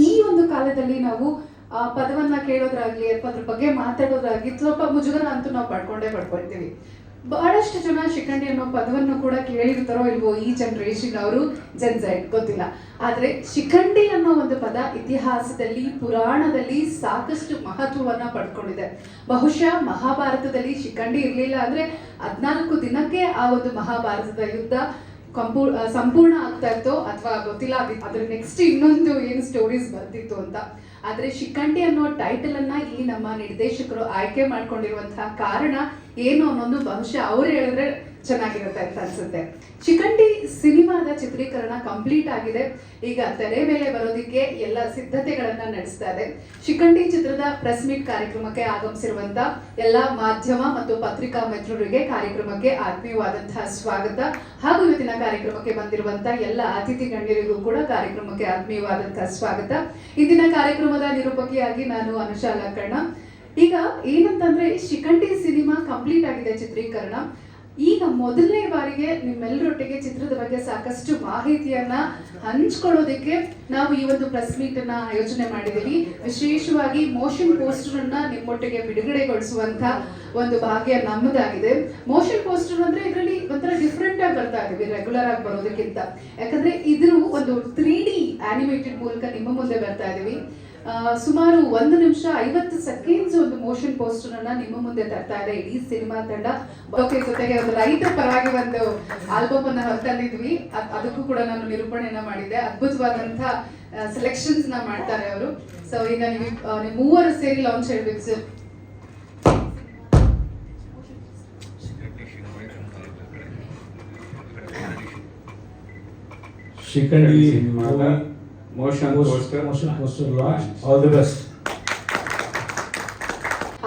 ಈ ಒಂದು ಕಾಲದಲ್ಲಿ ನಾವು ಪದವನ್ನ ಕೇಳೋದ್ರಾಗ್ಲಿ ಅಥವಾ ಅದ್ರ ಬಗ್ಗೆ ಮಾತಾಡೋದ್ರಾಗ್ಲಿ ಸ್ವಲ್ಪ ಮುಜುಗರ ಅಂತೂ ನಾವು ಪಡ್ಕೊಳ್ತೀವಿ. ಬಹಳಷ್ಟು ಜನ ಶಿಖಂಡಿ ಅನ್ನೋ ಪದವನ್ನು ಕೂಡ ಕೇಳಿರ್ತಾರೋ ಇಲ್ವೋ ಈ ಜನರೇಷನ್ ಅವರು ಜೆನ್ಝೆಡ್ ಗೊತ್ತಿಲ್ಲ. ಆದ್ರೆ ಶಿಖಂಡಿ ಅನ್ನೋ ಒಂದು ಪದ ಇತಿಹಾಸದಲ್ಲಿ ಪುರಾಣದಲ್ಲಿ ಸಾಕಷ್ಟು ಮಹತ್ವವನ್ನ ಪಡ್ಕೊಂಡಿದೆ. ಬಹುಶಃ ಮಹಾಭಾರತದಲ್ಲಿ ಶಿಖಂಡಿ ಇರ್ಲಿಲ್ಲ ಅಂದ್ರೆ 14 ದಿನಕ್ಕೆ ಆ ಒಂದು ಮಹಾಭಾರತದ ಯುದ್ಧ ಸಂಪೂರ್ಣ ಆಗ್ತಾ ಇತ್ತು ಅಥವಾ ಗೊತ್ತಿಲ್ಲ ಅದ್ರ ನೆಕ್ಸ್ಟ್ ಇನ್ನೊಂದು ಏನು ಸ್ಟೋರೀಸ್ ಬರ್ತಿತ್ತು ಅಂತ. ಆದ್ರೆ ಶಿಖಂಡಿ ಅನ್ನೋ ಟೈಟಲ್ ಅನ್ನ ಇಲ್ಲಿ ನಮ್ಮ ನಿರ್ದೇಶಕರು ಆಯ್ಕೆ ಮಾಡ್ಕೊಂಡಿರುವಂತಹ ಕಾರಣ ಏನು ಅನ್ನೋದು ಬಹುಶಃ ಅವ್ರು ಹೇಳಿದ್ರೆ ಚೆನ್ನಾಗಿರುತ್ತೆ ಅಂತ ಅನ್ಸುತ್ತೆ. ಶಿಖಂಡಿ ಸಿನಿಮಾದ ಚಿತ್ರೀಕರಣ ಕಂಪ್ಲೀಟ್ ಆಗಿದೆ. ಈಗ ತೆರೆ ಮೇಲೆ ಬರೋದಿಕ್ಕೆ ಎಲ್ಲ ಸಿದ್ಧತೆಗಳನ್ನ ನಡೆಸ್ತಾ ಇದೆ. ಶಿಖಂಡಿ ಚಿತ್ರದ ಪ್ರೆಸ್ ಮೀಟ್ ಕಾರ್ಯಕ್ರಮಕ್ಕೆ ಆಗಮಿಸಿರುವಂತ ಎಲ್ಲ ಮಾಧ್ಯಮ ಮತ್ತು ಪತ್ರಿಕಾ ಮಿತ್ರರಿಗೆ ಕಾರ್ಯಕ್ರಮಕ್ಕೆ ಆತ್ಮೀಯವಾದಂತಹ ಸ್ವಾಗತ ಹಾಗೂ ಇವತ್ತಿನ ಕಾರ್ಯಕ್ರಮಕ್ಕೆ ಬಂದಿರುವಂತ ಎಲ್ಲ ಅತಿಥಿ ಗಣ್ಯರಿಗೂ ಕೂಡ ಕಾರ್ಯಕ್ರಮಕ್ಕೆ ಆತ್ಮೀಯವಾದಂತಹ ಸ್ವಾಗತ. ಇಂದಿನ ಕಾರ್ಯಕ್ರಮದ ನಿರೂಪಕಿಯಾಗಿ ನಾನು ಅನುಷಾ ಲಕ್ಕಣ್ಣ. ಈಗ ಏನಂತಂದ್ರೆ ಶಿಖಂಡಿ ಸಿನಿಮಾ ಕಂಪ್ಲೀಟ್ ಆಗಿದೆ ಚಿತ್ರೀಕರಣ. ಈಗ ಮೊದಲನೇ ಬಾರಿಗೆ ನಿಮ್ಮೆಲ್ಲರೊಟ್ಟಿಗೆ ಚಿತ್ರದ ಬಗ್ಗೆ ಸಾಕಷ್ಟು ಮಾಹಿತಿಯನ್ನ ಹಂಚ್ಕೊಳ್ಳೋದಕ್ಕೆ ನಾವು ಈ ಒಂದು ಪ್ರೆಸ್ ಮೀಟ್ ಅನ್ನ ಆಯೋಜನೆ ಮಾಡಿದೀವಿ. ವಿಶೇಷವಾಗಿ ಮೋಷನ್ ಪೋಸ್ಟರ್ ಅನ್ನ ನಿಮ್ಮೊಟ್ಟಿಗೆ ಬಿಡುಗಡೆಗೊಳಿಸುವಂತ ಒಂದು ಭಾಗ್ಯ ನಮ್ಮದಾಗಿದೆ. ಮೋಷನ್ ಪೋಸ್ಟರ್ ಅಂದ್ರೆ ಇದರಲ್ಲಿ ಒಂಥರ ಡಿಫ್ರೆಂಟ್ ಆಗಿ ಬರ್ತಾ ಇದೀವಿ ರೆಗ್ಯುಲರ್ ಆಗಿ ಬರೋದಕ್ಕಿಂತ. ಯಾಕಂದ್ರೆ ಇದ್ರ ಒಂದು 3D ಆನಿಮೇಟೆಡ್ ಮೂಲಕ ನಿಮ್ಮ ಮುಂದೆ ಬರ್ತಾ ಇದೀವಿ. ಸುಮಾರು 1 ನಿಮಿಷ 50 ಸೆಕೆಂಡ್ಸ್ ಒಂದು ಮೋಷನ್ ಪೋಸ್ಟರ್ ಅನ್ನ ನಿಮ್ಮ ಮುಂದೆ ತರ್ತಾ ಇದೆ ಇಡೀ ಸಿನಿಮಾ ತಂಡ. ಜೊತೆಗೆ ಒಂದು ರೈತರ ಪರವಾಗಿ ಒಂದು ಆಲ್ಬಮ್ ಅನ್ನ ಹೊರತಂದಿದ್ವಿ. ಅದಕ್ಕೂ ಕೂಡ ನಾನು ನಿರೂಪಣೆಯನ್ನ ಮಾಡಿದ್ದೆ. ಅದ್ಭುತವಾದಂತಹ ಸೆಲೆಕ್ಷನ್ಸ್ ನ ಮಾಡ್ತಾರೆ ಅವರು. ಸೊ ಈಗ ನೀವು ಮೂವರು ಸೇರಿ ಲಾಂಚ್ ಹೇಳ್ಬೇಕು sir. Shikhandi motion poster launch. All the best.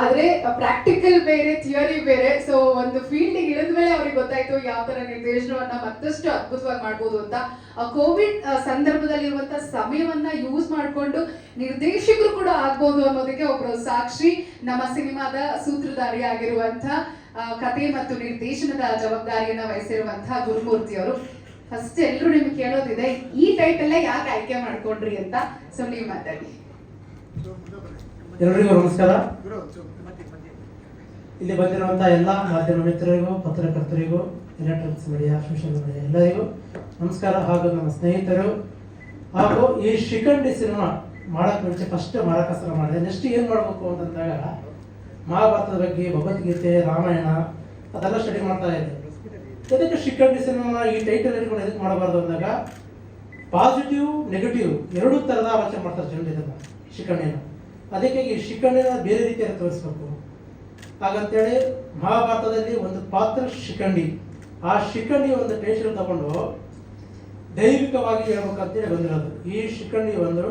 ಆದ್ರೆ ಪ್ರಾಕ್ಟಿಕಲ್ ಬೇರೆ ಥಿಯರಿ ಬೇರೆ. ಸೊ ಒಂದು ಫೀಲ್ಡ್ ಇಳಿದ ಮೇಲೆ ಅವ್ರಿಗೆ ಗೊತ್ತಾಯ್ತು ಯಾವ ತರ ನಿರ್ದೇಶನವನ್ನ ಮತ್ತಷ್ಟು ಅದ್ಭುತವಾಗಿ ಮಾಡ್ಬೋದು ಅಂತ. ಕೋವಿಡ್ ಸಂದರ್ಭದಲ್ಲಿರುವಂತ ಸಮಯವನ್ನ ಯೂಸ್ ಮಾಡ್ಕೊಂಡು ನಿರ್ದೇಶಕರು ಕೂಡ ಆಗ್ಬೋದು ಅನ್ನೋದಕ್ಕೆ ಒಬ್ರು ಸಾಕ್ಷಿ ನಮ್ಮ ಸಿನಿಮಾದ ಸೂತ್ರಧಾರಿ ಆಗಿರುವಂತ ಕಥೆ ಮತ್ತು ನಿರ್ದೇಶನದ ಜವಾಬ್ದಾರಿಯನ್ನ ವಹಿಸಿರುವಂತಹ ಗುರುಮೂರ್ತಿ ಅವರು. ಫಸ್ಟ್ ಎಲ್ಲರೂ ನಿಮ್ಗೆ ಕೇಳೋದಿದೆ ಈ ಟೈಟಲ್ ಯಾಕೆ ಆಯ್ಕೆ ಮಾಡ್ಕೊಂಡ್ರಿ ಅಂತ. ಸೊ ನೀವು ಮಾತಾಡಿ. ಎಲ್ಲರಿಗೂ ನಮಸ್ಕಾರ. ಇಲ್ಲಿ ಬಂದಿರುವಂತಹ ಎಲ್ಲ ಮಾಧ್ಯಮ ಮಿತ್ರರಿಗೂ ಪತ್ರಕರ್ತರಿಗೂ ಎಲೆಕ್ಟ್ರಾನಿಕ್ಸ್ ಮೀಡಿಯಾ ಸೋಷಿಯಲ್ ಮೀಡಿಯಾ ಎಲ್ಲರಿಗೂ ನಮಸ್ಕಾರ. ಹಾಗೂ ನಮ್ಮ ಸ್ನೇಹಿತರು ಹಾಗೂ ಈ ಶಿಖಂಡಿ ಸಿನಿಮಾ ಮಾಡಕ್ ಮುಂಚೆ ಫಸ್ಟ್ ಮಾರಕಾಸ್ತ್ರ ಮಾಡಿದೆ. ನೆಕ್ಸ್ಟ್ ಏನ್ ಮಾಡ್ಬೇಕು ಅಂತಂದಾಗ ಮಹಾಭಾರತದ ಬಗ್ಗೆ, ಭಗವದ್ಗೀತೆ, ರಾಮಾಯಣ ಅದೆಲ್ಲ ಸ್ಟಡಿ ಮಾಡ್ತಾ ಇದ್ದೆ. ಅದಕ್ಕೆ ಶಿಖಂಡಿ ಸಿನಿಮಾ ಈ ಟೈಟಲ್ ಇಟ್ಕೊಂಡು ಎದಕ್ಕೆ ಮಾಡಬಾರ್ದು ಅಂದಾಗ ಪಾಸಿಟಿವ್ ನೆಗೆಟಿವ್ ಎರಡೂ ಥರದ ಆಲೋಚನೆ ಮಾಡ್ತಾರೆ ಜನರು ಇದನ್ನು ಶಿಖಂಡಿನ. ಅದಕ್ಕೆ ಈ ಶಿಖಂಡಿನ ಬೇರೆ ರೀತಿಯಾಗಿ ತೋರಿಸ್ಬೇಕು. ಹಾಗಂತೇಳಿ ಮಹಾಭಾರತದಲ್ಲಿ ಒಂದು ಪಾತ್ರ ಶಿಖಂಡಿ, ಆ ಶಿಖಂಡಿ ಒಂದು ಟೈಟಲ್ ತಗೊಂಡು ದೈವಿಕವಾಗಿ ಹೇಳ್ಬೇಕಂತೇಳಿ ಬಂದಿರೋದು. ಈ ಶಿಖಂಡಿ ಒಂದು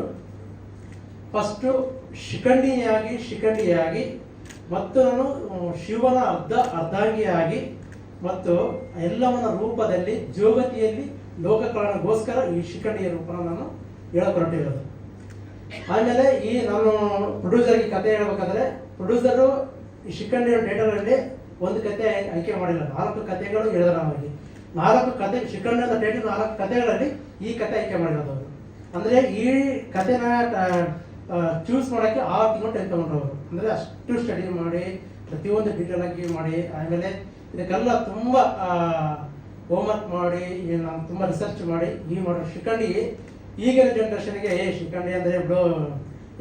ಫಸ್ಟು ಶಿಖಂಡಿಯಾಗಿ ಮತ್ತು ನಾನು ಶಿವನ ಅರ್ಧಾಂಗಿಯಾಗಿ ಮತ್ತು ಎಲ್ಲವನ್ನ ರೂಪದಲ್ಲಿ ಜೋಗತಿಯಲ್ಲಿ ಲೋಕ ಕಲ್ಯಾಣಗೋಸ್ಕರ ಈ ಶಿಖಂಡಿಯ ರೂಪನ ನಾನು ಹೇಳಕೊರಟಿರೋದು. ಆಮೇಲೆ ಈ ನಾನು ಪ್ರೊಡ್ಯೂಸರ್ಗೆ ಕತೆ ಹೇಳ್ಬೇಕಾದ್ರೆ ಪ್ರೊಡ್ಯೂಸರು ಈ ಶಿಖಂಡಿಯ ಟೈಟಲಲ್ಲಿ ಒಂದು ಕತೆ ಆಯ್ಕೆ ಮಾಡಿಲ್ಲ, 4 ಕತೆಗಳು ಹೇಳಿದ್ರು. ಅವರಿಗೆ 4 ಕತೆ ಶಿಖಂಡಿ ಅಂತ ಟೈಟಲ್ 4 ಕತೆಗಳಲ್ಲಿ ಈ ಕತೆ ಆಯ್ಕೆ ಮಾಡಿರೋದು ಅವರು. ಅಂದರೆ ಈ ಕತೆನ ಚೂಸ್ ಮಾಡೋಕ್ಕೆ 6 ತಿಂಗಳು ಟೈಮ್ ತಗೊಂಡ್ರು ಅವರು. ಅಂದರೆ ಅಷ್ಟು ಸ್ಟಡಿ ಮಾಡಿ ಪ್ರತಿಯೊಂದು ಡೀಟೇಲ್ ಆಗಿ ಮಾಡಿ ಆಮೇಲೆ ಇದಕ್ಕೆಲ್ಲ ತುಂಬ ಹೋಮ್ವರ್ಕ್ ಮಾಡಿ ನಾವು ತುಂಬ ರಿಸರ್ಚ್ ಮಾಡಿ ಈ ಮಾಡೋ ಶಿಖಂಡಿ ಈಗಿನ ಜನ್ರೇಷನ್ಗೆ ಶಿಖಂಡಿ ಅಂದರೆ ಬಿಡು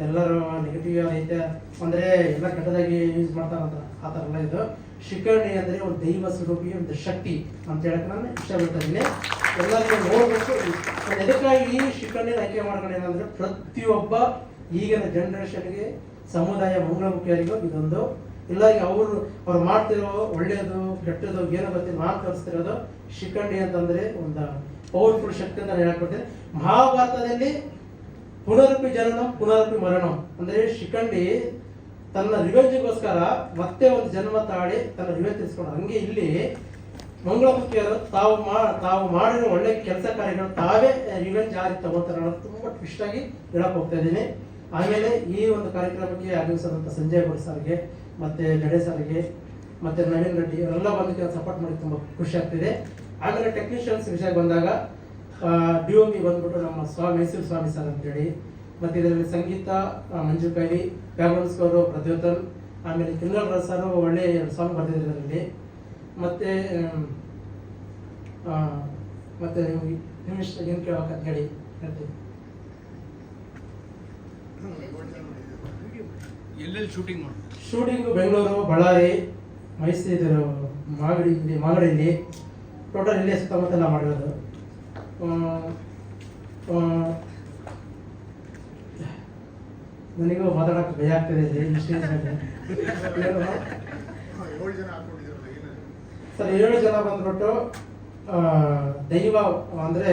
ಎಲ್ಲರೂ ನೆಗೆಟಿವ್ ಐತೆ ಅಂದರೆ ಎಲ್ಲ ಕೆಟ್ಟದಾಗಿ ಯೂಸ್ ಮಾಡ್ತಾರಂತ ಆ ಥರ ಎಲ್ಲ ಇದು. ಶಿಖಂಡಿ ಅಂದರೆ ಒಂದು ದೈವ ಸ್ವರೂಪಿ, ಒಂದು ಶಕ್ತಿ ಅಂತ ಹೇಳಕ್ಕೆ ನಾನು ಇಷ್ಟಪಡ್ತಾ ಇದ್ದೀನಿ. ಎಲ್ಲರಿಗೂ ನೋಡಬೇಕು. ಎದಕ್ಕಾಗಿ ಈ ಶಿಖಂಡಿನ ಆಯ್ಕೆ ಮಾಡ್ಕೊಂಡೇನಂದರೆ ಪ್ರತಿಯೊಬ್ಬ ಈಗಿನ ಜನ್ರೇಷನ್ಗೆ ಸಮುದಾಯ ಮಂಗಳಮುಖಿಯರಿಗೂ ಇದೊಂದು ಇಲ್ಲ. ಈಗ ಅವ್ರು ಮಾಡ್ತಿರೋ ಒಳ್ಳೆಯದು ಕೆಟ್ಟದ್ದು ಏನೋ ಗೊತ್ತಿಲ್ಲ, ನಾನು ತೋರಿಸ್ತಿರೋದು ಶಿಖಂಡಿ ಅಂತಂದ್ರೆ ಒಂದು ಪವರ್ಫುಲ್ ಶಕ್ತಿ ಅಂತ ಹೇಳ್ಕೊಡ್ತೀನಿ. ಮಹಾಭಾರತದಲ್ಲಿ ಪುನರಪಿ ಜನನಂ ಪುನರಪಿ ಮರಣಂ ಅಂದ್ರೆ ಶಿಖಂಡಿ ತನ್ನ ರಿವೆಂಜ್ಗೋಸ್ಕರ ಮತ್ತೆ ಒಂದು ಜನ್ಮ ತಾಳಿ ತನ್ನ ರಿವೆಂಜ್ ತಿಳಿಸ್ಕೊಂಡು, ಹಂಗೆ ಇಲ್ಲಿ ಮಂಗಳಮುಖಿಯರು ತಾವು ಮಾಡಿರೋ ಒಳ್ಳೆ ಕೆಲಸ ಕಾರ್ಯಗಳು ತಾವೇ ರಿವೆಂಜ್ ಆಗಿ ತಗೋತಾರೆ ಅನ್ನೋದು ತುಂಬ ಟ್ವಿಸ್ಟ್ ಆಗಿ ಹೇಳಕ್ ಹೋಗ್ತಾ ಇದ್ದೀನಿ. ಆಮೇಲೆ ಈ ಒಂದು ಕಾರ್ಯಕ್ರಮಕ್ಕೆ ಆಗಮಿಸಿದಂಥ ಸಂಜಯ್ ಗೌಡ್ ಸರ್ಗೆ ಮತ್ತು ಜಡೆ ಸರ್ಗೆ ಮತ್ತು ನವೀನ್ ರೆಡ್ಡಿ ಅವರೆಲ್ಲ ಬಂದು ಸಪೋರ್ಟ್ ಮಾಡಿ ತುಂಬ ಖುಷಿ ಆಗ್ತಿದೆ. ಆಮೇಲೆ ಟೆಕ್ನಿಷಿಯನ್ಸ್ ವಿಷಯ ಬಂದಾಗ DOP ಬಂದ್ಬಿಟ್ಟು ನಮ್ಮ ಮೈಸೂರು ಸ್ವಾಮಿ ಸರ್ ಅಂತೇಳಿ, ಮತ್ತು ಇದರಲ್ಲಿ ಸಂಗೀತ ಮಂಜು ಕೈಲಿ, ಬ್ಯಾಕ್ಗ್ರೌಂಡ್ ಸ್ಕೋರು ಪ್ರದ್ಯೋತನ್, ಆಮೇಲೆ ಕಿನ್ನಲ್ ರಾಜ್ ಸರ್ ಒಳ್ಳೆ 2 ಸಾಂಗ್ ಬರ್ತಿದ್ದಾರೆ ಇದರಲ್ಲಿ. ಮತ್ತು ಮತ್ತು ನೀವು ಇಷ್ಟ ಏನು ಕೇಳಬೇಕಂತ ಹೇಳಿ ಹೇಳ್ತೀನಿ. ಎಲ್ಲೆಲ್ಲಿ ಶೂಟಿಂಗ್ ಮಾಡಿ? ಶೂಟಿಂಗು ಬೆಂಗಳೂರು, ಬಳ್ಳಾರಿ, ಮೈಸೂರು, ಮಾಗಡಿಯಲ್ಲಿ ಟೋಟಲ್ ಇಲ್ಲೇ ಸುತ್ತಮುತ್ತೆಲ್ಲ ಮಾಡಿರೋದು. ನನಗೂ ಮಾತಾಡೋಕ್ಕೆ ಭಯ ಆಗ್ತದೆ ಇಲ್ಲಿ ಸ್ಟೇಜ್ ಮೇಲೆ. ಸರ್ 7 ಜನ ಬಂದ್ಬಿಟ್ಟು ದೈವ ಅಂದರೆ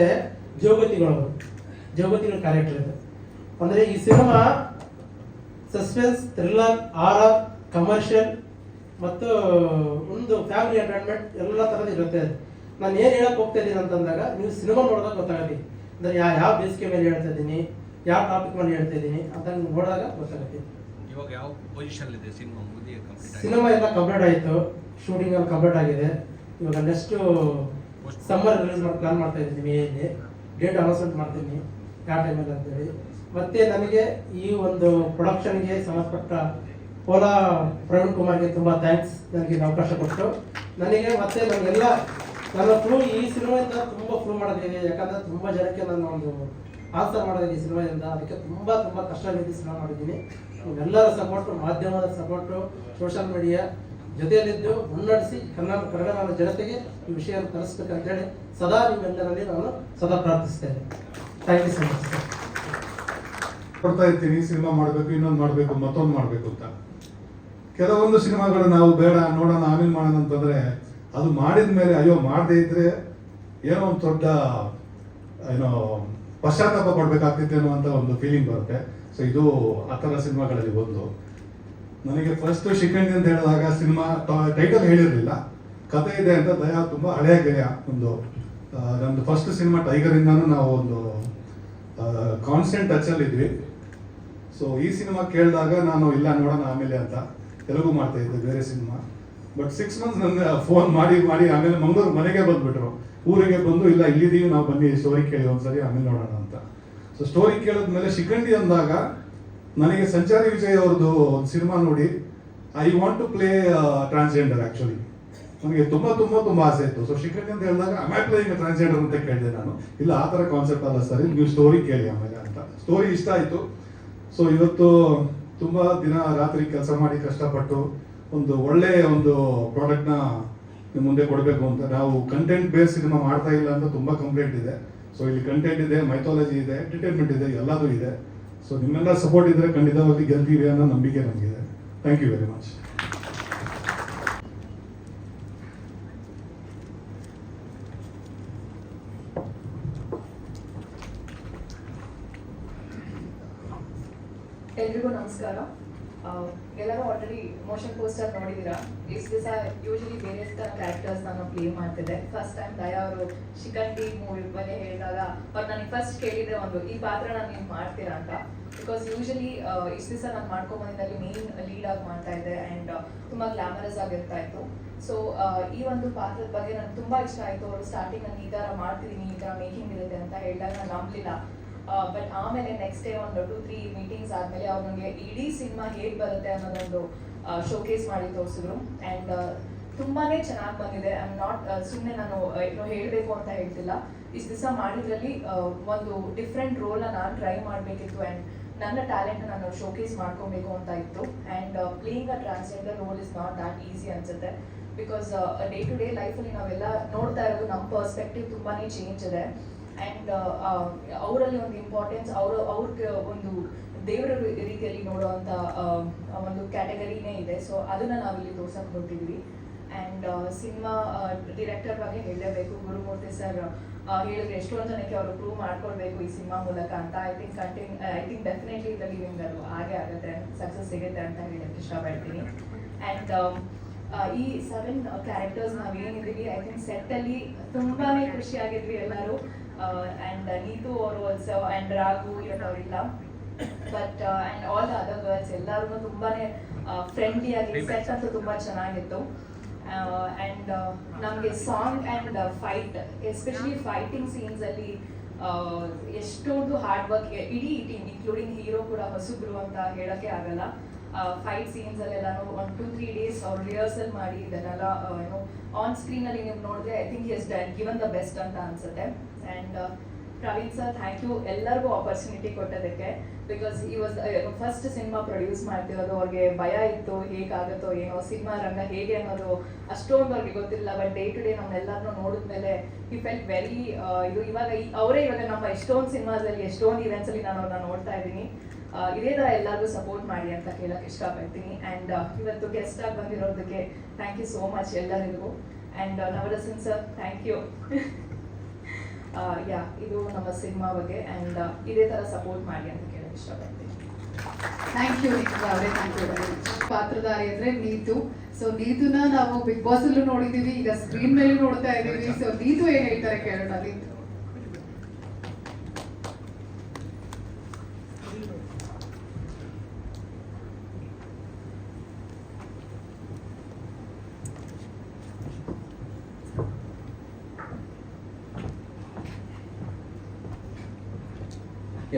ಜೋಗತಿಗಳ ಕ್ಯಾರೆಕ್ಟರ್ ಇದು. ಅಂದರೆ ಈ cinema suspense, thriller, horror, commercial ಮತ್ತು ಒಂದು ಫ್ಯಾಮಿಲಿ ಎಂಟರ್ಟೈನ್ಮೆಂಟ್ ಎಲ್ಲ ಥರದ್ದು ಇರುತ್ತೆ. ನಾನು ಏನು ಹೇಳಕ್ಕೆ ಹೋಗ್ತಾ ಇದ್ದೀನಿ ಅಂತಂದಾಗ ನೀವು ಸಿನಿಮಾ ನೋಡಿದಾಗ ಗೊತ್ತಾಗುತ್ತೆ. ಅಂದರೆ ಯಾವ ಬೇಸಿಗೆ ಮೇಲೆ ಹೇಳ್ತಾ ಇದ್ದೀನಿ, ಯಾವ ಟಾಪಿಕ್ ಮೇಲೆ ಹೇಳ್ತಾ ಇದ್ದೀನಿ ಅಂತ ನೀವು ನೋಡಿದಾಗ ಗೊತ್ತಾಗುತ್ತೆ. ಇವಾಗ ಯಾವ ಪೊಸಿಷನ್ ಇದೆ ಸಿನಿಮಾ? ಸಿನಿಮಾ ಎಲ್ಲ ಕಂಪ್ಲೀಟ್ ಆಯಿತು, ಶೂಟಿಂಗ್ ಎಲ್ಲ ಕಂಪ್ಲೀಟ್ ಆಗಿದೆ. ಇವಾಗ ನೆಕ್ಸ್ಟು ಸಮ್ಮರ್ ರಿಲೀಸ್ ಮಾಡಿ ಪ್ಲಾನ್ ಮಾಡ್ತಾ ಇದ್ದೀನಿ. ಮೇಯಲ್ಲಿ ಡೇಟ್ ಅನೌನ್ಸ್ಮೆಂಟ್ ಮಾಡ್ತೀನಿ ಯಾವ ಟೈಮಲ್ಲಿ ಅಂತೇಳಿ. ಮತ್ತು ನನಗೆ ಈ ಒಂದು ಪ್ರೊಡಕ್ಷನ್ಗೆ ಸಂಬಂಧಪಟ್ಟ ಪೋಲಾ ಪ್ರವೀಣ್ ಕುಮಾರ್ಗೆ ತುಂಬ ಥ್ಯಾಂಕ್ಸ್, ನನಗೆ ಅವಕಾಶ ಕೊಟ್ಟು ನನಗೆ. ಮತ್ತು ನನಗೆಲ್ಲ ನನ್ನ ಈ ಸಿನಿಮಾದಿಂದ ತುಂಬ ಪ್ರೂವ್ ಮಾಡೋದಿದೆ. ಯಾಕಂದರೆ ತುಂಬ ಜನಕ್ಕೆ ನಾನು ಒಂದು ಆನ್ಸರ್ ಮಾಡೋದಿದೆ ಈ ಸಿನಿಮಾದಿಂದ. ಅದಕ್ಕೆ ತುಂಬ ಕಷ್ಟವಿದ್ದು ಸಿನಿಮಾ ಮಾಡಿದ್ದೀನಿ. ಎಲ್ಲರ ಸಪೋರ್ಟು, ಮಾಧ್ಯಮದ ಸಪೋರ್ಟು, ಸೋಷಿಯಲ್ ಮೀಡಿಯಾ ಜೊತೆಯಲ್ಲಿದ್ದು ಮುನ್ನಡೆಸಿ ಕನ್ನಡ ನಾಡಿನ ಜನತೆಗೆ ಈ ವಿಷಯವನ್ನು ತರಿಸ್ಬೇಕಂತೇಳಿ ಸದಾ ನಿಮ್ಮೆಲ್ಲರಲ್ಲಿ ನಾನು ಸದಾ ಪ್ರಾರ್ಥಿಸ್ತೇನೆ. Thank you so much. ಕೊಡ್ತಾ ಇರ್ತೀನಿ, ಸಿನಿಮಾ ಮಾಡಬೇಕು, ಇನ್ನೊಂದು ಮಾಡಬೇಕು, ಮತ್ತೊಂದು ಮಾಡಬೇಕು ಅಂತ. ಕೆಲವೊಂದು ಸಿನಿಮಾಗಳು ನಾವು ಬೇಡ, ನೋಡೋಣ, ಆಮೇಲೆ ಮಾಡೋಣ ಅಂತಂದರೆ ಅದು ಮಾಡಿದ ಮೇಲೆ ಅಯ್ಯೋ ಮಾಡದೇ ಇದ್ರೆ ಏನೋ ಒಂದು ದೊಡ್ಡ ಪಶ್ಚಾತ್ತಾಪ ಪಡಬೇಕಾಗ್ತಿತ್ತು ಅನ್ನುವಂಥ ಒಂದು ಫೀಲಿಂಗ್ ಬರುತ್ತೆ. ಸೊ ಇದು ಆ ಥರ ಸಿನಿಮಾಗಳಲ್ಲಿ ಒಂದು. ನನಗೆ ಫಸ್ಟ್ ಶಿಖಂಡಿ ಅಂತ ಹೇಳಿದಾಗ ಸಿನಿಮಾ ಟೈಟಲ್ ಹೇಳಿರಲಿಲ್ಲ, ಕತೆ ಇದೆ ಅಂತ. ದಯಾ ತುಂಬ ಹಳೆಯ ಗೆಳೆಯ, ನಮ್ಮದು ಫಸ್ಟ್ ಸಿನಿಮಾ ಟೈಗರಿಂದಾನು ನಾವು ಒಂದು ಕಾನ್ಸ್ಟೆಂಟ್ ಟಚಲ್ಲಿ ಇದ್ವಿ. ಸೊ ಈ ಸಿನಿಮಾ ಕೇಳಿದಾಗ ನಾನು ಇಲ್ಲ ನೋಡೋಣ ಆಮೇಲೆ ಅಂತ ತೆಲುಗು ಮಾಡ್ತಾ ಇದ್ದೆ ಬೇರೆ ಸಿನಿಮಾ. ಬಟ್ 6 months ನನಗೆ ಫೋನ್ ಮಾಡಿ ಆಮೇಲೆ ಮಂಗಳೂರು ಮನೆಗೆ ಬಂದುಬಿಟ್ರು. ಊರಿಗೆ ಬಂದು ಇಲ್ಲ ಇಲ್ಲಿದ್ದೀವಿ ನಾವು, ಬನ್ನಿ ಸ್ಟೋರಿ ಕೇಳಿ ಒಂದ್ಸರಿ ಆಮೇಲೆ ನೋಡೋಣ ಅಂತ. ಸೊ ಸ್ಟೋರಿ ಕೇಳಿದ್ಮೇಲೆ ಶಿಖಂಡಿ ಅಂದಾಗ ನನಗೆ ಸಂಚಾರಿ ವಿಜಯ್ ಅವ್ರದ್ದು ಒಂದು ಸಿನಿಮಾ ನೋಡಿ I want to play transgender. Actually ನನಗೆ ತುಂಬ ಆಸೆ ಇತ್ತು. ಸೊ ಶಿಖಂಡಿ ಅಂತ ಹೇಳಿದಾಗ ಐ ಆಮ್ ಪ್ಲೇಯಿಂಗ್ ಟ್ರಾನ್ಸ್ಜೆಂಡರ್ ಅಂತ ಕೇಳಿದೆ ನಾನು. ಇಲ್ಲ ಆ ಥರ ಕಾನ್ಸೆಪ್ಟ್ ಅಲ್ಲ ಸರ್, ನೀವು ಸ್ಟೋರಿ ಕೇಳಿ ಆಮೇಲೆ ಅಂತ. ಸ್ಟೋರಿ ಇಷ್ಟ ಆಯಿತು. ಸೊ ಇವತ್ತು ತುಂಬ ದಿನ ರಾತ್ರಿ ಕೆಲಸ ಮಾಡಿ ಕಷ್ಟಪಟ್ಟು ಒಂದು ಒಳ್ಳೆಯ ಒಂದು ಪ್ರಾಡಕ್ಟ್ನ ನಿಮ್ಮ ಮುಂದೆ ಕೊಡಬೇಕು ಅಂತ. ನಾವು ಕಂಟೆಂಟ್ ಬೇಸ್ ಸಿನಿಮಾ ಮಾಡ್ತಾ ಇಲ್ಲ ಅಂತ ತುಂಬ ಕಂಪ್ಲೇಂಟ್ ಇದೆ. ಸೊ ಇಲ್ಲಿ ಕಂಟೆಂಟ್ ಇದೆ, ಮೈಥಾಲಜಿ ಇದೆ, ಎಂಟರ್ಟೈನ್ಮೆಂಟ್ ಇದೆ, ಎಲ್ಲದೂ ಇದೆ. ಸೊ ನಿಮ್ಮೆಲ್ಲ ಸಪೋರ್ಟ್ ಇದ್ದರೆ ಖಂಡಿತವಾಗಿ ಗೆಲ್ತೀವಿ ಅನ್ನೋ ನಂಬಿಕೆ ನಮಗಿದೆ. Thank you very much. ಎಲ್ರಿಗೂ ನಮಸ್ಕಾರ. ಎಲ್ಲರೂ ಆಲ್ರೆಡಿ ಮೋಷನ್ ಪೋಸ್ಟರ್ ನೋಡಿದ್ದೀರಾ. ಇಷ್ಟು ದಿವಸ ಯೂಶಲಿ ಬೇರೆ ಥರ ಕ್ಯಾರೆಕ್ಟರ್ಸ್ ನಾನು ಪ್ಲೇ ಮಾಡ್ತಿದ್ದೆ. ಫಸ್ಟ್ ಟೈಮ್ ದಯಾ ಅವರು ಶಿಖಂಡಿ ಮೂವಿ ಬಗ್ಗೆ ಹೇಳಿದಾಗ ಅವ್ರು ನನಗೆ ಫಸ್ಟ್ ಕೇಳಿದ್ರೆ ಈ ಪಾತ್ರನ ನೀವು ಮಾಡ್ತೀರಾ ಅಂತ. ಬಿಕಾಸ್ ಯೂಶಲಿ ಇಷ್ಟು ದಿವಸ ನಾನು ಮಾಡ್ಕೊಂಬಂದಿದ್ದಲ್ಲಿ ಮೇನ್ ಲೀಡ್ ಆಗಿ ಮಾಡ್ತಾ ಇದ್ದೆ ಆ್ಯಂಡ್ ತುಂಬ ಗ್ಲಾಮರಸ್ ಆಗಿರ್ತಾ ಇತ್ತು. ಸೊ ಈ ಒಂದು ಪಾತ್ರದ ಬಗ್ಗೆ ನನಗೆ ತುಂಬ ಇಷ್ಟ ಆಯಿತು. ಅವರು ಸ್ಟಾರ್ಟಿಂಗ್ ನಾನು ಈ ಥರ ಮಾಡ್ತಿದ್ದೀನಿ, ಈ ಥರ ಮೇಕಿಂಗ್ ಇರುತ್ತೆ ಅಂತ ಹೇಳಿದಾಗ ನಾನು ನಂಬಲಿಲ್ಲ. ಬಟ್ ಆಮೇಲೆ ನೆಕ್ಸ್ಟ್ ಡೇ ಒಂದು 2-3 ಮೀಟಿಂಗ್ಸ್ ಆದಮೇಲೆ ಅವ್ರು ನನಗೆ ಇಡೀ ಸಿನಿಮಾ ಹೇಗೆ ಬರುತ್ತೆ ಅನ್ನೋದೊಂದು ಶೋಕೇಸ್ ಮಾಡಿ ತೋರಿಸಿದ್ರು. ಆ್ಯಂಡ್ ತುಂಬಾ ಚೆನ್ನಾಗಿ ಬಂದಿದೆ. ಐ ಆಮ್ ನಾಟ್ ಸುಮ್ಮನೆ ನಾನು ಏನೋ ಹೇಳಬೇಕು ಅಂತ ಹೇಳ್ತಿಲ್ಲ. ಇಷ್ಟು ದಿವಸ ಮಾಡಿದ್ರಲ್ಲಿ ಒಂದು ಡಿಫ್ರೆಂಟ್ ರೋಲ್ನ ನಾನು ಟ್ರೈ ಮಾಡಬೇಕಿತ್ತು ಆ್ಯಂಡ್ ನನ್ನ ಟ್ಯಾಲೆಂಟ್ ನಾನು ಶೋಕೇಸ್ ಮಾಡ್ಕೊಬೇಕು ಅಂತ ಇತ್ತು. And playing a transgender role is not that easy ಅನ್ಸುತ್ತೆ. ಬಿಕಾಸ್ ಡೇ ಟು ಡೇ ಲೈಫಲ್ಲಿ ನಾವೆಲ್ಲ ನೋಡ್ತಾ ಇರೋದು ನಮ್ಮ ಪರ್ಸ್ಪೆಕ್ಟಿವ್ ತುಂಬಾ ಚೇಂಜ್ ಇದೆ. ಆ್ಯಂಡ್ ಅವರಲ್ಲಿ ಒಂದು ಇಂಪಾರ್ಟೆನ್ಸ್, ಅವ್ರಿಗೆ ಒಂದು ದೇವರ ರೀತಿಯಲ್ಲಿ ನೋಡುವಂಥ ಒಂದು ಕ್ಯಾಟಗರಿನೇ ಇದೆ. ಸೊ ಅದನ್ನು ನಾವಿಲ್ಲಿ ತೋರ್ಸಕ್ಕೆ ಹೊರಟಿದ್ವಿ. ಆ್ಯಂಡ್ ಸಿನಿಮಾ ಡಿರೆಕ್ಟರ್ ಬಗ್ಗೆ ಹೇಳಲೇಬೇಕು. ಗುರುಮೂರ್ತಿ ಸರ್ ಹೇಳಿದ್ರೆ ಎಷ್ಟೊಂದು ಜನಕ್ಕೆ ಅವರು ಪ್ರೂವ್ ಮಾಡ್ಕೊಳ್ಬೇಕು ಈ ಸಿನಿಮಾ ಮೂಲಕ ಅಂತ. ಐ ಥಿಂಕ್ ಡೆಫಿನೆಟ್ಲಿ ಇದರಲ್ಲಿ ನಿಮ್ಗೆ ಅದು ಹಾಗೆ ಆಗುತ್ತೆ, ಸಕ್ಸಸ್ ಸಿಗುತ್ತೆ ಅಂತ ಹೇಳಕ್ಕೆ ಇಷ್ಟಪಡ್ತೀನಿ. ಆ್ಯಂಡ್ ಈ 7 ಕ್ಯಾರೆಕ್ಟರ್ಸ್ ನಾವೇನಿದ್ದೀವಿ, ಐ ಥಿಂಕ್ ಸೆಟ್ಟಲ್ಲಿ ತುಂಬಾ ಖುಷಿಯಾಗಿದ್ವಿ ಎಲ್ಲರೂ. ಆ್ಯಂಡ್ ನೀತು ಅವರು ಆಲ್ಸೋ ಆ್ಯಂಡ್ ರಾಘು ಅವರಿಲ್ಲ, but and all the other girls ಎಲ್ಲರೂ ತುಂಬಾ ಫ್ರೆಂಡ್ಲಿ ಆಗಿ ಸೆಟ್ ಅಂತೂ ತುಂಬ ಚೆನ್ನಾಗಿತ್ತು. ಆ್ಯಂಡ್ ನಮಗೆ song and fight, especially fighting ಸೀನ್ಸಲ್ಲಿ ಎಷ್ಟೊಂದು ಹಾರ್ಡ್ ವರ್ಕ್ ಇಡೀ ಟೀಮ್ ಇನ್ಕ್ಲೂಡಿಂಗ್ ಹೀರೋ ಕೂಡ ಹೊಸಬ್ರು ಅಂತ ಹೇಳಕ್ಕೆ ಆಗಲ್ಲ. ಫೈಟ್ ಸೀನ್ಸ್ ಅಲ್ಲೆಲ್ಲಾನು 1-2-3 ಡೇಸ್ ಅವ್ರು ರಿಹರ್ಸಲ್ ಮಾಡಿ ಇದನ್ನೆಲ್ಲ ಏನು ಆನ್ ಸ್ಕ್ರೀನ್ ಅಲ್ಲಿ ನೀವು ನೋಡಿದ್ರೆ I think is given the best ಅಂತ ಅನ್ಸುತ್ತೆ. And Praveen sir thank you ಎಲ್ಲರಿಗೂ ಆಪರ್ಚುನಿಟಿ ಕೊಟ್ಟದಕ್ಕೆ. ಬಿಕಾಸ್ ಈ ವಾಸ್ ಫಸ್ಟ್ ಸಿನಿಮಾ ಪ್ರೊಡ್ಯೂಸ್ ಮಾಡ್ತಿರೋದು, ಅವ್ರಿಗೆ ಭಯ ಇತ್ತು ಹೇಗಾಗುತ್ತೋ ಏನೋ ಸಿನಿಮಾ ರಂಗ ಹೇಗೆ ಅನ್ನೋದು ಅಷ್ಟೊಂದು ಅವ್ರಿಗೆ ಗೊತ್ತಿಲ್ಲ. ಬಟ್ ಡೇ ಟು ಡೇ ನಮ್ಮೆಲ್ಲರನ್ನೂ ನೋಡಿದ್ಮೇಲೆ ಈ ಫೆಲ್ಟ್ ವೆರಿ ಇದು ಅವರೇ ಇವಾಗ ನಮ್ಮ ಎಷ್ಟೊಂದು ಸಿನಿಮಾದಲ್ಲಿ ಎಷ್ಟೊಂದು ಇವೆಂಟ್ಸ್ ಅಲ್ಲಿ ನಾನು ಅವ್ರನ್ನ ನೋಡ್ತಾ ಇದ್ದೀನಿ. ಇದೇ ಥರ ಎಲ್ಲರಿಗೂ ಸಪೋರ್ಟ್ ಮಾಡಿ ಅಂತ ಕೇಳಕ್ಕೆ ಇಷ್ಟಪಡ್ತೀನಿ. ಆ್ಯಂಡ್ ಇವತ್ತು ಗೆಸ್ಟ್ ಆಗಿ ಬಂದಿರೋದಕ್ಕೆ ಥ್ಯಾಂಕ್ ಯು ಸೋ ಮಚ್ ಎಲ್ಲರಿಗೂ. And Navarasan sir thank you. ಇದು ನಮ್ಮ ಸಿನಿಮಾ ಬಗ್ಗೆ ಆ್ಯಂಡ್ ಇದೇ ಥರ ಸಪೋರ್ಟ್ ಮಾಡಿ ಅಂತ ಕೇಳಕ್ಕೆ ಇಷ್ಟಪಡ್ತೀನಿ. ಥ್ಯಾಂಕ್ ಯು ನಿಖಿಲ ಅವರೇ, ಥ್ಯಾಂಕ್ ಯು ವೆರಿ ಮಚ್. ಪಾತ್ರಧಾರಿ ಅಂದ್ರೆ ನೀತು. ಸೊ ನೀತುನ ನಾವು ಬಿಗ್ ಬಾಸ್ ಅಲ್ಲೂ ನೋಡಿದೀವಿ, ಈಗ ಸ್ಕ್ರೀನ್ ಮೇಲೂ ನೋಡ್ತಾ ಇದೀವಿ. ಸೊ ನೀತು ಏನ್ ಹೇಳ್ತಾರೆ ಕೇಳೋಣ. ನೀತು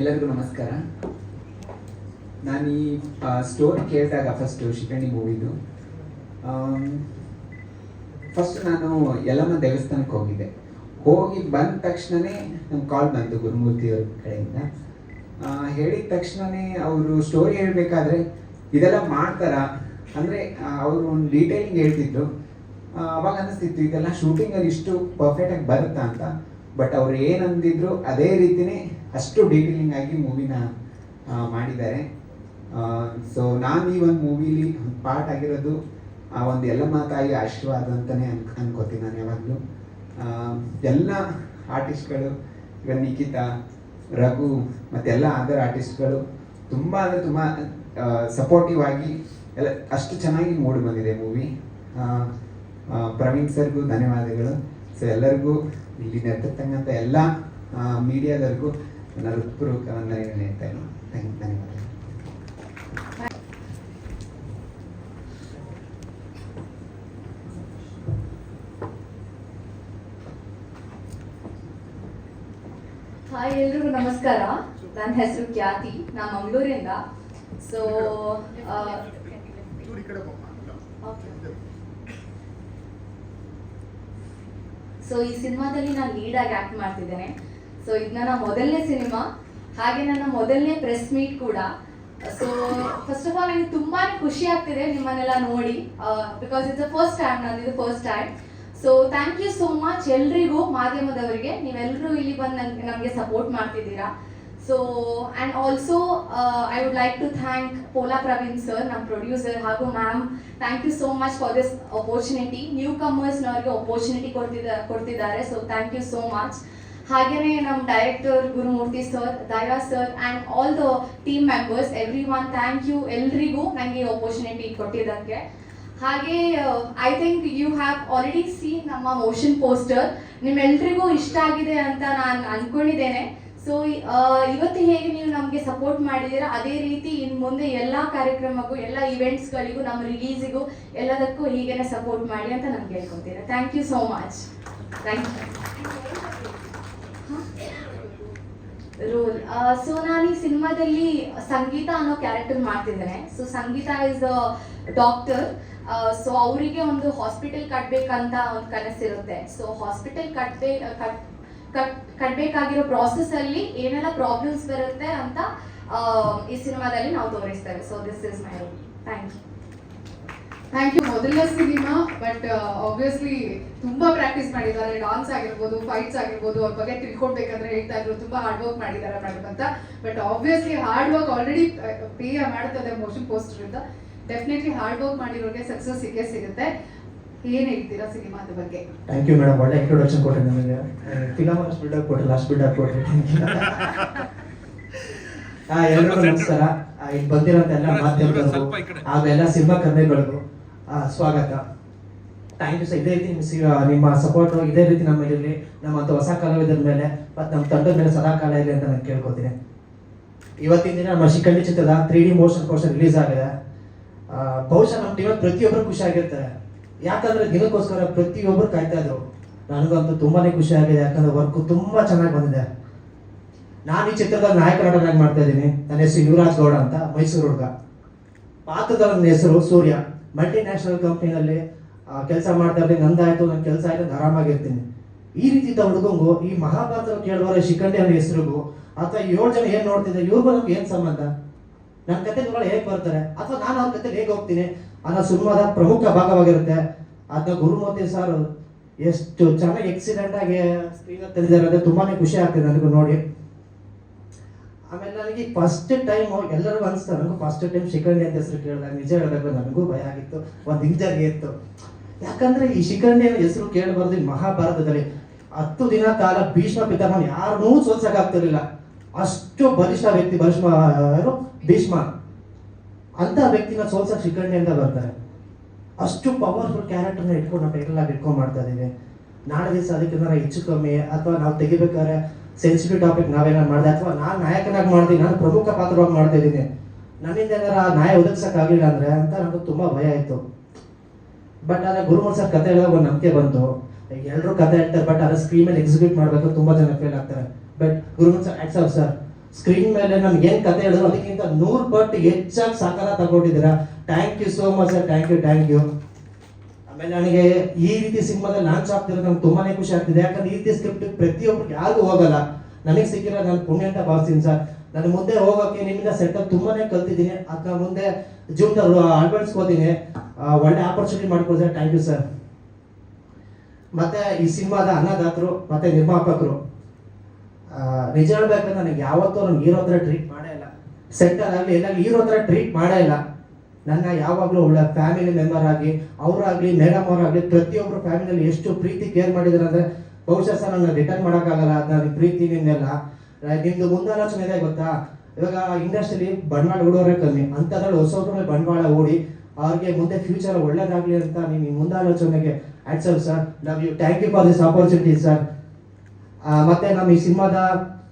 ಎಲ್ಲರಿಗೂ ನಮಸ್ಕಾರ. ನಾನು ಈ ಸ್ಟೋರಿ ಕೇಳಿದಾಗ ಫಸ್ಟು ಶಿಕಂಡಿ ಮೂವಿದು ಫಸ್ಟ್ ನಾನು ಯಲ್ಲಮ್ಮ ದೇವಸ್ಥಾನಕ್ಕೆ ಹೋಗಿದ್ದೆ. ಹೋಗಿ ಬಂದ ತಕ್ಷಣವೇ ನಮ್ಗೆ ಕಾಲ್ ಬಂತು ಗುರುಮೂರ್ತಿಯವ್ರ ಕಡೆಯಿಂದ. ಹೇಳಿದ ತಕ್ಷಣವೇ ಅವರು ಸ್ಟೋರಿ ಹೇಳಬೇಕಾದ್ರೆ ಇದೆಲ್ಲ ಮಾಡ್ತಾರ ಅಂದರೆ ಅವರು ಒಂದು ಡೀಟೇಲಿಂಗ್ ಹೇಳ್ತಿದ್ರು. ಅವಾಗ ಅನ್ನಿಸ್ತಿತ್ತು ಇದೆಲ್ಲ ಶೂಟಿಂಗಲ್ಲಿ ಇಷ್ಟು ಪರ್ಫೆಕ್ಟಾಗಿ ಬರುತ್ತಾ ಅಂತ. ಬಟ್ ಅವ್ರು ಏನಂದಿದ್ರು ಅದೇ ರೀತಿಯೇ ಅಷ್ಟು ಡೀಟೇಲಿಂಗ್ ಆಗಿ ಮೂವಿನ ಮಾಡಿದ್ದಾರೆ. ಸೊ ನಾನು ಈ ಒಂದು ಮೂವಿಲಿ ಒಂದು ಪಾರ್ಟ್ ಆಗಿರೋದು ಆ ಒಂದು ಯಲ್ಲಮ್ಮ ತಾಯಿ ಆಶೀರ್ವಾದ ಅಂತಲೇ ಅನ್ಕೋತೀನಿ ನಾನು ಯಾವಾಗಲೂ. ಎಲ್ಲ ಆರ್ಟಿಸ್ಟ್ಗಳು, ಈಗ ನಿಖಿತಾ, ರಘು ಮತ್ತೆಲ್ಲ ಅದರ್ ಆರ್ಟಿಸ್ಟ್ಗಳು ತುಂಬ ಅಂದರೆ ತುಂಬ ಸಪೋರ್ಟಿವ್ ಆಗಿ ಎಲ್ಲ ಅಷ್ಟು ಚೆನ್ನಾಗಿ ಮೂಡಿ ಬಂದಿದೆ ಮೂವಿ. ಪ್ರವೀಣ್ ಸರ್ಗೂ ಧನ್ಯವಾದಗಳು. ಸೊ ಎಲ್ಲರಿಗೂ ಇಲ್ಲಿ ನೆರತಕ್ಕಂಥ ಎಲ್ಲ ಮೀಡಿಯಾದವ್ರಿಗೂ ನನ್ನ ಹೃತ್ಪೂರ್ವಕ ವಂದನೆಗಳನ್ನ ಹೇಳ್ತಾ ಇದ್ದೀನಿ. ಧನ್ಯವಾದಗಳು. ಹಾಯ್ ಎಲ್ರಿಗೂ ನಮಸ್ಕಾರ. ನನ್ನ ಹೆಸರು ಖ್ಯಾತಿ, ನಾನು ಮಂಗಳೂರಿಂದ. ಸೊ ಈ ಸಿನಿಮಾದಲ್ಲಿ ನಾನು ಲೀಡ್ ಆಗಿ ಆಕ್ಟ್ ಮಾಡ್ತಿದ್ದೇನೆ. ಸೊ ಇದು ನನ್ನ ಮೊದಲನೇ ಸಿನಿಮಾ, ಹಾಗೆ ನನ್ನ ಮೊದಲನೇ ಪ್ರೆಸ್ ಮೀಟ್ ಕೂಡ. ಸೊ ಫಸ್ಟ್ ಆಫ್ ಆಲ್ ನನಗೆ ತುಂಬಾ ಖುಷಿ ಆಗ್ತಿದೆ ನಿಮ್ಮನ್ನೆಲ್ಲ ನೋಡಿ, ಬಿಕಾಸ್ ಇಟ್ಸ್ ಫಸ್ಟ್ ಟೈಮ್, ನಂದಿದು first time. So thank you so much ಎಲ್ರಿಗೂ, ಮಾಧ್ಯಮದವರಿಗೆ. ನೀವೆಲ್ಲರೂ ಇಲ್ಲಿ ಬಂದು ನಮಗೆ ಸಪೋರ್ಟ್ ಮಾಡ್ತಿದ್ದೀರಾ. So and also I would like to thank Pola Praveen sir, ನಮ್ಮ ಪ್ರೊಡ್ಯೂಸರ್, ಹಾಗೂ ma'am. Thank you so much for this opportunity. New ಕಮರ್ಸ್ನವ್ರಿಗೆ ಅಪರ್ಚುನಿಟಿ ಕೊಡ್ತಿದ್ದಾರೆ. So thank you so much. ಹಾಗೆಯೇ ನಮ್ಮ director Gurumurthy sir, Daya sir and all the team members, everyone, thank you ಎಲ್ರಿಗೂ ನನಗೆ opportunity ಕೊಟ್ಟಿದ್ದಕ್ಕೆ. ಹಾಗೆ I think you have already seen ನಮ್ಮ motion poster. ನಿಮ್ಮೆಲ್ರಿಗೂ ಇಷ್ಟ ಆಗಿದೆ ಅಂತ ನಾನು ಅಂದ್ಕೊಂಡಿದ್ದೇನೆ. ಸೊ ಇವತ್ತು ಹೇಗೆ ನೀವು ನಮಗೆ ಸಪೋರ್ಟ್ ಮಾಡಿದ್ದೀರಾ, ಅದೇ ರೀತಿ ಇನ್ನು ಮುಂದೆ ಎಲ್ಲ ಕಾರ್ಯಕ್ರಮಕ್ಕೂ, ಎಲ್ಲ ಇವೆಂಟ್ಸ್ಗಳಿಗೂ, ನಮ್ಮ ರಿಲೀಸಿಗೂ ಎಲ್ಲದಕ್ಕೂ ಹೀಗೇನೆ ಸಪೋರ್ಟ್ ಮಾಡಿ ಅಂತ ನಾನು ಕೇಳ್ಕೊತೀನಿ. Thank you so much. Thank you. Role so ನಾನು ಈ ಸಿನಿಮಾದಲ್ಲಿ ಸಂಗೀತ ಅನ್ನೋ ಕ್ಯಾರೆಕ್ಟರ್ ಮಾಡ್ತಿದ್ದೇನೆ. So Sangeetha is a doctor. So ಅವರಿಗೆ ಒಂದು ಹಾಸ್ಪಿಟಲ್ ಕಟ್ಟಬೇಕಂತ ಒಂದು ಕನಸಿರುತ್ತೆ. ಸೊ ಹಾಸ್ಪಿಟಲ್ ಕಟ್ಟಬೇಕಾಗಿರೋ ಪ್ರಾಸೆಸ್ ಅಲ್ಲಿ ಏನೆಲ್ಲ ಪ್ರಾಬ್ಲಮ್ಸ್ ಬರುತ್ತೆ ಅಂತ ಈ ಸಿನಿಮಾದಲ್ಲಿ ನಾವು ತೋರಿಸ್ತೇವೆ. So this is my role. Thank you. Thank you. ಮೊದಲನೇ ಸಿನಿಮಾ, ಬಟ್ ಆಬ್ವಿಯಸ್ಲಿ ತುಂಬಾ ಪ್ರಾಕ್ಟೀಸ್ ಮಾಡಿದ್ದಾರೆ. ಡಾನ್ಸ್ ಆಗಿರ್ಬೋದು, ಫೈಟ್ಸ್ ಆಗಿರ್ಬೋದು, ಅವ್ರ ಬಗ್ಗೆ ತಿಳ್ಕೊಳ್ಬೇಕಂದ್ರೆ ಹೇಳ್ತಾ ಇದ್ರು ತುಂಬಾ ಹಾರ್ಡ್ ವರ್ಕ್ ಮಾಡಿದ್ದಾರೆ ಮೇಡಮ್ ಅಂತ. But obviously hard work already pay ಮಾಡ್ತದೆ ಮೋಷನ್ ಪೋಸ್ಟರ್ ಇಂದ. ಡೆಫಿನೆಟ್ಲಿ ಹಾರ್ಡ್ ವರ್ಕ್ ಮಾಡಿರೋರಿಗೆ ಸಕ್ಸಸ್ ಸಿಕ್ಕೇ ಸಿಗುತ್ತೆ. ಏನ್ ಹೇಳ್ತೀರಾ ಸಿನಿಮಾದ ಬಗ್ಗೆ? ಥ್ಯಾಂಕ್ ಯು ಮೇಡಮ್, ಒಳ್ಳೆ ಇಂಟ್ರೊಡಕ್ಷನ್ ಕೊಟ್ಟರೆ ನಮಗೆ. ಫಿಲಮ್ ಬಿಲ್ಡಪ್ ಕೊಟ್ಟರೆ, ಲಾಸ್ಟ್ ಬಿಲ್ಡಪ್ ಕೊಟ್ಟರೆ. ಎಲ್ರಿಗೂ ನಮಸ್ಕಾರ. ಇಲ್ಲಿ ಬಂದಿರೋಂಥ ಎಲ್ಲ ಮಾಧ್ಯಮದವರು ಹಾಗೂ ಎಲ್ಲ ಸಿನಿಮಾ ಕರ್ಮಿಗಳಿಗೂ ಸ್ವಾಗತ. Thank you sir. ಇದೇ ರೀತಿ ನಿಮ್ಮ ಸಪೋರ್ಟ್ ಇದೇ ರೀತಿ ನಮ್ಮ ಮೇಲೆ ಇರಲಿ, ನಮ್ಮಂಥ ಹೊಸ ಕಲಾವಿದರ ಮೇಲೆ ಮತ್ತು ನಮ್ಮ ತಂಡದ ಮೇಲೆ ಸದಾ ಕಾಲ ಇರಲಿ ಅಂತ ನಾನು ಕೇಳ್ಕೊತೀನಿ. ಇವತ್ತಿನ ದಿನ ನಮ್ಮ ಶಿಖಂಡಿ ಚಿತ್ರದ 3D ಮೋಷನ್ ಪೋಸ್ಟರ್ ರಿಲೀಸ್ ಆಗಿದೆ. ಬಹುಶಃ ನಮ್ಮ ಟೀಮಲ್ಲಿ ಪ್ರತಿಯೊಬ್ಬರು ಖುಷಿ ಆಗಿರ್ತಾರೆ. ಯಾಕಂದ್ರೆ ದಿನಕ್ಕೋಸ್ಕರ ಪ್ರತಿಯೊಬ್ಬರು ಕಾಯ್ತಾ ಇದ್ರು. ನನಗಂತೂ ತುಂಬಾನೇ ಖುಷಿ ಆಗಿದೆ, ಯಾಕಂದ್ರೆ ವರ್ಕ್ ತುಂಬಾ ಚೆನ್ನಾಗಿ ಬಂದಿದೆ. ನಾನು ಈ ಚಿತ್ರದ ನಾಯಕ ನಟನಾಗಿ ಮಾಡ್ತಾ ಇದ್ದೀನಿ. ನನ್ನ ಹೆಸರು ಯುವರಾಜ್ ಗೌಡ ಅಂತ, ಮೈಸೂರು ಹುಡುಗ. ಪಾತ್ರದ ನನ್ನ ಹೆಸರು ಸೂರ್ಯ. ಮಲ್ಟಿನ್ಯಾಷನಲ್ ಕಂಪ್ನಿನಲ್ಲಿ ಕೆಲಸ ಮಾಡ್ತಾ ಇದ್ದೀನಿ. ನಂದಾಯ್ತು, ನನ್ನ ಕೆಲಸ ಆಯ್ತು, ನಾನು ಆರಾಮಾಗಿರ್ತೀನಿ. ಈ ರೀತಿ ಇದ್ದ ಹುಡುಗಂಗು ಈ ಮಹಾಭಾರತ ಕೇಳುವವರ ಶಿಖಂಡಿ ಅನ್ನೋ ಹೆಸರಿಗೂ ಅಥವಾ 7 ಜನ ಏನ್ ನೋಡ್ತಿದ್ದೆ ಇವ್ರಿಗೂ ನಮ್ಗೆ ಏನ್ ಸಂಬಂಧ? ನನ್ನ ಕತೆ ಇವ್ರು ಹೇಗೆ ಬರ್ತಾರೆ ಅಥವಾ ನಾನು ಅವ್ರ ಕತೆ ಹೇಗೆ ಹೋಗ್ತೀನಿ ಅನ್ನೋ ಸಿನಿಮಾದ ಪ್ರಮುಖ ಭಾಗವಾಗಿರುತ್ತೆ. ಅದನ್ನ ಗುರುಮೂರ್ತಿ ಸರ್ ಎಷ್ಟು ಚೆನ್ನಾಗಿ ಎಕ್ಸಿಡೆಂಟ್ ಆಗಿ ಸ್ಕ್ರೀನ್ ತೆಗೆದಿದ್ದಾರೆ ಅಂದ್ರೆ ತುಂಬಾನೇ ಖುಷಿ ಆಗ್ತಿದೆ ನನಗೂ ನೋಡಿ. ಆಮೇಲೆ ನನಗೆ ಫಸ್ಟ್ ಟೈಮ್ ಎಲ್ಲರಿಗೂ ಅನಿಸ್ತಾರೆ, ನನಗೂ ಫಸ್ಟ್ ಟೈಮ್ ಶಿಖಂಡಿ ಅಂತ ಹೆಸರು ಕೇಳಿದಾಗ ನಿಜ ಹೇಳಬೇಕು ನನಗೂ ಭಯ ಆಗಿತ್ತು, ಒಂದು ಹಿಂಜರಿಕೆ ಇತ್ತು. ಯಾಕಂದ್ರೆ ಈ ಶಿಖಂಡಿ ಅನ್ನೋ ಹೆಸರು ಕೇಳಬಾರ್ದು. ಈ ಮಹಾಭಾರತದಲ್ಲಿ 10 ದಿನ ಕಾಲ ಭೀಷ್ಮ ಪಿತಾಮಹ ಯಾರನ್ನೂ ಸೋಲ್ಸಕ್ಕಾಗ್ತಿರ್ಲಿಲ್ಲ. ಅಷ್ಟು ಬಲಿಷ್ಠ ವ್ಯಕ್ತಿ ಭೀಷ್ಮ ಅಂತ ವ್ಯಕ್ತಿನ ಸೋಲ್ಸಕ್ ಶಿಖಂಡಿ ಅಂತ ಬರ್ತಾರೆ. ಅಷ್ಟು ಪವರ್ಫುಲ್ ಕ್ಯಾರೆಕ್ಟರ್ನ ಇಟ್ಕೊಂಡು ನಾವು ಎಲ್ಲ ಇಟ್ಕೊಂಡ್ ಮಾಡ್ತಾ ಇದೀವಿ. ನಾಳೆ ದಿವಸ ಅದಕ್ಕೆಂದ್ರೆ ಹೆಚ್ಚು ಕಮ್ಮಿ ಅಥವಾ ನಾವು ತೆಗಿಬೇಕಾದ್ರೆ ಸೆನ್ಸಿಟಿವ್ ಟಾಪಿಕ್ ನಾವೇನಾರು ಮಾಡಿದೆ ಅಥವಾ ನಾನು ನಾಯಕನಾಗಿ ಮಾಡ್ತೀನಿ, ನಾನು ಪ್ರಮುಖ ಪಾತ್ರವಾಗಿ ಮಾಡ್ತಾ ಇದ್ದೀನಿ, ನನ್ನಿಂದ ಏನಾರ ನ್ಯಾಯ ಒದಗಿಸಕ್ಕಾಗಲಿಲ್ಲ ಅಂದ್ರೆ ಅಂತ ನನಗೆ ತುಂಬಾ ಭಯ ಆಯ್ತು. ಬಟ್ ಆದ್ರೆ ಗುರುಮೂರ್ತಿ ಸರ್ ಕತೆ ಹೇಳೋವಾಗ ಒಂದು ನಂಬಿಕೆ ಬಂತು. ಎಲ್ಲರೂ ಕತೆ ಹೇಳ್ತಾರೆ, ಬಟ್ ಅದ್ರ ಸ್ಕ್ರೀನ್ ಮೇಲೆ ಎಕ್ಸಿಕ್ಯೂಟ್ ಮಾಡಬೇಕು ತುಂಬಾ ಜನ ಫೇಲ್ ಆಗ್ತಾರೆ. But Gurumurthy sir act sir screen ಮೇಲೆ ನಮ್ಗೆ ಏನ್ ಕತೆ ಹೇಳಿದ್ರು ಅದಕ್ಕಿಂತ 100 ಪಟ್ಟು ಹೆಚ್ಚಾಗಿ ಸಾಕಾರ ತಗೊಂಡಿದ್ದೀರಾ. Thank you so much sir, thank you. ಆಮೇಲೆ ನನಗೆ ಈ ರೀತಿ ಸಿನಿಮಾದಲ್ಲಿ ಲಾಂಚ್ ಆಗ್ತಿರೋದು ನಂಗೆ ತುಂಬಾನೇ ಖುಷಿ ಆಗ್ತಿದೆ. ಯಾಕಂದ್ರೆ ಈ ರೀತಿ ಸ್ಕ್ರಿಪ್ಟ್ ಪ್ರತಿಯೊಬ್ಬರಿಗೆ ಯಾರಿಗೂ ಹೋಗಲ್ಲ. ನನಗೆ ಸಿಕ್ಕಿರೋ ನಾನು ಪುಣ್ಯ ಅಂತ ಭಾವಿಸ್ತೀನಿ ಸರ್. ನಾನು ಮುಂದೆ ಹೋಗೋಕೆ ನಿಮ್ಮಿಂದ ಸೆಟಪ್ ತುಂಬಾನೇ ಕಲ್ತಿದ್ದೀನಿ. ಅದನ್ನ ಮುಂದೆ ಜೀವನದಲ್ಲಿ ಅಳವಡಿಸ್ಕೋತೀನಿ. ಒಳ್ಳೆ ಆಪರ್ಚುನಿಟಿ ಮಾಡ್ಕೊಡ್ತಾರೆ. Thank you sir. ಮತ್ತೆ ಈ ಸಿನಿಮಾದ ಅನ್ನದಾತರು ಮತ್ತೆ ನಿರ್ಮಾಪಕರು, ನಿಜ ಹೇಳ್ಬೇಕಂದ್ರೆ ನನಗೆ ಯಾವತ್ತೂ ನನ್ನ ಹೀರೋ ಹತ್ರ ಟ್ರೀಟ್ ಮಾಡೇ ಇಲ್ಲ. ಸೆಂಟರ್ ಆಗಲಿ ಎಲ್ಲಾಗಲಿ ಹೀರೋ ಹತ್ರ ಟ್ರೀಟ್ ಮಾಡೇ ಇಲ್ಲ. ನನ್ನ ಯಾವಾಗಲೂ ಒಳ್ಳೆ ಫ್ಯಾಮಿಲಿ ಮೆಂಬರ್ ಆಗಿ ಅವರಾಗಲಿ ಮೇಡಮ್ ಅವರಾಗಲಿ ಪ್ರತಿಯೊಬ್ಬರು ಫ್ಯಾಮಿಲಿಯಲ್ಲಿ ಎಷ್ಟು ಪ್ರೀತಿ ಕೇರ್ ಮಾಡಿದ್ದಾರೆ ಅಂದರೆ ಬಹುಶಃ ಸರ್ ನನ್ನ ರಿಟರ್ನ್ ಮಾಡೋಕ್ಕಾಗಲ್ಲ. ಅದನ್ನ ಪ್ರೀತಿ ನಿನ್ನೆಲ್ಲ ನಿಮ್ದು ಮುಂದಾಲೋಚನೆ ಇದೆ ಗೊತ್ತಾ. ಇವಾಗ ಇಂಡಸ್ಟ್ರಿಲಿ ಬಂಡವಾಳ ಹೂಡೋರೇ ಕಮ್ಮಿ, ಅಂಥದ್ರಲ್ಲಿ ಹೊಸೊಬ್ಬರ ಬಂಡವಾಳ ಹೂಡಿ ಅವ್ರಿಗೆ ಮುಂದೆ ಫ್ಯೂಚರ್ ಒಳ್ಳೇದಾಗಲಿ ಅಂತ ನಿಮ್ಮ ಮುಂದಾಲೋಚನೆಗೆ hats off sir. Love you, thank you for this opportunity sir. ಮತ್ತೆ ನಮ್ಮ ಈ ಸಿನಿಮಾದ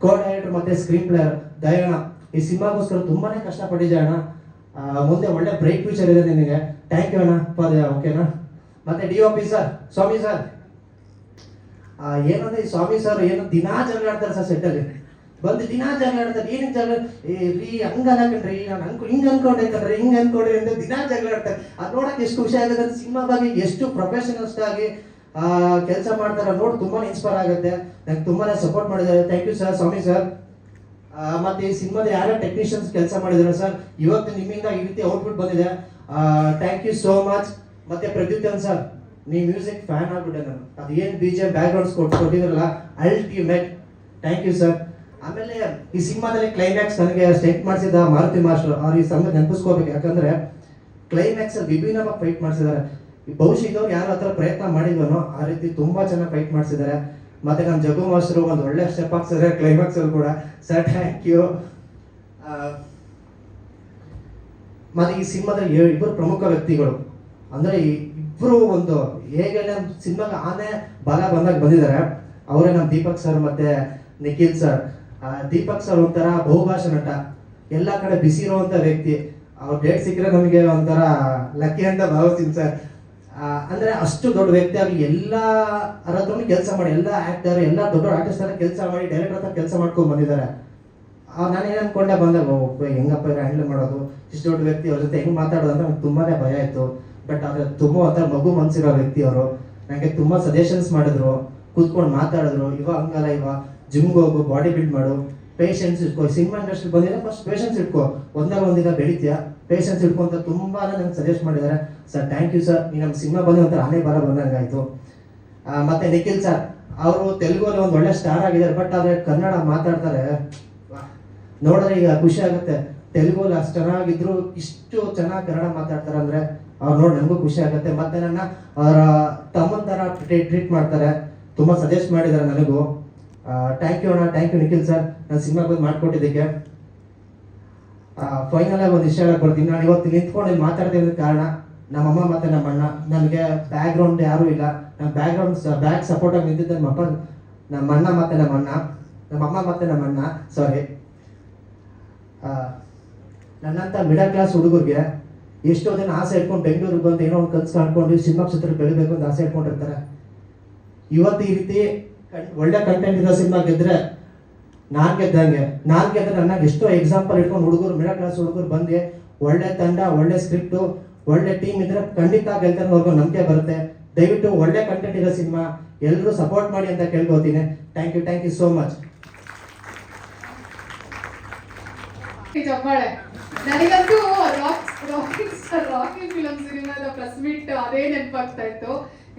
ಕೋ ಡೈರೆಕ್ಟರ್ ಮತ್ತೆ ಸ್ಕ್ರೀನ್ ಪ್ಲೇಯರ್ ದಯಣ್ಣ ಈ ಸಿನಿಮಾಗೋಸ್ಕರ ತುಂಬಾನೇ ಕಷ್ಟಪಟ್ಟಿದ್ದೆ ಅಣ್ಣ. ಮುಂದೆ ಒಳ್ಳೆ ಬ್ರೇಕ್ ಫ್ಯೂಚರ್ ಇದೆ ನಿನಗೆ. ಥ್ಯಾಂಕ್ ಯು ಅಣ್ಣ ಫಾರ್ ಓಕೆನಾ. ಮತ್ತೆ DOP ಸರ್ ಸ್ವಾಮಿ ಸರ್, ಏನಂದ್ರೆ ಈ ಸ್ವಾಮಿ ಸರ್ ಏನು ದಿನಾ ಜಗಳ ಆಡ್ತಾರೆ ಸರ್. ಸೆಟ್ಟಲ್ಲಿ ಬಂದು ದಿನಾ ಜಗಳ ಆಡ್ತಾರೆ. ಏನಕ್ಕೆ ಜಗಳ ರೀ ಹಂಗನ್ಕಂಡ್ರಿ, ನಾನು ಹಿಂಗ್ ಅನ್ಕೊಂಡೆ ಕಣ್ರಿ, ಹಿಂಗ್ ಅನ್ಕೊಂಡ್ರಿ ಅಂತ ದಿನಾ ಜಗಳ ಆಡ್ತಾರೆ. ಅದು ನೋಡಕ್ಕೆ ಎಷ್ಟು ಖುಷಿ ಆಗುತ್ತೆ. ಸಿನಿಮಾ ಬಗ್ಗೆ ಎಷ್ಟು ಪ್ರೊಫೆಷನಲ್ಸ್ಟ್ ಆಗಿ ಕೆಲಸ ಮಾಡ್ತಾರೆ ನೋಡಿ ತುಂಬಾನೇ ಇನ್ಸ್ಪೈರ್ ಆಗುತ್ತೆ. ನಂಗೆ ತುಂಬಾನೇ ಸಪೋರ್ಟ್ ಮಾಡಿದ್ದಾರೆ. Thank you sir Swami sir. ಮತ್ತೆ ಈ ಸಿನಿಮಾದ ಯಾರ್ಯಾರು ಟೆಕ್ನಿಷಿಯನ್ಸ್ ಕೆಲಸ ಮಾಡಿದ್ದಾರೆ ಸರ್, ಇವತ್ತು ನಿಮ್ಮಿಂದ ಈ ರೀತಿ ಔಟ್ಪುಟ್ ಬಂದಿದೆ. Thank you so much. ಮತ್ತೆ ಪ್ರದ್ಯುತ್ತನ್ ಸರ್, ನೀವು ಮ್ಯೂಸಿಕ್ ಫ್ಯಾನ್ ಆಗ್ಬಿಟ್ಟೆ ನಾನು. ಅದು ಏನು BGM ಬ್ಯಾಕ್ಗ್ರೌಂಡ್ಸ್ ಕೊಟ್ಟಿದ್ರಲ್ಲ ಅಲ್ಟಿಮೇಟ್. Thank you sir. ಆಮೇಲೆ ಈ ಸಿನಿಮಾದಲ್ಲಿ ಕ್ಲೈಮ್ಯಾಕ್ಸ್ ನನಗೆ ಸ್ಟೆಂಟ್ ಮಾಡಿಸಿದ ಮಾರುತಿ ಮಾಸ್ಟರ್ ಅವ್ರು ಈ ಸಮಯ ನೆನಪಿಸ್ಕೋಬೇಕು. ಯಾಕಂದ್ರೆ ಕ್ಲೈಮ್ಯಾಕ್ಸ್ ಅಲ್ಲಿ ವಿಭಿನ್ನವಾಗಿ ಫೈಟ್ ಮಾಡಿಸಿದ್ದಾರೆ. ಬಹುಶಃ ಇದವ್ರು ಯಾರು ಹತ್ರ ಪ್ರಯತ್ನ ಮಾಡಿದ್ವನೋ ಆ ರೀತಿ ತುಂಬಾ ಚೆನ್ನಾಗಿ ಫೈಟ್ ಮಾಡಿಸಿದ್ದಾರೆ. ಮತ್ತೆ ನಮ್ಮ ಜಗ್ಗು ಮಾಸ್ಟರು ಒಂದು ಒಳ್ಳೆ ಸ್ಟೆಪ್ ಹಾಕ್ಸಿದ್ದಾರೆ ಕ್ಲೈಮ್ಯಾಕ್ಸ್ ಅಲ್ಲಿ ಕೂಡ ಸರ್. Thank you. ಮತ್ತೆ ಈ ಸಿನಿಮಾದಲ್ಲಿ ಇಬ್ಬರು ಪ್ರಮುಖ ವ್ಯಕ್ತಿಗಳು ಅಂದ್ರೆ ಇಬ್ರು ಒಂದು ಹೇಗೆ ನಮ್ಮ ಸಿನಿಮಾಗೆ ಆನೆ ಬಲ ಬಂದಾಗ ಬಂದಿದ್ದಾರೆ ಅವರೇ ನಮ್ಮ ದೀಪಕ್ ಸರ್ ಮತ್ತೆ ನಿಖಿಲ್ ಸರ್. ದೀಪಕ್ ಸರ್ ಒಂಥರ ಬಹುಭಾಷಾ ನಟ, ಎಲ್ಲಾ ಕಡೆ ಬಿಸಿ ಇರುವಂತ ವ್ಯಕ್ತಿ. ಅವ್ರ ಡೇಟ್ ಸಿಕ್ಕರೆ ನಮಗೆ ಒಂಥರ ಲಕ್ಕಿ ಅಂತ ಭಾವಿಸ್ತೀನಿ ಸರ್. ಅಂದ್ರೆ ಅಷ್ಟು ದೊಡ್ಡ ವ್ಯಕ್ತಿ ಆಗಿ ಎಲ್ಲ ಹತ್ರನೂ ಕೆಲಸ ಮಾಡಿ, ಎಲ್ಲ ಆಕ್ಟರ್ ಎಲ್ಲ ದೊಡ್ಡ ಆರ್ಟಿಸ್ಟ್ ಹತ್ರ ಕೆಲಸ ಮಾಡಿ ಡೈರೆಕ್ಟರ್ ಹತ್ರ ಕೆಲಸ ಮಾಡ್ಕೊಂಡು ಬಂದಿದ್ದಾರೆ. ನಾನೇನು ಅನ್ಕೊಂಡೆ ಬಂದಾಗ ಹೆಂಗಪ್ಪ ಹ್ಯಾಂಡಲ್ ಮಾಡೋದು, ಇಷ್ಟು ದೊಡ್ಡ ವ್ಯಕ್ತಿ ಅವ್ರ ಜೊತೆ ಹೆಂಗ್ ಮಾತಾಡೋದು ಅಂತ ನಂಗೆ ತುಂಬಾನೇ ಭಯ ಇತ್ತು. ಬಟ್ ಆದ್ರೆ ತುಂಬಾ ಒಂಥರ ಮಗು ಮನ್ಸಿರೋ ವ್ಯಕ್ತಿ ಅವರು. ನನಗೆ ತುಂಬಾ ಸಜೆಷನ್ಸ್ ಮಾಡಿದ್ರು, ಕೂತ್ಕೊಂಡು ಮಾತಾಡಿದ್ರು. ಇವಾಗ ಹಂಗಲ್ಲ, ಇವಾಗ ಜಿಮ್ಗೆ ಹೋಗು, ಬಾಡಿ ಬಿಲ್ಡ್ ಮಾಡು, ಪೇಷನ್ಸ್ ಇಟ್ಕೋ. ಸಿನಿಮಾ ಇಂಡಸ್ಟ್ರಿ ಬಂದಿದ್ರೆ ಫಸ್ಟ್ ಪೇಷನ್ಸ್ ಇಟ್ಕೋ, ಒಂದಿನ ಬೆಳಿತೀಯ, ಪೇಷನ್ಸ್ ಇಟ್ಕೊ ಅಂತ ತುಂಬಾ ನಂಗೆ ಸಜೆಸ್ಟ್ ಮಾಡಿದ್ದಾರೆ ಸರ್. Thank you sir. ನೀವು ನಮ್ಮ ಸಿನಿಮಾ ಬಂದು ಒಂಥರ ಆನೆ ಬರ ಬಂದಂಗಾಯ್ತು. ಮತ್ತೆ ನಿಖಿಲ್ ಸರ್ ಅವರು ತೆಲುಗಲ್ಲಿ ಒಂದು ಒಳ್ಳೆ ಸ್ಟಾರ್ ಆಗಿದ್ದಾರೆ. ಬಟ್ ಆದ್ರೆ ಕನ್ನಡ ಮಾತಾಡ್ತಾರೆ ನೋಡಿದ್ರೆ ಈಗ ಖುಷಿ ಆಗುತ್ತೆ. ತೆಲುಗಲ್ಲಿ ಅಷ್ಟು ಚೆನ್ನಾಗಿದ್ರು ಇಷ್ಟು ಚೆನ್ನಾಗಿ ಕನ್ನಡ ಮಾತಾಡ್ತಾರೆ ಅಂದ್ರೆ ಅವ್ರು ನೋಡಿ ನಮಗೂ ಖುಷಿ ಆಗುತ್ತೆ. ಮತ್ತೆ ನನ್ನ ಅವರ ತಮ್ಮನ ತರ ಟ್ರೀಟ್ ಮಾಡ್ತಾರೆ. ತುಂಬಾ ಸಜೆಸ್ಟ್ ಮಾಡಿದ್ದಾರೆ ನನಗೂ. ಥ್ಯಾಂಕ್ ಯು ಅಣ್ಣ, ಥ್ಯಾಂಕ್ ಯು ನಿಖಿಲ್ ಸರ್ ನನ್ನ ಸಿನಿಮಾ ಬಂದು ಮಾಡ್ಕೊಟ್ಟಿದ್ದಕ್ಕೆ. ಫೈನಲ್ ಆಗಿ ಒಂದು ವಿಷಯ ಹೇಳಕ್ ಬರ್ತೀನಿ. ನಾನು ಇವತ್ತು ನಿಂತ್ಕೊಂಡು ಇಲ್ಲಿ ಮಾತಾಡ್ತಿರೋದಕ್ಕೆ ಕಾರಣ ನಮ್ಮಮ್ಮ ಮತ್ತೆ ನಮ್ಮ ಅಣ್ಣ. ನನಗೆ ಬ್ಯಾಕ್ ಗ್ರೌಂಡ್ ಯಾರೂ ಇಲ್ಲ. ನನ್ನ ಬ್ಯಾಕ್ ಸಪೋರ್ಟ್ ಆಗಿ ನಿಂತಿದ್ದ ನಮ್ಮ ಅಣ್ಣ ಮತ್ತೆ ನಮ್ಮ ಅಮ್ಮ ಮತ್ತೆ ನಮ್ಮ ಅಣ್ಣ. ಸಾರಿ, ನನ್ನಂತ ಮಿಡಲ್ ಕ್ಲಾಸ್ ಹುಡುಗರಿಗೆ ಎಷ್ಟೋ ಜನ ಆಸೆ ಇಟ್ಕೊಂಡು ಬೆಂಗಳೂರಿಗೆ ಬಂದು ಏನೋ ಒಂದು ಕನ್ಸು ಕಾಣ್ಕೊಂಡು ಸಿನಿಮಾ ಕ್ಷೇತ್ರ ಬೆಳಿಬೇಕು ಅಂತ ಆಸೆ ಇಟ್ಕೊಂಡಿರ್ತಾರೆ. ಇವತ್ತು ಈ ರೀತಿ ಒಳ್ಳೆ ಕಂಟೆಂಟ್ ಇರೋ ಸಿನಿಮಾ ಗೆದ್ರೆ ನಾನು ಗೆದ್ದಂಗೆ. ನಾನು ಗೆದ್ದರೆ ನನ್ನ ಎಷ್ಟೋ ಎಕ್ಸಾಂಪಲ್ ಇಟ್ಕೊಂಡು ಹುಡುಗರು, ಮಿಡಲ್ ಕ್ಲಾಸ್ ಹುಡುಗರು ಬಂದು ಒಳ್ಳೆ ತಂಡ, ಒಳ್ಳೆ ಸ್ಕ್ರಿಪ್ಟು, ಒಳ್ಳೆ ಟೀಮ್ ಇದ್ರೆ ಖಂಡಿತ ಗೆಲ್ತಾರೆ ಅನ್ನೋ ನಂಬಿಕೆ ಬರುತ್ತೆ. ದಯವಿಟ್ಟು ಒಳ್ಳೆ ಕಂಟೆಂಟ್ ಇರೋ ಸಿನಿಮಾ ಎಲ್ಲರೂ ಸಪೋರ್ಟ್ ಮಾಡಿ ಅಂತ ಕೇಳ್ಕೊತೀನಿ. Thank you so much. ಚಪ್ಪಾಳೆ. ನನಗಂತೂ ರಾಕಿ ಫಿಲಂ ಸಿನಿಮಾದ ಪ್ರೆಸ್ ಮೀಟ್ ಅದೇ ನೆನಪಾಗ್ತಾ ಇತ್ತು.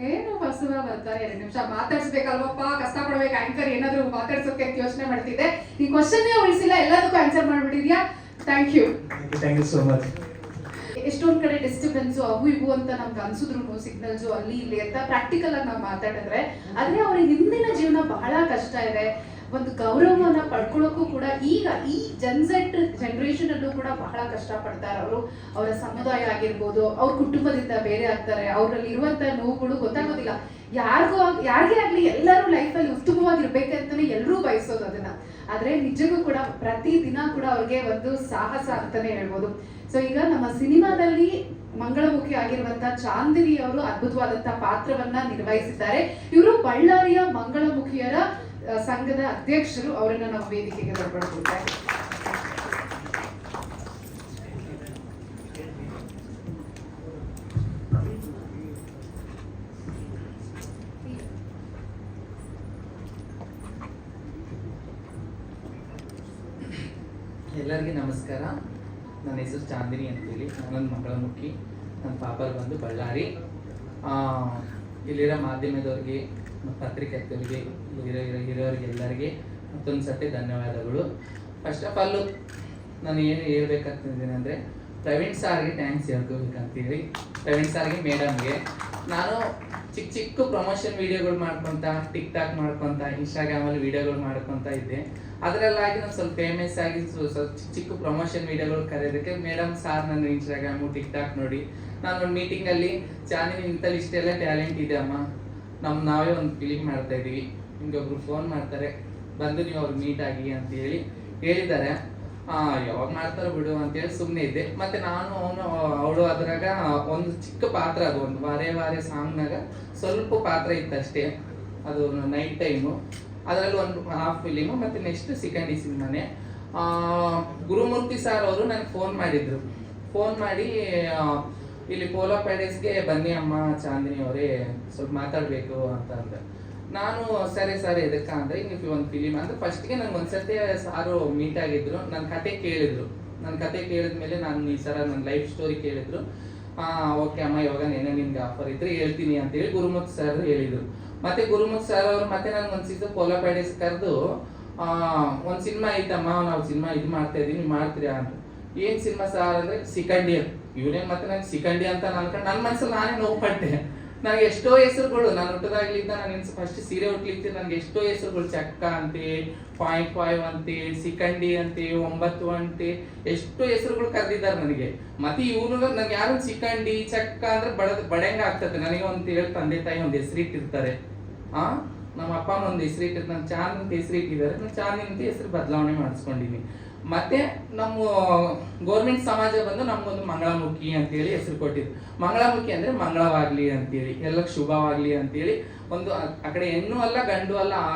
ಏನು ಬಸವ ಬರ್ತಾರೆ 2 ನಿಮಿಷ ಮಾತಾಡ್ಸ್ಬೇಕಲ್ವಪ್ಪ, ಕಷ್ಟ ಪಡ್ಬೇಕು ಆಂಕರ್, ಏನಾದ್ರು ಮಾತಾಡ್ಸೋಕೆ ಅಂತ ಯೋಚನೆ ಮಾಡ್ತಿದ್ದೆ. ಈ ಕ್ವಶನ್ನೇ ಉಳಿಸಿಲ್ಲ, ಎಲ್ಲದಕ್ಕೂ ಆನ್ಸರ್ ಮಾಡ್ಬಿಟ್ಟಿದ್ಯಾ. Thank you so much. ಎಷ್ಟೊಂದ್ ಕಡೆ ಡಿಸ್ಟರ್ಬೆನ್ಸ್ ಅವು ಇವು ಅಂತ ನಮ್ಗೆ ಅನ್ಸಿದ್ರು, ಸಿಗ್ನಲ್ಸ್ ಅಲ್ಲಿ ಇಲ್ಲಿ ಅಂತ ಪ್ರಾಕ್ಟಿಕಲ್ ಆಗಿ ನಾವು ಮಾತಾಡಿದ್ರೆ, ಆದ್ರೆ ಅವ್ರಿಗೆ ಹಿಂದಿನ ಜೀವನ ಬಹಳ ಕಷ್ಟ ಇದೆ. ಒಂದು ಗೌರವವನ್ನ ಪಡ್ಕೊಳ್ಳೋಕ್ಕೂ ಕೂಡ ಈಗ ಈ ಜನ್ಸೆಟ್ ಜನರೇಷನ್ ಅಲ್ಲೂ ಕೂಡ ಬಹಳ ಕಷ್ಟ ಪಡ್ತಾರೆ ಅವರು. ಅವರ ಸಮುದಾಯ ಆಗಿರ್ಬೋದು, ಅವ್ರ ಕುಟುಂಬದಿಂದ ಬೇರೆ ಆಗ್ತಾರೆ, ಅವರಲ್ಲಿ ಇರುವಂತ ನೋವುಗಳು ಗೊತ್ತಾಗೋದಿಲ್ಲ. ಯಾರಿಗೇ ಆಗ್ಲಿ ಎಲ್ಲರೂ ಲೈಫಲ್ಲಿ ಉತ್ತಮವಾಗಿರ್ಬೇಕಂತಾನೆ ಎಲ್ಲರೂ ಬಯಸೋದು ಅದನ್ನ. ಆದ್ರೆ ನಿಜಕ್ಕೂ ಕೂಡ ಪ್ರತಿ ದಿನ ಕೂಡ ಅವ್ರಿಗೆ ಒಂದು ಸಾಹಸ ಅಂತಾನೆ ಹೇಳ್ಬೋದು. ಸೊ ಈಗ ನಮ್ಮ ಸಿನಿಮಾದಲ್ಲಿ ಮಂಗಳಮುಖಿ ಆಗಿರುವಂತ ಚಾಂದಿನಿ ಅವರು ಅದ್ಭುತವಾದಂತಹ ಪಾತ್ರವನ್ನ ನಿರ್ವಹಿಸಿದ್ದಾರೆ. ಇವರು ಬಳ್ಳಾರಿಯ ಮಂಗಳಮುಖಿಯರ ಸಂಘದ ಅಧ್ಯಕ್ಷರು. ಅವರನ್ನ ನಾವು ವೇದಿಕೆಗೆ ಬರ್ಪಡ್ತಿದ್ದಾರೆ. ಎಲ್ಲರಿಗೂ ನಮಸ್ಕಾರ. ನನ್ನ ಹೆಸರು ಚಾಂದಿನಿ ಅಂತೇಳಿ, ನಾನೊಂದು ಮಂಗಳಮುಖಿ. ನನ್ನ ಪಾಪರ್ ಬಂದು ಬಳ್ಳಾರಿ. ಇಲ್ಲಿರೋ ಮಾಧ್ಯಮದವ್ರಿಗೆ, ಪತ್ರಿಕೆಯವರಿಗೆ, ಹಿರಿಯವ್ರಿಗೆ ಎಲ್ಲರಿಗೆ ಮತ್ತೊಂದು ಸರ್ತಿ ಧನ್ಯವಾದಗಳು. ಫಸ್ಟ್ ಆಫ್ ಆಲ್ ನಾನು ಏನು ಹೇಳ್ಬೇಕಂತಿದ್ದೀನಿ ಅಂದರೆ, ಪ್ರವೀಣ್ ಸಾರ್ಗೆ ಥ್ಯಾಂಕ್ಸ್ ಹೇಳ್ಕೋಬೇಕಂತೇಳಿ. ಪ್ರವೀಣ್ ಸಾರ್ಗೆ, ಮೇಡಮ್ಗೆ. ನಾನು ಚಿಕ್ಕ ಪ್ರಮೋಷನ್ ವೀಡಿಯೋಗಳು ಮಾಡ್ಕೊತ, ಟಿಕ್ ಟಾಕ್ ಮಾಡ್ಕೊತ, ಇನ್ಸ್ಟಾಗ್ರಾಮಲ್ಲಿ ವೀಡಿಯೋಗಳು ಮಾಡ್ಕೊತ ಇದ್ದೆ. ಅದರಲ್ಲಾಗಿ ನಾನು ಸ್ವಲ್ಪ ಫೇಮಸ್ ಆಗಿ ಸ್ವಲ್ಪ ಚಿಕ್ಕ ಪ್ರಮೋಷನ್ ವೀಡಿಯೋಗಳು ಕರೆಯೋದಕ್ಕೆ ಮೇಡಮ್ ಸಾರ್ ನನ್ನ ಇನ್ಸ್ಟಾಗ್ರಾಮು, ಟಿಕ್ ಟಾಕ್ ನೋಡಿ ನಾನು ಒಂದು ಮೀಟಿಂಗಲ್ಲಿ, ಚಾಂದಿನಿ ಇಂಥಲ್ಲಿ ಇಷ್ಟೆಲ್ಲ ಟ್ಯಾಲೆಂಟ್ ಇದೆ ಅಮ್ಮ, ನಾವೇ ಒಂದು ಫಿಲಿಮ್ ಮಾಡ್ತಾ ಇದ್ದೀವಿ, ನಿಮ್ಗೆ ಒಬ್ರು ಫೋನ್ ಮಾಡ್ತಾರೆ, ಬಂದು ನೀವು ಅವ್ರಿಗೆ ಮೀಟ್ ಆಗಿ ಅಂತ ಹೇಳಿದ್ದಾರೆ. ಯಾವಾಗ ಮಾಡ್ತಾರೋ ಬಿಡು ಅಂತೇಳಿ ಸುಮ್ಮನೆ ಇದ್ದೆ. ಮತ್ತೆ ನಾನು ಅವಳು ಅದ್ರಾಗ ಒಂದು ಚಿಕ್ಕ ಪಾತ್ರ, ಅದು ಒಂದು ವಾರೇ ಸಾಂಗ್ನಾಗ ಸ್ವಲ್ಪ ಪಾತ್ರ ಇತ್ತು ಅಷ್ಟೇ. ಅದು ನೈಟ್ ಟೈಮು, ಅದರಲ್ಲಿ ಒಂದು ಹಾಫ್ ಫಿಲಿಮು. ಮತ್ತು ನೆಕ್ಸ್ಟ್ ಸೆಕೆಂಡ್ ಸಿನಿಮಾನೇ. ಗುರುಮೂರ್ತಿ ಸಾರ್ ಅವರು ನನಗೆ ಫೋನ್ ಮಾಡಿದ್ರು. ಫೋನ್ ಮಾಡಿ ಇಲ್ಲಿ ಪೋಲೋ ಪ್ಯಾಲೇಸ್ಗೆ ಬನ್ನಿ ಅಮ್ಮ ಚಾಂದಿನಿ ಅವರೇ, ಸ್ವಲ್ಪ ಮಾತಾಡಬೇಕು ಅಂತ ಅಂದೆ. ನಾನು ಸರಿ ಎದಕ್ಕೆ ಅಂದರೆ, ಹಿಂಗೆ ಒಂದು ಫಿಲಿಮ್ ಅಂದರೆ ಫಸ್ಟ್ಗೆ ನನಗೆ ಒಂದ್ಸತಿ ಸಾರು ಮೀಟ್ ಆಗಿದ್ರು. ನನ್ನ ಕತೆ ಕೇಳಿದ್ರು. ನನ್ನ ಕತೆ ಕೇಳಿದ್ಮೇಲೆ ನಾನು ಈ ಥರ ನನ್ನ ಲೈಫ್ ಸ್ಟೋರಿ ಕೇಳಿದ್ರು. ಓಕೆ ಅಮ್ಮ, ಇವಾಗ ಏನೇ ನಿಮ್ಗೆ ಆಫರ್ ಇದ್ರೆ ಹೇಳ್ತೀನಿ ಅಂತೇಳಿ ಗುರುಮೂರ್ತಿ ಸರ್ ಹೇಳಿದರು. ಮತ್ತೆ ಗುರುಮೂರ್ತಿ ಸರ್ ಅವರು ಮತ್ತೆ ನನಗೆ ಒಂದು ಸೀಸನ್ ಪೋಲೋ ಪ್ಯಾಲೇಸ್ ಕರೆದು, ಒಂದು ಸಿನಿಮಾ ಐತಮ್ಮ, ನಾವು ಸಿನಿಮಾ ಇದು ಮಾಡ್ತಾ ಇದ್ದೀವಿ, ನೀವು ಮಾಡ್ತೀರಾ ಅಂತ. ಏನು ಸಿನಿಮಾ ಸಾರ್ ಅಂದರೆ ಸಿಕಂಡಿ. ಇವನೇ ಮತ್ತೆ ನನಗೆ ಸಿಕಂಡಿ ಅಂತ ಅನ್ಕೊಂಡು ನನ್ನ ಮನಸ್ಸಲ್ಲಿ ನಾನೇ ನೋವು ಪಟ್ಟೆ. ನನಗೆ ಎಷ್ಟೋ ಹೆಸರುಗಳು, ನಾನು ಹುಟ್ಟದಾಗ್ಲಿದ್ದ ನಾನು ಫಸ್ಟ್ ಸೀರೆ ಉಟ್ಲಿಕ್ಕೆ ನನಗೆ ಎಷ್ಟೋ ಹೆಸರುಗಳು, ಚಕ್ಕ ಅಂತೆ, 0.5 ಅಂತೆ, ಸಿಕಂಡಿ ಅಂತೆ, 9 ಅಂತೆ, ಎಷ್ಟೋ ಹೆಸರುಗಳು ಕರೆದಿದ್ದಾರೆ ನನಗೆ. ಮತ್ತೆ ಇವನು ನನಗೆ ಯಾರು ಸಿಕಂಡಿ ಚಕ್ಕ ಅಂದ್ರೆ ಬಡಂಗ ಆಗ್ತದೆ ನನಗೆ ಅಂತ ಹೇಳಿ ತಂದೆ ತಾಯಿ ಒಂದು ಹೆಸರಿಟ್ಟಿರ್ತಾರೆ. ನಮ್ಮ ಅಪ್ಪ ಅಮ್ಮ ಒಂದು ಹೆಸರಿಟ್ಟಿರ್ತಾರೆ. ನಾನು ಚಾಂದ್ ಅಂತ ಹೆಸರಿಟ್ಟಿದ್ದಾರೆ, ನಾನು ಚಾಂದಿನಿ ಅಂತ ಹೆಸರು ಬದಲಾವಣೆ ಮಾಡಿಸ್ಕೊಂಡಿನಿ. ಮತ್ತೆ ನಮ್ಮ ಗೌರ್ಮೆಂಟ್ ಸಮಾಜ ಬಂದು ನಮ್ಗೊಂದು ಮಂಗಳಮುಖಿ ಅಂತೇಳಿ ಹೆಸರು ಕೊಟ್ಟಿದ್ರು. ಮಂಗಳಮುಖಿ ಅಂದ್ರೆ ಮಂಗಳವಾಗ್ಲಿ ಅಂತೇಳಿ, ಎಲ್ಲಕ್ಕೆ ಶುಭವಾಗ್ಲಿ ಅಂತೇಳಿ. ಒಂದು ಆ ಕಡೆ ಹೆಣ್ಣು ಅಲ್ಲ ಗಂಡು ಅಲ್ಲ ಆ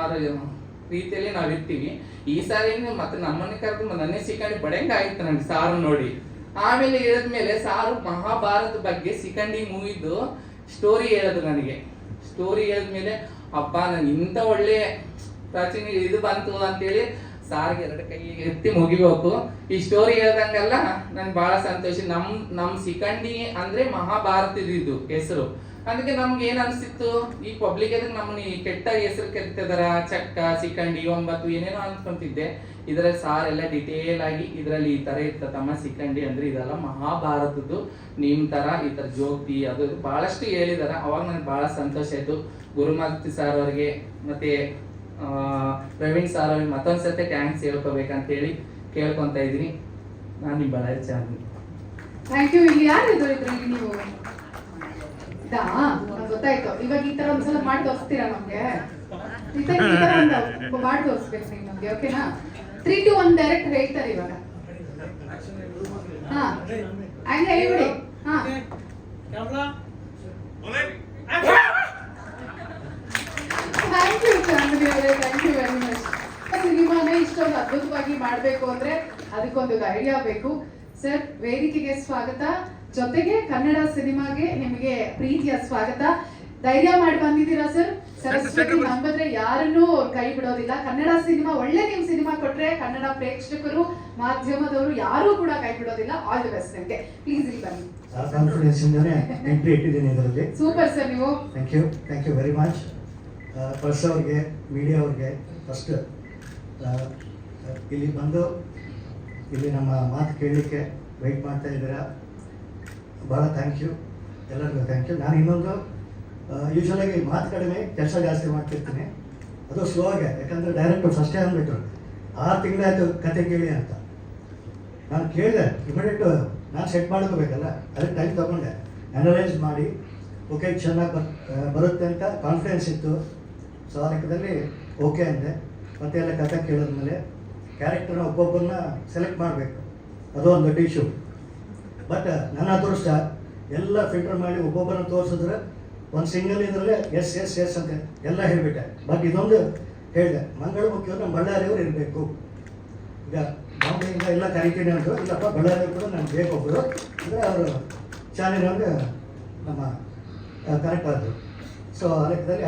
ರೀತಿಯಲ್ಲಿ ನಾವಿರ್ತೀವಿ. ಈ ಸಾರಿ ಮತ್ತೆ ನಮ್ಮನ್ನೇ ಕರೆದು ನನ್ನೇ ಸಿಕ್ಕಂಡು ಬಡಂಗ ಆಗಿತ್ತು ನನಗೆ ಸಾರು ನೋಡಿ. ಆಮೇಲೆ ಹೇಳಿದ್ಮೇಲೆ ಸಾರು ಮಹಾಭಾರತ ಬಗ್ಗೆ ಸಿಕಂಡಿ ಮೂವಿದು ಸ್ಟೋರಿ ಹೇಳಿದ್ರು ನನಗೆ. ಸ್ಟೋರಿ ಹೇಳಿದ್ಮೇಲೆ ಅಪ್ಪ ನನ್ ಇಂಥ ಒಳ್ಳೆ ಪ್ರಾಚೀನ ಇದು ಬಂತು ಅಂತೇಳಿ ಸಾರ್ಗೆ 2 ಕೈ ಎತ್ತಿ ಮುಗಿಬೇಕು. ಈ ಸ್ಟೋರಿ ಹೇಳ್ದಂಗೆಲ್ಲ ನನ್ಗೆ ಬಹಳ ಸಂತೋಷ. ನಮ್ ಸಿಕಂಡಿ ಅಂದ್ರೆ ಮಹಾಭಾರತದಿದ್ದು ಹೆಸರು. ಅದಕ್ಕೆ ನಮ್ಗೆ ಏನ್ ಅನ್ಸಿತ್ತು, ಈ ಪಬ್ಲಿಕ್ ಎದುರು ನಮ್ಮನ್ನ ಕೆಟ್ಟ ಹೆಸರು ಕೆತ್ತಿದಾರ, ಚಕ್ಕ, ಸಿಕಂಡಿ, 9 ಏನೇನೋ ಅನ್ಕೊಂತಿದ್ದೆ. ಇದ್ರಲ್ಲಿ ಸಾರ್ ಎಲ್ಲ ಡಿಟೇಲ್ ಆಗಿ ಇದ್ರಲ್ಲಿ ಈ ತರ ಇರ್ತದಮ್ಮ, ಸಿಕಂಡಿ ಅಂದ್ರೆ ಇದೆಲ್ಲ ಮಹಾಭಾರತದ್ದು, ನಿಮ್ ತರ ಈ ತರ ಜೋಗ್ತಿ ಅದು ಬಹಳಷ್ಟು ಹೇಳಿದಾರ. ಅವಾಗ ನನ್ಗೆ ಬಹಳ ಸಂತೋಷ ಆಯ್ತು. ಗುರುಮೂರ್ತಿ ಸಾರ್ ಅವ್ರಿಗೆ ಮತ್ತೆ ಪ್ರವೀಣ್ ಸಾರ್ ಅವ್ರಿಗೆ ಮತ್ತೊಂದ್ಸತಿ ಥ್ಯಾಂಕ್ಸ್ ಹೇಳ್ಕೋಬೇಕಂತ ಹೇಳಿ ಕೇಳ್ಕೊಂತ ಇದೀನಿ. ನಾನು ನಿಮ್ಮ ಬಳ್ಳಾರಿ ಚಾಂದಿನಿ. Thank you. ಇಲ್ಲಿ ಯಾರಿದ್ರು ಇದ್ರಲ್ಲಿ ನೀವು? ಗೊತ್ತಾಯ್ತು. ಇವಾಗ ಈ ತರ ಒಂದ್ಸಲ ಮಾಡಿ ತೋರಿಸ್ತೀರಾ ನಮ್ಗೆ? ಈ ತರ ಒಂದು ಮಾಡಿ ತೋರಿಸ್ಬೇಕು ನೀವು ನಮ್ಗೆ, ಓಕೆನಾ? 3, 2, 1 ಡೈರೆಕ್ಟ್ ಹೇಳ್ತಾರೆ ಇವಾಗ. ಹಂಗೆ ಹೇಳ್ಬಿಡಿ. ಥ್ಯಾಂಕ್ ಯು ಚಾಂದಿನಿ ಅವರೇ, ಥ್ಯಾಂಕ್ ಯು ವೆರಿ ಮಚ್. ಸಿನಿಮಾನೇ ಇಷ್ಟೊಂದು ಮಾಡಬೇಕು ಅಂದ್ರೆ ಅದಕ್ಕೊಂದು ಧೈರ್ಯ ಬೇಕು. ಸರ್, ವೇದಿಕೆಗೆ ಸ್ವಾಗತ, ಜೊತೆಗೆ ಕನ್ನಡ ಸಿನಿಮಾಗೆ ನಿಮಗೆ ಪ್ರೀತಿಯ ಸ್ವಾಗತ. ಧೈರ್ಯ ಮಾಡಿ ಬಂದಿದ್ದೀರಾ ಸರ್. ಸರಸ್ವತಿ ನಂಬಿದ್ರೆ ಯಾರನ್ನೂ ಕೈ ಬಿಡೋದಿಲ್ಲ. ಕನ್ನಡ ಸಿನಿಮಾ ಒಳ್ಳೆ ನೀವು ಸಿನಿಮಾ ಕೊಟ್ರೆ ಕನ್ನಡ ಪ್ರೇಕ್ಷಕರು, ಮಾಧ್ಯಮದವರು ಯಾರೂ ಕೂಡ ಕೈ ಬಿಡೋದಿಲ್ಲ. ಆಲ್ ದಿ ಬೆಸ್ಟ್ ನಿಮಗೆ. ಪ್ಲೀಸ್ ಇಲ್ಲಿ ಬನ್ನಿ. ಕಾನ್ಫಿಡೆನ್ಸ್ ಇಂದಾನೆ ಎಂಟ್ರಿ ಇಟ್ಟಿದ್ದೀನಿ ಇದರಲ್ಲಿ. ಸೂಪರ್ ಸರ್ ನೀವು. Thank you very much. Press ಅವ್ರಿಗೆ, ಮೀಡಿಯಾ ಅವ್ರಿಗೆ ಫಸ್ಟ್ ಇಲ್ಲಿ ಬಂದು ಇಲ್ಲಿ ನಮ್ಮ ಮಾತು ಕೇಳಲಿಕ್ಕೆ ವೆಯ್ಟ್ ಮಾಡ್ತಾ ಇದ್ದೀರಾ, ಭಾಳ ಥ್ಯಾಂಕ್ ಯು, ಎಲ್ಲರಿಗೂ ಥ್ಯಾಂಕ್ ಯು. ನಾನು ಇನ್ನೊಂದು ಯೂಶ್ವಲಾಗಿ ಮಾತು ಕಡಿಮೆ, ಕೆಲಸ ಜಾಸ್ತಿ ಮಾಡ್ತಿರ್ತೀನಿ. ಅದು ಸ್ಲೋ ಆಗಿ, ಯಾಕಂದರೆ ಡೈರೆಕ್ಟರ್ ಫಸ್ಟೇ ಅಂದ್ಬಿಟ್ರು 6 ತಿಂಗಳಾಯಿತು ಕತೆ ಕೇಳಿ ಅಂತ. ನಾನು ಕೇಳಿದೆ, ಇಮಿಡಿಯೇಟ್ ನಾನು ಸೆಟ್ ಮಾಡ್ಕೋಬೇಕಲ್ಲ, ಅದಕ್ಕೆ ಟೈಮ್ ತೊಗೊಂಡೆ, ಅನಲೈಸ್ ಮಾಡಿ ಓಕೆ ಚೆನ್ನಾಗಿ ಬರುತ್ತೆ ಅಂತ ಕಾನ್ಫಿಡೆನ್ಸ್ ಇತ್ತು. ಸೊ ಆ ಲೆಕ್ಕದಲ್ಲಿ ಓಕೆ ಅಂದೆ. ಮತ್ತೆ ಎಲ್ಲ ಕತೆ ಕೇಳಿದ್ಮೇಲೆ ಕ್ಯಾರೆಕ್ಟರ್ನ ಒಬ್ಬೊಬ್ಬರನ್ನ ಸೆಲೆಕ್ಟ್ ಮಾಡಬೇಕು, ಅದು ಒಂದು ದೊಡ್ಡ ಇಶ್ಯೂ. ಬಟ್ ನನ್ನ ಅದೃಷ್ಟ ಎಲ್ಲ ಫಿಲ್ಟರ್ ಮಾಡಿ ಒಬ್ಬೊಬ್ಬರನ್ನ ತೋರಿಸಿದ್ರೆ ಒಂದು ಸಿಂಗಲ್ ಇದರಲ್ಲೇ ಎಸ್ ಎಸ್ ಎಸ್ ಅಂತ ಎಲ್ಲ ಹೇಳಿಬಿಟ್ಟೆ. ಬಟ್ ಇದೊಂದು ಹೇಳಿದೆ, ಮಂಗಳ ಮುಖ್ಯವರು ನಮ್ಮ ಬಳ್ಳಾರಿಯವರು ಇರಬೇಕು. ಈಗ ಬಾಂಬೆಯಿಂದ ಎಲ್ಲ ಕರಿತೀನಿ ಅಂದರು, ಇಲ್ಲಪ್ಪ ಬಳ್ಳಾರಿಯವರು ಕೂಡ ನಮ್ಗೆ ಬೇಕೊಬ್ಬರು ಅಂದರೆ ಅವರು ಚಾನೆಲ್ನವ್ರಿಗೆ ನಮ್ಮ ಕರೆಕ್ಟ್ ಆದರು. ಸೊ ಆ ಲೆಕ್ಕದಲ್ಲಿ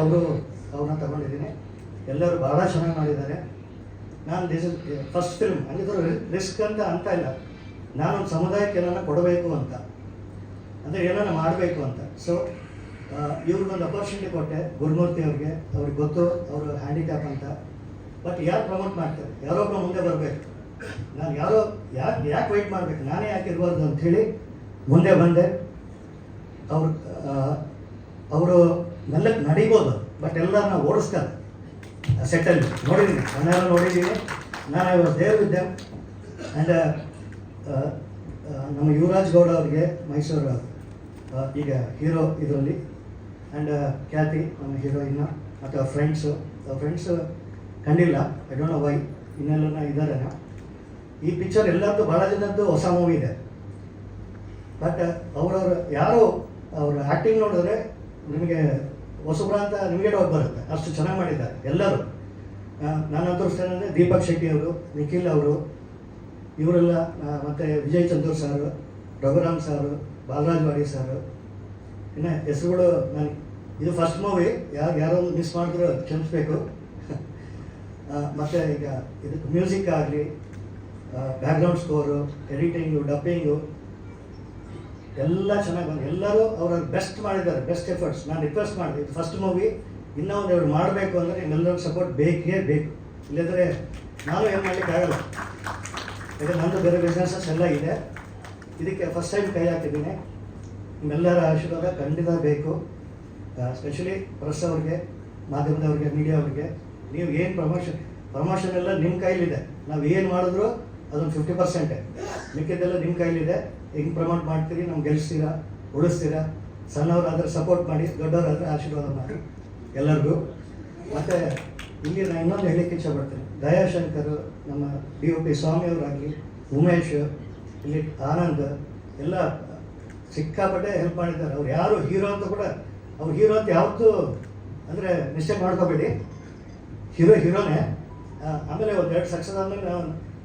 ಅವ್ರನ್ನ ತಗೊಂಡಿದ್ದೀನಿ. ಎಲ್ಲರೂ ಭಾಳ ಚೆನ್ನಾಗಿ ಮಾಡಿದ್ದಾರೆ. ನಾನು ಫಸ್ಟ್ ಫಿಲ್ಮ್ ಹಂಗಿದ್ರು ರಿಸ್ಕ್ ಅಂತ ಇಲ್ಲ, ನಾನೊಂದು ಸಮುದಾಯಕ್ಕೆ ಏನಾರ ಕೊಡಬೇಕು ಅಂತ, ಅಂದರೆ ಏನಾರ ಮಾಡಬೇಕು ಅಂತ. ಸೊ ಇವ್ರಿಗೊಂದು ಅಪರ್ಚುನಿಟಿ ಕೊಟ್ಟೆ ಗುರುಮೂರ್ತಿ ಅವ್ರಿಗೆ. ಅವ್ರಿಗೆ ಗೊತ್ತು ಅವರು ಹ್ಯಾಂಡಿಕ್ಯಾಪ್ ಅಂತ. ಬಟ್ ಯಾರು ಪ್ರಮೋಟ್ ಮಾಡ್ತಾರೆ, ಯಾರೊಬ್ಬರು ಮುಂದೆ ಬರಬೇಕು. ನಾನು ಯಾಕೆ ವೆಯ್ಟ್ ಮಾಡಬೇಕು, ನಾನೇ ಯಾಕೆ ಇರಬಾರ್ದು ಅಂಥೇಳಿ ಮುಂದೆ ಬಂದೆ. ಅವರು ಮೆಲ್ಲಕ್ಕೆ ನಡೀಬೋದು, ಬಟ್ ಎಲ್ಲರನ್ನ ಓಡಿಸ್ತಾರೆ ಸೆಟ್ಟಲ್ಲಿ. ನೋಡಿದ್ದೀನಿ, ಮನೆಯಲ್ಲ ನೋಡಿದ್ದೀನಿ. ನಾನು I was there with them. And ನಮ್ಮ ಯುವರಾಜ್ ಗೌಡ ಅವರಿಗೆ, ಮೈಸೂರು ಈಗ ಹೀರೋ ಇದರಲ್ಲಿ, ಆ್ಯಂಡ್ ಖ್ಯಾತಿ ನಮ್ಮ ಹೀರೋಯಿನ್ನ, ಮತ್ತು ಅವ್ರ ಫ್ರೆಂಡ್ಸು ಕಂಡಿಲ್ಲ, ಐ ಡೋಂಟ್ ನೋ ವೈ, ಇನ್ನೆಲ್ಲ ಇದ್ದಾರೆ. ಈ ಪಿಕ್ಚರ್ ಎಲ್ಲರದ್ದು ಭಾಳ ಜನದ್ದು ಹೊಸ ಮೂವಿ ಇದೆ. ಬಟ್ ಯಾರು ಅವ್ರ ಆ್ಯಕ್ಟಿಂಗ್ ನೋಡಿದ್ರೆ ನಿಮಗೆ ಹೊಸಬ್ರ ಅಂತ ನಿಮಗೆ ಡೌಟ್ ಬರುತ್ತೆ, ಅಷ್ಟು ಚೆನ್ನಾಗಿ ಮಾಡಿದ್ದಾರೆ ಎಲ್ಲರೂ. ನಾನು ಅದೃಷ್ಟ ಏನಂದರೆ ದೀಪಕ್ ಶೆಟ್ಟಿ ಅವರು, ನಿಖಿಲ್ ಅವರು, ಇವರೆಲ್ಲ, ಮತ್ತು ವಿಜಯ್ ಚಂದೂರ್ ಸಾರು, ರಘುರಾಮ್ ಸಾರು, ಬಾಲರಾಜ್ ವಾಡಿ ಸಾರು, ಇನ್ನು ಹೆಸರುಗಳು. ನಾನು ಇದು ಫಸ್ಟ್ ಮೂವಿ, ಯಾರೋ ಮಿಸ್ ಮಾಡಿದ್ರು ಕ್ಷಮಿಸ್ಬೇಕು. ಮತ್ತು ಈಗ ಇದಕ್ಕೆ ಮ್ಯೂಸಿಕ್ ಆಗಲಿ, ಬ್ಯಾಕ್ಗ್ರೌಂಡ್ ಸ್ಕೋರು, ಎಡಿಟಿಂಗು, ಡಬ್ಬಿಂಗು ಎಲ್ಲ ಚೆನ್ನಾಗಿ ಬಂದು ಎಲ್ಲರೂ ಅವರ ಬೆಸ್ಟ್ ಮಾಡಿದ್ದಾರೆ, ಬೆಸ್ಟ್ ಎಫರ್ಟ್ಸ್. ನಾನು ರಿಕ್ವೆಸ್ಟ್ ಮಾಡಿದೆ, ಇದು ಫಸ್ಟ್ ಮೂವಿ, ಇನ್ನೂ ಒಂದೆರಡು ಮಾಡಬೇಕು ಅಂದರೆ ನಿಮ್ಮೆಲ್ಲರ ಸಪೋರ್ಟ್ ಬೇಕೇ ಬೇಕು. ಇಲ್ಲಂದರೆ ನಾನು ಏನು ಮಾಡಲಿಕ್ಕಾಗಲ್ಲ, ಯಾಕಂದರೆ ನಂದು ಬೇರೆ ಬಿಸ್ನೆಸಸ್ ಎಲ್ಲ ಇದೆ. ಇದಕ್ಕೆ ಫಸ್ಟ್ ಟೈಮ್ ಕೈ ಹಾಕಿದ್ದೀನಿ. ನಿಮ್ಮೆಲ್ಲರ ಆಶೀರ್ವಾದ ಖಂಡಿತ ಬೇಕು. ಸ್ಪೆಷಲಿ ಪ್ರೆಸ್ ಅವ್ರಿಗೆ, ಮಾಧ್ಯಮದವ್ರಿಗೆ, ಮೀಡಿಯಾ ಅವ್ರಿಗೆ. ನೀವು ಏನು ಪ್ರಮೋಷನ್ ಎಲ್ಲ ನಿಮ್ಮ ಕೈಲಿದೆ. ನಾವು ಏನು ಮಾಡಿದ್ರು ಅದೊಂದು 50%, ಮಿಕ್ಕಿದ್ದೆಲ್ಲ ನಿಮ್ಮ ಕೈಲಿದೆ. ಹೆಂಗೆ ಪ್ರಮೋಟ್ ಮಾಡ್ತೀರಿ, ನಮ್ಗೆ ಗೆಲ್ಲಿಸ್ತೀರಾ, ಉಳಿಸ್ತೀರಾ. ಸಣ್ಣವರಾದರೆ ಸಪೋರ್ಟ್ ಮಾಡಿ, ದೊಡ್ಡವರಾದರೆ ಆಶೀರ್ವಾದ ಮಾಡಿ ಎಲ್ಲರಿಗೂ. ಮತ್ತು ಇಲ್ಲಿ ನಾನು ಇನ್ನೊಂದು ಹೇಳಲಿಕ್ಕೆ ಇಷ್ಟಪಡ್ತೀನಿ, ದಯಾಶಂಕರ್, ನಮ್ಮ DOP ಸ್ವಾಮಿಯವರಾಗಲಿ, ಉಮೇಶ್, ಇಲ್ಲಿ ಆನಂದ್ ಎಲ್ಲ ಸಿಕ್ಕಾಪಟ್ಟೆ ಹೆಲ್ಪ್ ಮಾಡಿದ್ದಾರೆ. ಅವ್ರು ಯಾರು ಹೀರೋ ಅಂತ ಕೂಡ, ಅವ್ರು ಹೀರೋ ಅಂತ ಯಾವತ್ತೂ ಅಂದರೆ ಮಿಸ್ಟೇಕ್ ಮಾಡ್ಕೋಬೇಡಿ, ಹೀರೋನೇ. ಆಮೇಲೆ ಒಂದು 2 ಸಕ್ಸಸ್ ಆದಮೇಲೆ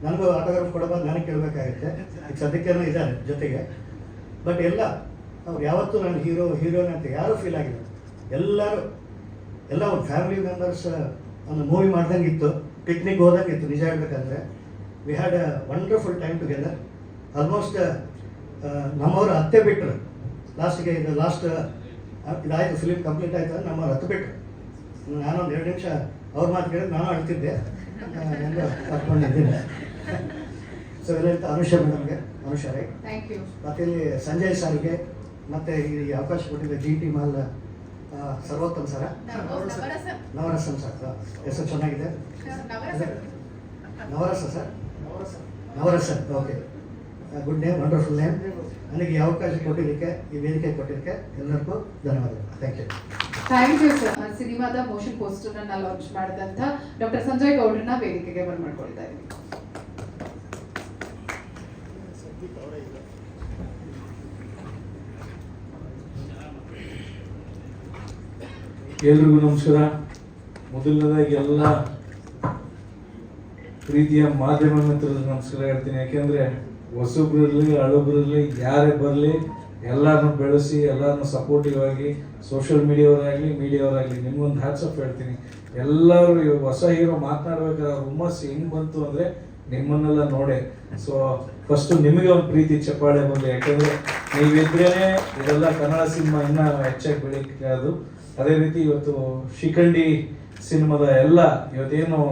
ನನಗೂ ಆಟೋಗ್ರಾಫ್ ಕೊಡಬಾರ್ದು, ನನಗೆ ಕೇಳಬೇಕಾಗುತ್ತೆ. ಈಗ ಸದ್ಯಕ್ಕೇನೋ ಇದ್ದಾರೆ ಜೊತೆಗೆ. ಬಟ್ ಎಲ್ಲ ಅವ್ರು ಯಾವತ್ತೂ ನಾನು ಹೀರೋನೇ ಅಂತ ಯಾರೂ ಫೀಲ್ ಆಗಿಲ್ಲ. ಎಲ್ಲ ಒಂದು ಫ್ಯಾಮಿಲಿ ಮೆಂಬರ್ಸ್ ಒಂದು ಮೂವಿ ಮಾಡ್ದಂಗೆ ಇತ್ತು, ಪಿಕ್ನಿಕ್ ಹೋದಂಗೆ ಇತ್ತು. ನಿಜ ಹೇಳ್ಬೇಕಂದ್ರೆ we had a wonderful time together. Almost ನಮ್ಮವರು ಹತ್ತೆ ಬಿಟ್ಟರು ಲಾಸ್ಟಿಗೆ. ಇದಾಯಿತು, ಫಿಲಿಮ್ ಕಂಪ್ಲೀಟ್ ಆಯಿತು ಅಂದ್ರೆ ನಮ್ಮವ್ರು ಹತ್ತು ಬಿಟ್ಟರು. ನಾನೊಂದು 2 ನಿಮಿಷ ಅವ್ರ ಮಾತು ಕೇಳಿದ್ರೆ ನಾನು ಅಳ್ತಿದ್ದೆ, ಎಲ್ಲ ಕರ್ಕೊಂಡಿದ್ದೀನಿ. ಸೊ ಎಲ್ಲ ಅನುಷ ಮೇಡಮ್ಗೆ, ಅನುಷ ರೈ, ಮತ್ತು ಇಲ್ಲಿ ಸಂಜಯ್ ಸರ್ಗೆ, ಮತ್ತು ಈ ಅವಕಾಶ ಕೊಟ್ಟಿದ್ದ GT mall Sarvottam sir, Navarasam sir, ಹೆಸರು ಚೆನ್ನಾಗಿದೆ. Navarasa sir, Navarasa, okay, good name, wonderful name. ನನಗೆ ಈ ಅವಕಾಶ ಕೊಟ್ಟಿದ್ದಕ್ಕೆ, ಈ ವೇದಿಕೆ ಕೊಟ್ಟಿದ್ದಕ್ಕೆ ಎಲ್ಲರಿಗೂ ಧನ್ಯವಾದಗಳು. Thank you sir. ಸಿನಿಮಾದ ಮೋಷನ್ ಪೋಸ್ಟರ್ ಅನ್ನ ಲಾಂಚ್ ಮಾಡಿದಂತ ಡಾಕ್ಟರ್ ಸಂಜಯ್ ಗೌಡ್ರನ್ನ ವೇದಿಕೆಗೆ ಬರ್ಮಾಡ್ಕೊಳ್ತಾ ಇದ್ದೀನಿ. ಎಲ್ರಿಗೂ ನಮಸ್ಕಾರ. ಮೊದಲನೇದಾಗಿ ಎಲ್ಲ ಪ್ರೀತಿಯ ಮಾಧ್ಯಮ ಮಿತ್ರರಿಗೆ ನಮಸ್ಕಾರ ಹೇಳ್ತೀನಿ. ಯಾಕೆಂದರೆ ಹೊಸಬ್ರಿರಲಿ ಹಳಬ್ರಿರಲಿ ಯಾರೇ ಬರಲಿ ಎಲ್ಲರನ್ನೂ ಬೆಳೆಸಿ ಎಲ್ಲರನ್ನೂ ಸಪೋರ್ಟಿವ್ ಆಗಿ ಸೋಷಿಯಲ್ ಮೀಡಿಯಾವರಾಗಲಿ ನಿಮ್ಗೊಂದು ಹ್ಯಾಟ್ಸ್ ಆಫ್ ಹೇಳ್ತೀನಿ. ಎಲ್ಲರೂ ಇವಾಗ ಹೊಸ ಹೀರೋ ಮಾತನಾಡ್ಬೇಕಾದ್ರೆ ಹುಮ್ಮಸ್ಸು ಹೆಂಗೆ ಬಂತು ಅಂದರೆ ನಿಮ್ಮನ್ನೆಲ್ಲ ನೋಡೆ. ಸೊ ಫಸ್ಟು ನಿಮಗೆ ಒಂದು ಪ್ರೀತಿ ಚಪ್ಪಾಳೆ ಬಂದು, ಯಾಕೆಂದರೆ ನೀವಿದ್ರೇ ಇದೆಲ್ಲ ಕನ್ನಡ ಸಿನಿಮಾ ಇನ್ನೂ ಹೆಚ್ಚಾಗಿ ಬೆಳೀಲಿಕ್ಕೆ ಅದು. ಅದೇ ರೀತಿ ಇವತ್ತು ಶಿಖಂಡಿ ಸಿನಿಮಾದ ಎಲ್ಲ ಇವತ್ತೇನು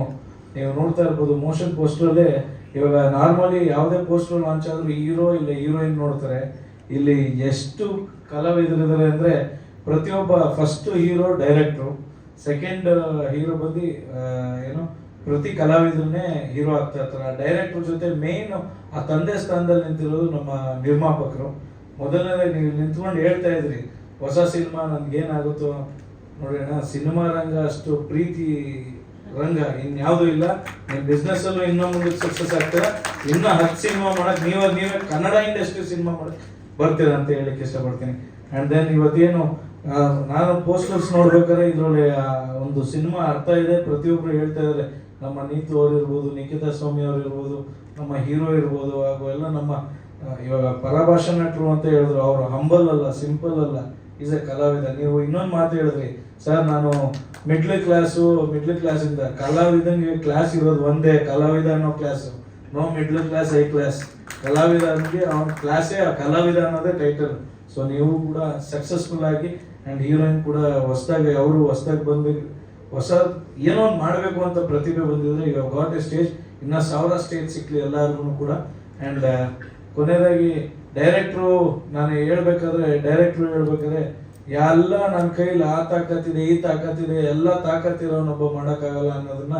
ನೀವು ನೋಡ್ತಾ ಇರ್ಬೋದು ಮೋಷನ್ ಪೋಸ್ಟ್ರಲ್ಲೇ, ಇವಾಗ ನಾರ್ಮಲಿ ಯಾವುದೇ ಪೋಸ್ಟರ್ ಲಾಂಚ್ ಆದರೂ ಹೀರೋ ಇಲ್ಲ ಹೀರೋಯಿನ್ ನೋಡ್ತಾರೆ. ಇಲ್ಲಿ ಎಷ್ಟು ಕಲಾವಿದರಿದ್ದಾರೆ ಅಂದರೆ ಪ್ರತಿಯೊಬ್ಬ ಫಸ್ಟ್ ಹೀರೋ ಡೈರೆಕ್ಟ್ರು, ಸೆಕೆಂಡ್ ಹೀರೋ ಬಂದು ಏನು ಪ್ರತಿ ಕಲಾವಿದರನ್ನೇ ಹೀರೋ ಆಗ್ತಾ ಇರ್ತಾರೆ. ಡೈರೆಕ್ಟ್ರ್ ಜೊತೆ ಮೇನ್ ಆ ತಂದೆ ಸ್ಥಾನದಲ್ಲಿ ನಿಂತಿರೋದು ನಮ್ಮ ನಿರ್ಮಾಪಕರು. ಮೊದಲನೇದಾಗಿ ನೀವು ನಿಂತ್ಕೊಂಡು ಹೇಳ್ತಾ ಇದ್ರಿ ಹೊಸ ಸಿನಿಮಾ ನನ್ಗೇನಾಗುತ್ತೋ ನೋಡಿ ಅಣ್ಣ, ಸಿನಿಮಾ ರಂಗ ಅಷ್ಟು ಪ್ರೀತಿ ರಂಗ ಇನ್ಯಾವುದೂ ಇಲ್ಲ. ನಿಮ್ಮ ಬಿಸ್ನೆಸ್ಸಲ್ಲೂ ಇನ್ನೂ ಮುಂದೆ ಸಕ್ಸಸ್ ಆಗ್ತೀರ. ಇನ್ನೂ 10 ಸಿನಿಮಾ ಮಾಡಕ್ಕೆ ನೀವೇ ಕನ್ನಡ ಇಂಡಸ್ಟ್ರಿ ಸಿನಿಮಾ ಮಾಡಕ್ಕೆ ಬರ್ತೀರ ಅಂತ ಹೇಳಕ್ಕೆ ಇಷ್ಟಪಡ್ತೀನಿ. ಆ್ಯಂಡ್ ದೆನ್ ಇವತ್ತೇನು ನಾನು ಪೋಸ್ಟರ್ಸ್ ನೋಡ್ಬೇಕಾದ್ರೆ ಇದರಲ್ಲಿ ಒಂದು ಸಿನಿಮಾ ಅರ್ಥ ಇದೆ. ಪ್ರತಿಯೊಬ್ಬರು ಹೇಳ್ತಾ ಇದ್ದಾರೆ, ನಮ್ಮ ನೀತು ಅವ್ರು ಇರ್ಬೋದು, ನಿಖಿತಾ ಸ್ವಾಮಿ ಅವ್ರು ಇರ್ಬೋದು, ನಮ್ಮ ಹೀರೋ ಇರ್ಬೋದು, ಹಾಗೂ ಎಲ್ಲ ನಮ್ಮ ಇವಾಗ ಪರಭಾಷಾ ನಟರು ಅಂತ ಹೇಳಿದ್ರು. ಅವರು ಹಂಬಲ್ ಅಲ್ಲ, ಸಿಂಪಲ್ ಅಲ್ಲ, ಈಸ್ ಎ ಕಲಾವಿದ. ನೀವು ಇನ್ನೊಂದು ಮಾತು ಹೇಳಿದ್ರಿ ಸರ್, ನಾನು ಮಿಡ್ಲ್ ಕ್ಲಾಸಿಂದ ಕಲಾವಿದನಿಗೆ ಕ್ಲಾಸ್ ಇರೋದು ಒಂದೇ, ಕಲಾವಿದ ಅನ್ನೋ class. No middle class high class, ಕಲಾವಿದ ಅಂದರೆ ಅವನ ಕ್ಲಾಸೇ ಕಲಾವಿದ ಅನ್ನೋದೇ ಟೈಟಲ್. ಸೊ ನೀವು ಕೂಡ ಸಕ್ಸಸ್ಫುಲ್ ಆಗಿ ಆ್ಯಂಡ್ ಹೀರೋಯಿನ್ ಕೂಡ ಹೊಸದಾಗಿ ಬಂದು ಹೊಸ ಏನೋ ಒಂದು ಮಾಡಬೇಕು ಅಂತ ಪ್ರತಿಭೆ ಬಂದಿದ್ರೆ ಈಗ ಗಾಟ್ ಎ ಸ್ಟೇಜ್. ಇನ್ನು 1000 ಸ್ಟೇಜ್ ಸಿಕ್ಕಲಿ ಎಲ್ಲರಿಗೂ ಕೂಡ. ಆ್ಯಂಡ್ ಕೊನೆಯದಾಗಿ ಡೈರೆಕ್ಟ್ರು ಹೇಳ್ಬೇಕಾದ್ರೆ ಎಲ್ಲ ನನ್ನ ಕೈಲಿ ಆ ತಾಕತ್ತಿದೆ ಈ ತಾಕತ್ತಿದೆ ಎಲ್ಲ ತಾಕತ್ತಿರೋನೊಬ್ಬ ಮಾಡೋಕ್ಕಾಗಲ್ಲ ಅನ್ನೋದನ್ನ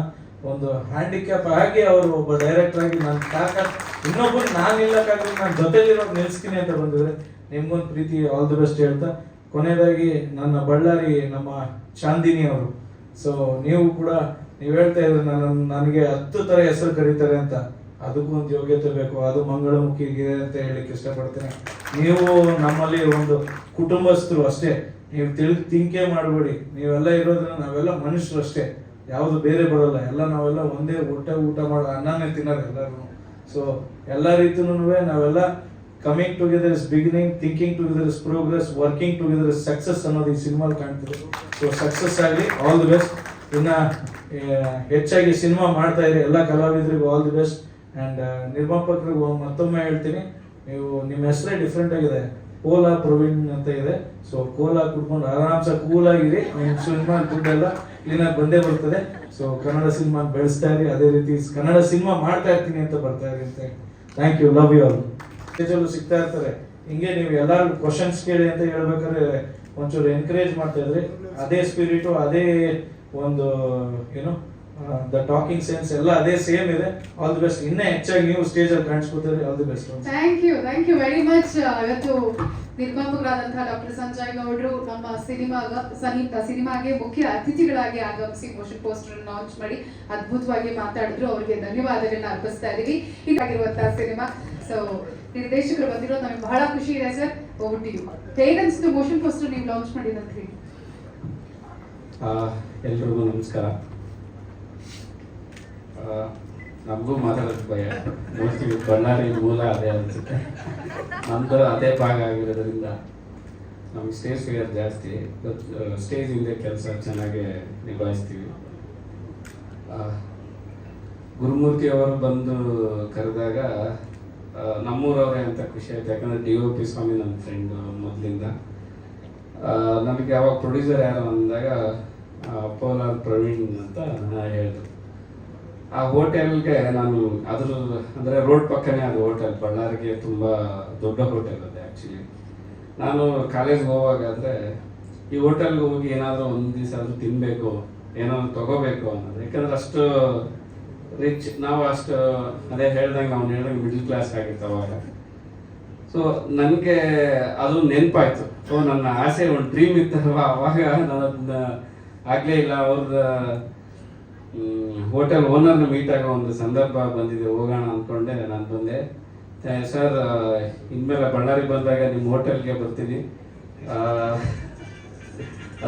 ಒಂದು ಹ್ಯಾಂಡಿಕ್ಯಾಪ್ ಆಗಿ ಅವರು ಒಬ್ಬ ಡೈರೆಕ್ಟರ್ ಆಗಿ ನನ್ನ ತಾಕತ್ ಇನ್ನೊಬ್ಬರು ನಾನು ನಿಲ್ಲಕ್ಕಾಗಲಿ ನಾನು ಜೊತೆಲಿರೋದು ನಿಲ್ಲಿಸ್ತೀನಿ ಅಂತ ಬಂದಿದ್ರೆ ನಿಮ್ಗೊಂದು ಪ್ರೀತಿ ಆಲ್ ದಿ ಬೆಸ್ಟ್ ಹೇಳ್ತಾ, ಕೊನೆಯದಾಗಿ ನನ್ನ ಬಳ್ಳಾರಿ ನಮ್ಮ ಚಾಂದಿನಿ ಅವರು. ಸೊ ನೀವು ಹೇಳ್ತಾ ಇದ್ರೆ ನನಗೆ 10 ಥರ ಹೆಸರು ಕರೀತಾರೆ ಅಂತ, ಅದಕ್ಕೂ ಒಂದು ಯೋಗ್ಯತೆ ಬೇಕು, ಅದು ಮಂಗಳಮುಖಿಗೆ ಅಂತ ಹೇಳಲಿಕ್ಕೆ ಇಷ್ಟಪಡ್ತೇನೆ. ನೀವು ನಮ್ಮಲ್ಲಿ ಒಂದು ಕುಟುಂಬಸ್ಥರು ಅಷ್ಟೇ, ನೀವು ತಿಂಕೆ ಮಾಡಬೇಡಿ. ನೀವೆಲ್ಲ ಇರೋದ್ರಿಂದ ನಾವೆಲ್ಲ ಮನುಷ್ಯರು ಅಷ್ಟೇ, ಯಾವುದು ಬೇರೆ ಬರೋಲ್ಲ. ನಾವೆಲ್ಲ ಒಂದೇ ಊಟ ಮಾಡೋ ಅನ್ನನೇ ತಿನ್ನೋದು ಎಲ್ಲರೂ. ಸೊ ಎಲ್ಲ ರೀತಿಯೂ ನಾವೆಲ್ಲ coming together is beginning, thinking together is progress, working together is success ಅನ್ನೋದು ಈ ಸಿನಿಮಾಲ್ ಕಾಣ್ತಿದೆ. ಸೊ ಸಕ್ಸಸ್ ಆಗಲಿ, ಆಲ್ ದಿ ಬೆಸ್ಟ್. ಇನ್ನು ಹೆಚ್ಚಾಗಿ ಸಿನಿಮಾ ಮಾಡ್ತಾ ಇರಿ ಎಲ್ಲ ಕಲಾವಿದರಿಗೂ ಆಲ್ ದಿ ಬೆಸ್ಟ್. ಆ್ಯಂಡ್ ನಿರ್ಮಾಪಕರಿಗೂ ಮತ್ತೊಮ್ಮೆ ಹೇಳ್ತೀನಿ, ನಿಮ್ಮ ಹೆಸರೇ ಡಿಫ್ರೆಂಟ್ ಆಗಿದೆ, ಕೋಲಾ ಪ್ರವೀಣ್ ಅಂತ ಇದೆ. ಸೊ ಕೋಲಾ ಕುಡ್ಕೊಂಡು ಆರಾಮ್ಸ ಕೂಲಾಗಿರಿ, ನಿಮ್ಮ ಸಿನಿಮಾ ದುಡ್ಡೆಲ್ಲ ಕ್ಲೀನಾಗಿ ಬಂದೇ ಬರ್ತದೆ. ಸೊ ಕನ್ನಡ ಸಿನಿಮಾ ಬೆಳೆಸ್ತಾ ಇರಿ, ಅದೇ ರೀತಿ ಕನ್ನಡ ಸಿನಿಮಾ ಮಾಡ್ತಾ ಇರ್ತೀನಿ ಅಂತ ಬರ್ತಾ ಇರಿ ಅಂತ. Thank you, love you all. ಸ್ಟೇಜಲ್ಲೂ ಸಿಗ್ತಾ ಇರ್ತಾರೆ, ಹಿಂಗೆ ನೀವು ಎಲ್ಲರೂ ಕ್ವಶನ್ಸ್ ಕೇಳಿ ಅಂತ ಹೇಳ್ಬೇಕಾದ್ರೆ ಒಂಚೂರು ಎನ್ಕರೇಜ್ ಮಾಡ್ತಾ ಇದ್ರಿ. ಅದೇ ಸ್ಪಿರಿಟು, ಅದೇ ಒಂದು ಏನು ದ ಟಾಕಿಂಗ್ ಸೆನ್ಸ್ ಎಲ್ಲ ಅದೇ ಸೇಮ್ ಇದೆ. All the best. ಇನ್ನೂ ಹೆಚ್ಚಾಗಿ ನೀವು ಸ್ಟೇಜಲ್ಲಿ ಕಾಣಿಸ್ಕೊತೀರಿ. All the best. Thank you very much. ಇವತ್ತು ನಿರ್ಮಾಪಕರಾದಂತಹ ಡಾಕ್ಟರ್ ಸಂಜಯ್ ಗೌಡ್ರು ನಮ್ಮ ಸಿನಿಮಾಗೆ ಮುಖ್ಯ ಅತಿಥಿಗಳಾಗಿ ಆಗಮಿಸಿ ಮೋಷನ್ ಪೋಸ್ಟರ್ ಲಾಂಚ್ ಮಾಡಿ ಅದ್ಭುತವಾಗಿ ಮಾತಾಡಿದ್ರು. ಅವರಿಗೆ ಧನ್ಯವಾದಗಳನ್ನ ಅರ್ಪಿಸ್ತಾ ಇದೀವಿ. ಇದಾಗಿರುವಂತಹ ಸಿನಿಮಾ. ಸೊ ನಿರ್ದೇಶಕರು ಬಂದಿರೋದು ನಮಗೆ ಬಹಳ ಖುಷಿ ಇದೆ ಸರ್. Over to you. ಹೇಗನ್ಸ್ತು ಮೋಷನ್ ಪೋಸ್ಟರ್ ನೀವು ಲಾಂಚ್ ಮಾಡಿದಂತ್ರಿ? ಎಲ್ರಿಗೂ ನಮಸ್ಕಾರ. ನಮಗೂ ಮಾತಾಡೋದು ಭಯ, ಮೋಸ್ಟ್ಲಿ ಬಳ್ಳಾರಿ ಮೂಲ ಅದೇ ಅನಿಸುತ್ತೆ, ನಮ್ಮದು ಅದೇ ಭಾಗ ಆಗಿರೋದ್ರಿಂದ ನಮ್ಗೆ ಸ್ಟೇಜ್ ಫಿಯರ್ ಜಾಸ್ತಿ. ಸ್ಟೇಜ್ ಹಿಂದೆ ಕೆಲಸ ಚೆನ್ನಾಗಿ ನಿಭಾಯಿಸ್ತೀವಿ. ಗುರುಮೂರ್ತಿ ಅವರು ಬಂದು ಕರೆದಾಗ ನಮ್ಮೂರವರೇ ಅಂತ ಖುಷಿ ಆಯ್ತು. ಯಾಕಂದರೆ DOP ಸ್ವಾಮಿ ನನ್ನ ಫ್ರೆಂಡು ಮೊದಲಿಂದ. ನನಗೆ ಯಾವಾಗ ಪ್ರೊಡ್ಯೂಸರ್ ಯಾರು ಅಂದಾಗ ಪೋಲಾರ್ ಪ್ರವೀಣ್ ಅಂತ ಹೇಳಿದ್ರು. ಆ ಹೋಟೆಲ್ಗೆ ನಾನು ಅಂದರೆ ರೋಡ್ ಪಕ್ಕನೇ ಅದು ಹೋಟೆಲ್, ಬಳ್ಳಾರಿಗೆ ತುಂಬ ದೊಡ್ಡ ಹೋಟೆಲ್ ಅದು ಆ್ಯಕ್ಚುಲಿ. ನಾನು ಕಾಲೇಜ್ಗೆ ಹೋಗುವಾಗಾದರೆ ಈ ಹೋಟೆಲ್ಗೆ ಹೋಗಿ ಏನಾದರೂ ಒಂದು ದಿವಸ ಆದರೂ ತಿನ್ನಬೇಕು, ಏನಾದರೂ ತೊಗೋಬೇಕು ಅನ್ನೋದು. ಯಾಕಂದರೆ ಅಷ್ಟು ರಿಚ್ ನಾವು, ಅಷ್ಟು ಅದೇ ಹೇಳ್ದಂಗೆ ನಾವು ಮಿಡ್ಲ್ ಕ್ಲಾಸ್ ಆಗಿತ್ತು ಅವಾಗ. ಸೊ ನನಗೆ ಅದು ನೆನಪಾಯಿತು. ಸೊ ನನ್ನ ಆಸೆ ಒಂದು ಡ್ರೀಮ್ ಇತ್ತಲ್ವ, ಅವಾಗ ನಾನು ಅದನ್ನ ಆಗಲೇ ಇಲ್ಲ. ಅವ್ರದ್ದು ಹೋಟೆಲ್ ಓನರ್ನ ಮೀಟ್ ಆಗೋ ಒಂದು ಸಂದರ್ಭ ಬಂದಿದೆ, ಹೋಗೋಣ ಅಂದ್ಕೊಂಡೆ ನಾನು ಬಂದೆ. ಸರ್, ಇನ್ಮೇಲೆ ಬಳ್ಳಾರಿ ಬಂದಾಗ ನಿಮ್ಮ ಹೋಟೆಲ್ಗೆ ಬರ್ತೀನಿ.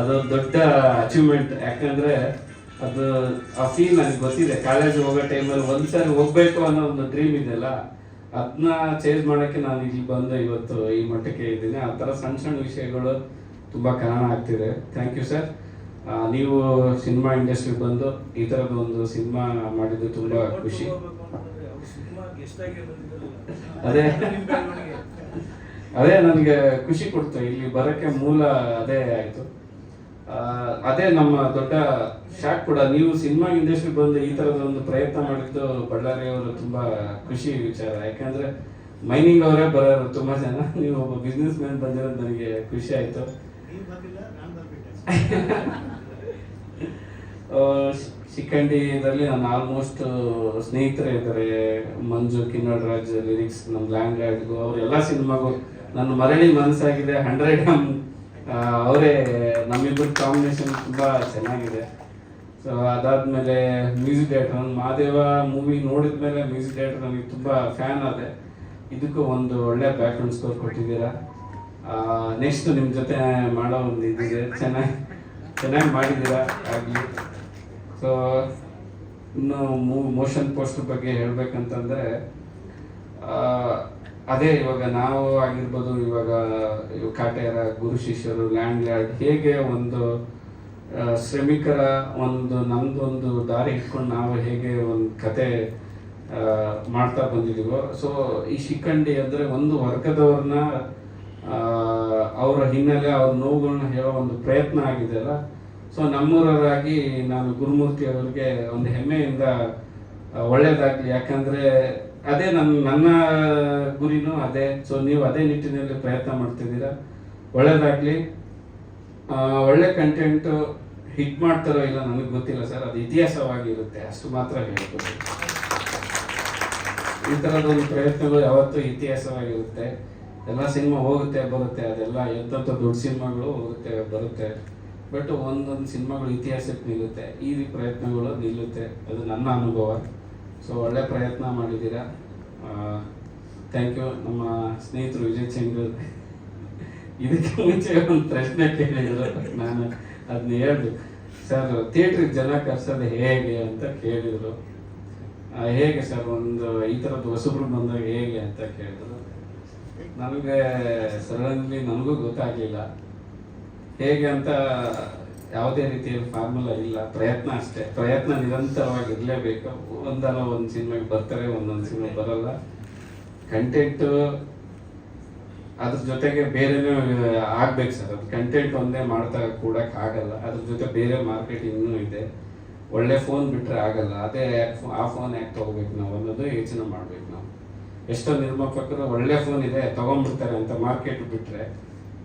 ಅದು ದೊಡ್ಡ ಅಚೀವ್ಮೆಂಟ್. ಯಾಕಂದರೆ ಅದು ಆ ಫೀಲ್ ನನಗೆ ಗೊತ್ತಿದೆ. ಕಾಲೇಜ್ ಹೋಗೋ ಟೈಮಲ್ಲಿ ಒಂದ್ಸರಿ ಹೋಗ್ಬೇಕು ಅನ್ನೋ ಒಂದು ಡ್ರೀಮ್ ಇದೆಯಲ್ಲ, ಅದನ್ನ ಚೇಂಜ್ ಮಾಡೋಕ್ಕೆ ನಾನು ಇಲ್ಲಿ ಬಂದು ಇವತ್ತು ಈ ಮಟ್ಟಕ್ಕೆ ಇದ್ದೀನಿ. ಆ ಥರ ಸಣ್ಣ ಸಣ್ಣ ವಿಷಯಗಳು ತುಂಬ ಕಾರಣ ಆಗ್ತಿದೆ. Thank you sir. ನೀವು ಸಿನಿಮಾ ಇಂಡಸ್ಟ್ರಿಗೆ ಬಂದು ಈ ಥರದ ಒಂದು ಸಿನಿಮಾ ಮಾಡಿದ್ದು ತುಂಬ ಖುಷಿ. ಅದೇ ನನಗೆ ಖುಷಿ ಕೊಡ್ತು. ಇಲ್ಲಿ ಬರೋಕ್ಕೆ ಮೂಲ ಅದೇ ಆಯಿತು. ಅದೇ ನಮ್ಮ ದೊಡ್ಡ ಶಾಕ್ ಕೂಡ. ನೀವು ಸಿನಿಮಾ ಇಂಡಸ್ಟ್ರಿಗೆ ಬಂದು ಈ ಥರದ ಒಂದು ಪ್ರಯತ್ನ ಮಾಡಿದ್ದು ಬಳ್ಳಾರಿಯವರು ತುಂಬ ಖುಷಿ ವಿಚಾರ. ಯಾಕಂದರೆ ಮೈನಿಂಗ್ ಅವರೇ ಬರೋರು ತುಂಬ ಜನ, ನೀವು ಒಬ್ಬ ಬಿಸ್ನೆಸ್ ಮ್ಯಾನ್ ಬಂದಿರೋದು ನನಗೆ ಖುಷಿ ಆಯಿತು. ಶಿಖಂಡಿದಲ್ಲಿ ನಾನು ಆಲ್ಮೋಸ್ಟ್ ಸ್ನೇಹಿತರೇ ಇದ್ದಾರೆ. ಮಂಜು, ಕಿನ್ನಡ್ ರಾಜ್, ಲಿರಿಕ್ಸ್, ನಮ್ಮ ಲ್ಯಾಂಡ್ ಗಾರ್ಡ್ಗೂ ಅವರೆಲ್ಲ ಸಿನಿಮಾಗೂ ನನ್ನ ಮರಳಿ ಮನಸ್ಸಾಗಿದೆ. 100 ಅವರೇ ನಮ್ಮಿಬ್ಬರ ಕಾಂಬಿನೇಷನ್ ತುಂಬ ಚೆನ್ನಾಗಿದೆ. ಸೊ ಅದಾದಮೇಲೆ ಮ್ಯೂಸಿಕ್ ಡೈರೆಕ್ಟರ್, ನಾನು ಮಹಾದೇವ ಮೂವಿ ನೋಡಿದ ಮೇಲೆ ಮ್ಯೂಸಿಕ್ ಡೈರೆಕ್ಟರ್ ನನಗೆ ತುಂಬ ಫ್ಯಾನ್ ಆದೆ. ಇದಕ್ಕೂ ಒಂದು ಒಳ್ಳೆ ಬ್ಯಾಕ್ಗ್ರೌಂಡ್ ಸ್ಕೋರ್ ಕೊಟ್ಟಿದ್ದೀರಾ. ನೆಕ್ಸ್ಟ್ ನಿಮ್ಮ ಜೊತೆ ಮಾಡೋ ಒಂದು ಇದಿದೆ, ಚೆನ್ನಾಗಿ ಮಾಡಿದ್ದೀರಾ ಆಗಲಿ. ಸೊ ಇನ್ನು ಮೋಷನ್ ಪೋಸ್ಟರ್ ಬಗ್ಗೆ ಹೇಳ್ಬೇಕಂತಂದರೆ, ಅದೇ ಇವಾಗ ನಾವು ಆಗಿರ್ಬೋದು, ಇವಾಗ ಕಾಟೇರ, ಗುರು ಶಿಷ್ಯರು, ಲ್ಯಾಂಡ್ ಲಾರ್ಡ್, ಹೇಗೆ ಒಂದು ಶ್ರಮಿಕರ ಒಂದು ನಮ್ದೊಂದು ದಾರಿ ಇಟ್ಕೊಂಡು ನಾವು ಹೇಗೆ ಒಂದು ಕತೆ ಮಾಡ್ತಾ ಬಂದಿದ್ದೀವೋ, ಸೊ ಈ ಶಿಖಂಡಿ ಅಂದರೆ ಒಂದು ವರ್ಗದವ್ರನ್ನ ಅವರ ಹಿನ್ನೆಲೆ, ಅವ್ರ ನೋವುಗಳನ್ನ ಹೇಳೋ ಒಂದು ಪ್ರಯತ್ನ ಆಗಿದೆಯಲ್ಲ. ಸೊ ನಮ್ಮೂರವರಾಗಿ ನಾನು ಗುರುಮೂರ್ತಿ ಅವರಿಗೆ ಒಂದು ಹೆಮ್ಮೆಯಿಂದ ಒಳ್ಳೇದಾಗಲಿ. ಯಾಕಂದರೆ ಅದೇ ನನ್ನ ಗುರಿನೂ ಅದೇ. ಸೊ ನೀವು ಅದೇ ನಿಟ್ಟಿನಲ್ಲಿ ಪ್ರಯತ್ನ ಮಾಡ್ತಿದ್ದೀರಾ, ಒಳ್ಳೇದಾಗಲಿ. ಒಳ್ಳೆ ಕಂಟೆಂಟು ಹಿಟ್ ಮಾಡ್ತಾರೋ ಇಲ್ಲ ನನಗೆ ಗೊತ್ತಿಲ್ಲ ಸರ್, ಅದು ಇತಿಹಾಸವಾಗಿರುತ್ತೆ, ಅಷ್ಟು ಮಾತ್ರ ಹೇಳ್ಬೋದು. ಈ ಥರದೊಂದು ಪ್ರಯತ್ನಗಳು ಯಾವತ್ತೂ ಇತಿಹಾಸವಾಗಿರುತ್ತೆ. ಎಲ್ಲ ಸಿನಿಮಾ ಹೋಗುತ್ತೆ ಬರುತ್ತೆ, ಅದೆಲ್ಲ ಎಂಥ ದೊಡ್ಡ ಸಿನಿಮಾಗಳು ಹೋಗುತ್ತೆ ಬರುತ್ತೆ, ಬಟ್ ಒಂದೊಂದು ಸಿನಿಮಾಗಳು ಇತಿಹಾಸಕ್ಕೆ ನಿಲ್ಲುತ್ತೆ, ಈ ಪ್ರಯತ್ನಗಳು ನಿಲ್ಲುತ್ತೆ. ಅದು ನನ್ನ ಅನುಭವ. ಸೊ ಒಳ್ಳೆ ಪ್ರಯತ್ನ ಮಾಡಿದ್ದೀರಾ, ಥ್ಯಾಂಕ್ ಯು. ನಮ್ಮ ಸ್ನೇಹಿತರು ವಿಜಯ್ ಚಂದ್ರ ಇದಕ್ಕೆ ಮುಂಚೆ ಒಂದು ಪ್ರಶ್ನೆ ಕೇಳಿದ್ರು, ನಾನು ಅದನ್ನ ಹೇಳ್ಬೇಕು ಸರ್, ಥಿಯೇಟ್ರಿಗೆ ಜನ ಕರ್ಸೋದು ಹೇಗೆ ಅಂತ ಕೇಳಿದರು. ಹೇಗೆ ಸರ್ ಒಂದು ಈ ಥರದ್ದು ಹೊಸಬ್ರು ಬಂದಾಗ ಹೇಗೆ ಅಂತ ಕೇಳಿದ್ರು. ನನಗೆ ಸಡನ್ಲಿ ನನಗೂ ಗೊತ್ತಾಗಲಿಲ್ಲ ಹೇಗೆ ಅಂತ. ಯಾವುದೇ ರೀತಿಯ ಫಾರ್ಮುಲಾ ಇಲ್ಲ, ಪ್ರಯತ್ನ ಅಷ್ಟೇ. ಪ್ರಯತ್ನ ನಿರಂತರವಾಗಿ ಇರಲೇಬೇಕು. ಒಂದಲ್ಲ ಒಂದು ಸಿನಿಮಾಗೆ ಬರ್ತಾರೆ, ಒಂದೊಂದು ಸಿನಿಮಾ ಬರಲ್ಲ. ಕಂಟೆಂಟು ಅದ್ರ ಜೊತೆಗೆ ಬೇರೆನೂ ಆಗ್ಬೇಕು ಸರ್. ಅದು ಕಂಟೆಂಟ್ ಒಂದೇ ಮಾಡ್ತಾ ಕೂಡಕ್ಕಾಗಲ್ಲ, ಅದ್ರ ಜೊತೆ ಬೇರೆ ಮಾರ್ಕೆಟಿಂಗ್ನೂ ಇದೆ. ಒಳ್ಳೆ ಫೋನ್ ಬಿಟ್ಟರೆ ಆಗಲ್ಲ. ಅದೇ ಆ ಫೋನ್ ಯಾಕೆ ತೊಗೋಬೇಕು ನಾವು ಅನ್ನೋದು ಯೋಚನೆ ಮಾಡಬೇಕು ನಾವು. ಎಷ್ಟೋ ನಿರ್ಮಾಪಕರು ಒಳ್ಳೆ ಫೋನ್ ಇದೆ ತೊಗೊಂಡ್ಬಿಡ್ತಾರೆ ಅಂತ ಮಾರ್ಕೆಟ್ ಬಿಟ್ಟರೆ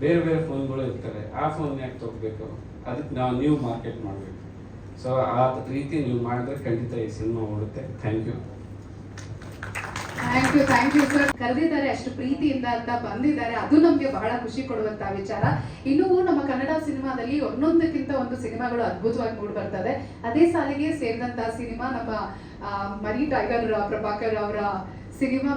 ಬೇರೆ ಬೇರೆ ಫೋನ್ಗಳು ಇರ್ತವೆ, ಆ ಫೋನ್ ಯಾಕೆ ತೊಗೋಬೇಕು, ಅದಕ್ಕೆ ನೀವು ಮಾರ್ಕೆಟ್ ಮಾಡಬೇಕು. ಸೊ ಆ ರೀತಿ ನೀವು ಮಾಡಿದ್ರೆ ಖಂಡಿತ ಈ ಸಿನಿಮಾ ಓಡುತ್ತೆ. Thank you sir. ಕರೆದಿದ್ದಾರೆ, ಅಷ್ಟು ಪ್ರೀತಿಯಿಂದ ಅಂತ ಬಂದಿದ್ದಾರೆ, ಅದು ನಮಗೆ ಬಹಳ ಖುಷಿ ಕೊಡುವಂತ ವಿಚಾರ. ಇನ್ನು ನಮ್ಮ ಕನ್ನಡ ಸಿನಿಮಾದಲ್ಲಿ ಒಂದೊಂದಕ್ಕಿಂತ ಒಂದು ಸಿನಿಮಾಗಳು ಅದ್ಭುತವಾಗಿ ಮೂಡಿ ಬರ್ತದೆ. ಅದೇ ಸಾಲಿಗೆ ಸೇರಿದಂತಹ ಸಿನಿಮಾ ನಮ್ಮ ಮರಿ ಟೈಗರ್ ಪ್ರಭಾಕರ್ ಅವರ ಸಿನಿಮಾ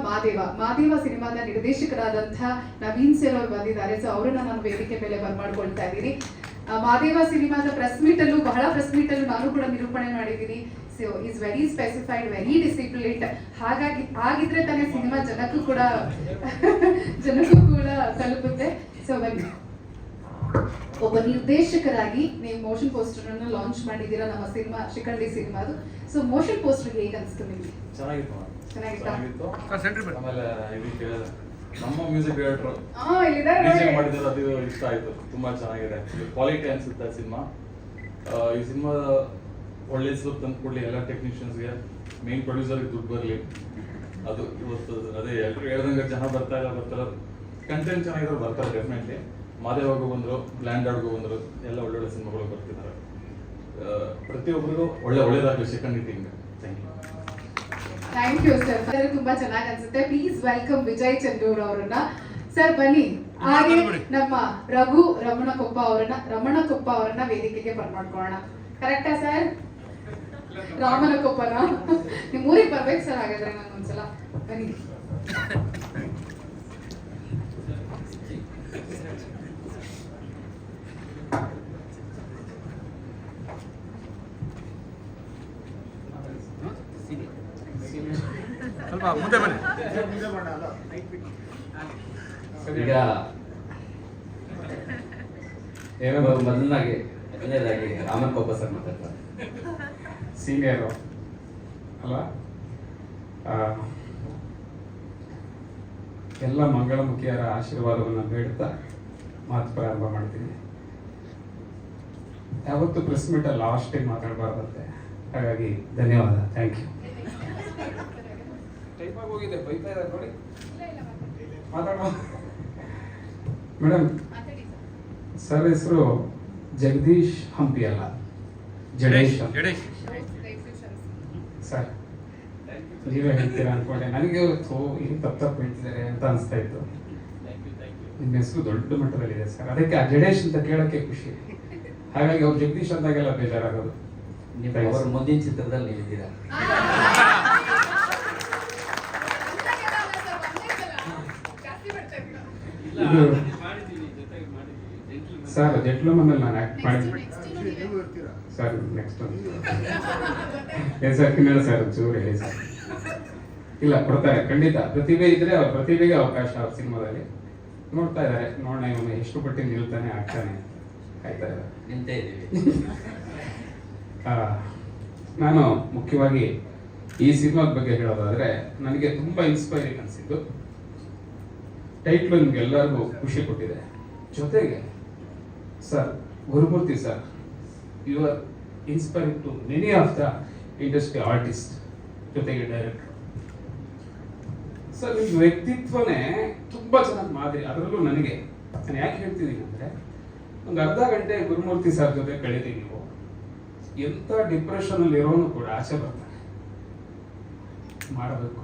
ಮಾದೇವ ಸಿನಿಮಾದ ನಿರ್ದೇಶಕರಾದಂತಹ ನವೀನ್ ಸರ್ ಅವರು ಬಂದಿದ್ದಾರೆ. ಸೊ ಅವರನ್ನ ನಾನು ವೇದಿಕೆ ಮೇಲೆ ಬರ್ಮಾಡ್ಕೊಳ್ತಾ ಇದ್ದೀನಿ. ಮಾದೇವ ಸಿನಿಮಾದ ಬಹಳ ಪ್ರೆಸ್ ಮೀಟ್ ಅಲ್ಲೂ ನಾನು ಕೂಡ ನಿರೂಪಣೆ ಮಾಡಿದ್ದೀನಿ. So is very specified, very disciplined. ಹಾಗಾಗಿ ಆಗಿದ್ರೆ ತಾನೇ ಸಿನಿಮಾ ಜನಕ್ಕೂ ಕೂಡ ತಲುಪುತ್ತೆ. ಸೊ ಒಬ್ಬ ನಿರ್ದೇಶಕರಾಗಿ ನೀವು ಮೋಷನ್ ಪೋಸ್ಟರ್ ಅನ್ನು ಲಾಂಚ್ ಮಾಡಿದ್ದೀರಾ ನಮ್ಮ ಸಿನಿಮಾ ಶಿಖಂಡಿ ಸಿನಿಮಾದು. ಸೊ ಮೋಷನ್ ಪೋಸ್ಟರ್ ಹೇಗೆ ಅನಿಸ್ತು ನಿಮಗೆ? ಚೆನ್ನಾಗಿತ್ತು. ಆಮೇಲೆ ಇದಕ್ಕೆ ನಮ್ಮ ಮ್ಯೂಸಿಕ್ ಡೈರೆಕ್ಟರ್ ಮಾಡಿದ್ರೆ ಅದು ಇಷ್ಟ ಆಯ್ತು, ತುಂಬಾ ಚೆನ್ನಾಗಿದೆ. ಕ್ವಾಲಿಟಿ ಅನ್ಸುತ್ತೆ ಸಿನಿಮಾ. ಈ ಸಿನಿಮಾ ಒಳ್ಳೆ ಹೆಸರು ತಂದು ಕೊಡ್ಲಿ ಎಲ್ಲ ಟೆಕ್ನಿಷಿಯನ್ಸ್ಗೆ, ಮೇನ್ ಪ್ರೊಡ್ಯೂಸರ್ಗೆ ದುಡ್ಡು ಬರಲಿ. ಅದು ಇವತ್ತು ಅದೇ ಎಲ್ಲರೂ ಹೇಳ್ದಂಗೆ ಜನ ಬರ್ತಾರೆ. ಕಂಟೆಂಟ್ ಚೆನ್ನಾಗಿರೋ ಬರ್ತಾರೆ ಡೆಫಿನೆಟ್ಲಿ. ಮಾದೇವಾಗೂ ಬಂದರು, ಲ್ಯಾಂಡ್ ಲಾರ್ಡ್ಗೂ ಬಂದರು, ಎಲ್ಲ ಒಳ್ಳೊಳ್ಳೆ ಸಿನಿಮಾಗಳು ಬರ್ತಿದ್ದಾರೆ. ಪ್ರತಿಯೊಬ್ಬರಿಗೂ ಒಳ್ಳೇದಾಗಲಿ ಶಿಖಂಡಿ ಟೀಮ್ಗೆ. Thank you sir. ತುಂಬಾ ಚೆನ್ನಾಗಿ ಅನ್ಸುತ್ತೆ. ಪ್ಲೀಸ್ ವೆಲ್ಕಮ್ ವಿಜಯ್ ಚಂದೂರ್ ಅವರನ್ನ. ಸರ್ ಬನ್ನಿ. ಹಾಗೆ ನಮ್ಮ ರಮಣಕೊಪ್ಪ ಅವರನ್ನ ವೇದಿಕೆಗೆ ಬರ್ಮಾಡ್ಕೊಳ್ಳೋಣ. ಕರೆಕ್ಟಾ ಸರ್? ರಾಮನಕೊಪ್ಪನ ನಿಮ್ ಊರಿಗೆ ಬರ್ಬೇಕು ಸರ್. ಹಾಗಾದ್ರೆ ನಾನು ಒಂದ್ಸಲ ಬನ್ನಿ. ಸ್ವಲ್ಪ ಮುಂದೆ ಬನ್ನಿ. ಈಗ ಏನೋ ಮೊದಲನೇದಾಗಿ ರಾಮನ್ ಕೋಪ ಸರ್ ಮಾತಾಡ್ತಾರೆ, ಸೀನಿಯರು ಅಲ್ಲ. ಎಲ್ಲ ಮಂಗಳಮುಖಿಯರ ಆಶೀರ್ವಾದವನ್ನು ಬೇಡ್ತಾ ಮಾತು ಪ್ರಾರಂಭ ಮಾಡ್ತೀನಿ. ಯಾವತ್ತು ಪ್ರೆಸ್ ಮೀಟಲ್ಲಿ ಲಾಸ್ಟ್ ಟೈಮ್ ಮಾತಾಡಬಾರ್ದಂತೆ, ಹಾಗಾಗಿ ಧನ್ಯವಾದ. Thank you. ಟೈಮ್ ಆಗಿ ಹೋಗಿದೆ, ಬೈತಾ ಇದ್ದಾರೆ ನೋಡಿ. ಮಾತಾಡೋಣ ಮೇಡಮ್. ಸರ್ ಹೆಸರು ಜಗದೀಶ್ ಹಂಪಿ ಅಲ್ಲ, ಜಡೇಶ್ ಅಂತ. ಜಡೇಶ್ ಸರ್ ನೀವೇ ಹೇಳ್ತೀರಾ ಅನ್ಕೊಂಡೆ. ನನಗೆ ಏನು ತಪ್ಪು ಹೇಳ್ತಿದ್ದಾರೆ ಅಂತ ಅನಿಸ್ತಾ ಇತ್ತು. ನಿಮ್ಮ ಹೆಸರು ದೊಡ್ಡ ಮಟ್ಟದಲ್ಲಿದೆ ಸರ್, ಅದಕ್ಕೆ ಆ ಜಡೇಶ್ ಅಂತ ಕೇಳೋಕ್ಕೆ ಖುಷಿ. ಹಾಗಾಗಿ ಅವ್ರು ಜಗದೀಶ್ ಅಂದಾಗೆಲ್ಲ ಬೇಜಾರಾಗೋದು. ಅವ್ರ ಮುಂದಿನ ಚಿತ್ರದಲ್ಲಿ ನೀವಿದ್ದೀರಾ. ಸರ್ ಜೆಂಟ್ಲ್ಮನ್ ಅಲ್ಲಿ ನಾನು ಆಕ್ಟ್ ಮಾಡಿದ್ದೀನಿ ಸರ್. ನೆಕ್ಸ್ಟ್ ಏನು ಸರ್ ಕಿನ್ನಡ ಸರ್ ಚೂರು ಹೇಳಿ ಸರ್. ಇಲ್ಲ ಕೊಡ್ತಾರೆ ಖಂಡಿತ. ಪ್ರತಿಭೆ ಇದ್ರೆ ಅವ್ರ ಪ್ರತಿಭೆಗೆ ಅವಕಾಶ ಅವ್ರ ಸಿನಿಮಾದಲ್ಲಿ ನೋಡ್ತಾ ಇದ್ದಾರೆ. ನೋಡೋಣ ಇವನು ಎಷ್ಟು ಪಟ್ಟಿ ನಿಲ್ತಾನೆ ಆಗ್ತಾನೆ ಕಾಯ್ತಾ ಇದ್ದಾರೆ. ನಿಂತೇ ಇದ್ದೀವಿ. ನಾನು ಮುಖ್ಯವಾಗಿ ಈ ಸಿನಿಮಾದ ಬಗ್ಗೆ ಹೇಳೋದಾದ್ರೆ ನನಗೆ ತುಂಬಾ ಇನ್ಸ್ಪೈರಿಂಗ್ ಅನಿಸಿದ್ದು. ಟೈಟ್ಲು ನಿಮ್ಗೆಲ್ಲರಿಗೂ ಖುಷಿ ಕೊಟ್ಟಿದೆ. ಜೊತೆಗೆ sir Gurumurthy sir, you are inspiring to many of the industry artist, ಜೊತೆಗೆ ಡೈರೆಕ್ಟರ್. ಸರ್ ನಿಮ್ಮ ವ್ಯಕ್ತಿತ್ವನೇ ತುಂಬಾ ಚೆನ್ನಾಗಿ ಮಾದರಿ. ಅದರಲ್ಲೂ ನನಗೆ ನಾನು ಯಾಕೆ ಹೇಳ್ತಿದ್ದೀನಿ ಅಂದ್ರೆ, ಒಂದು ಅರ್ಧ ಗಂಟೆ ಗುರುಮೂರ್ತಿ ಸರ್ ಜೊತೆ ಕಳೀತೀವಿ ನೀವು, ಎಂಥ ಡಿಪ್ರೆಷನ್ ಅಲ್ಲಿ ಇರೋನು ಕೂಡ ಆಚೆ ಬರ್ತಾನೆ. ಮಾಡಬೇಕು,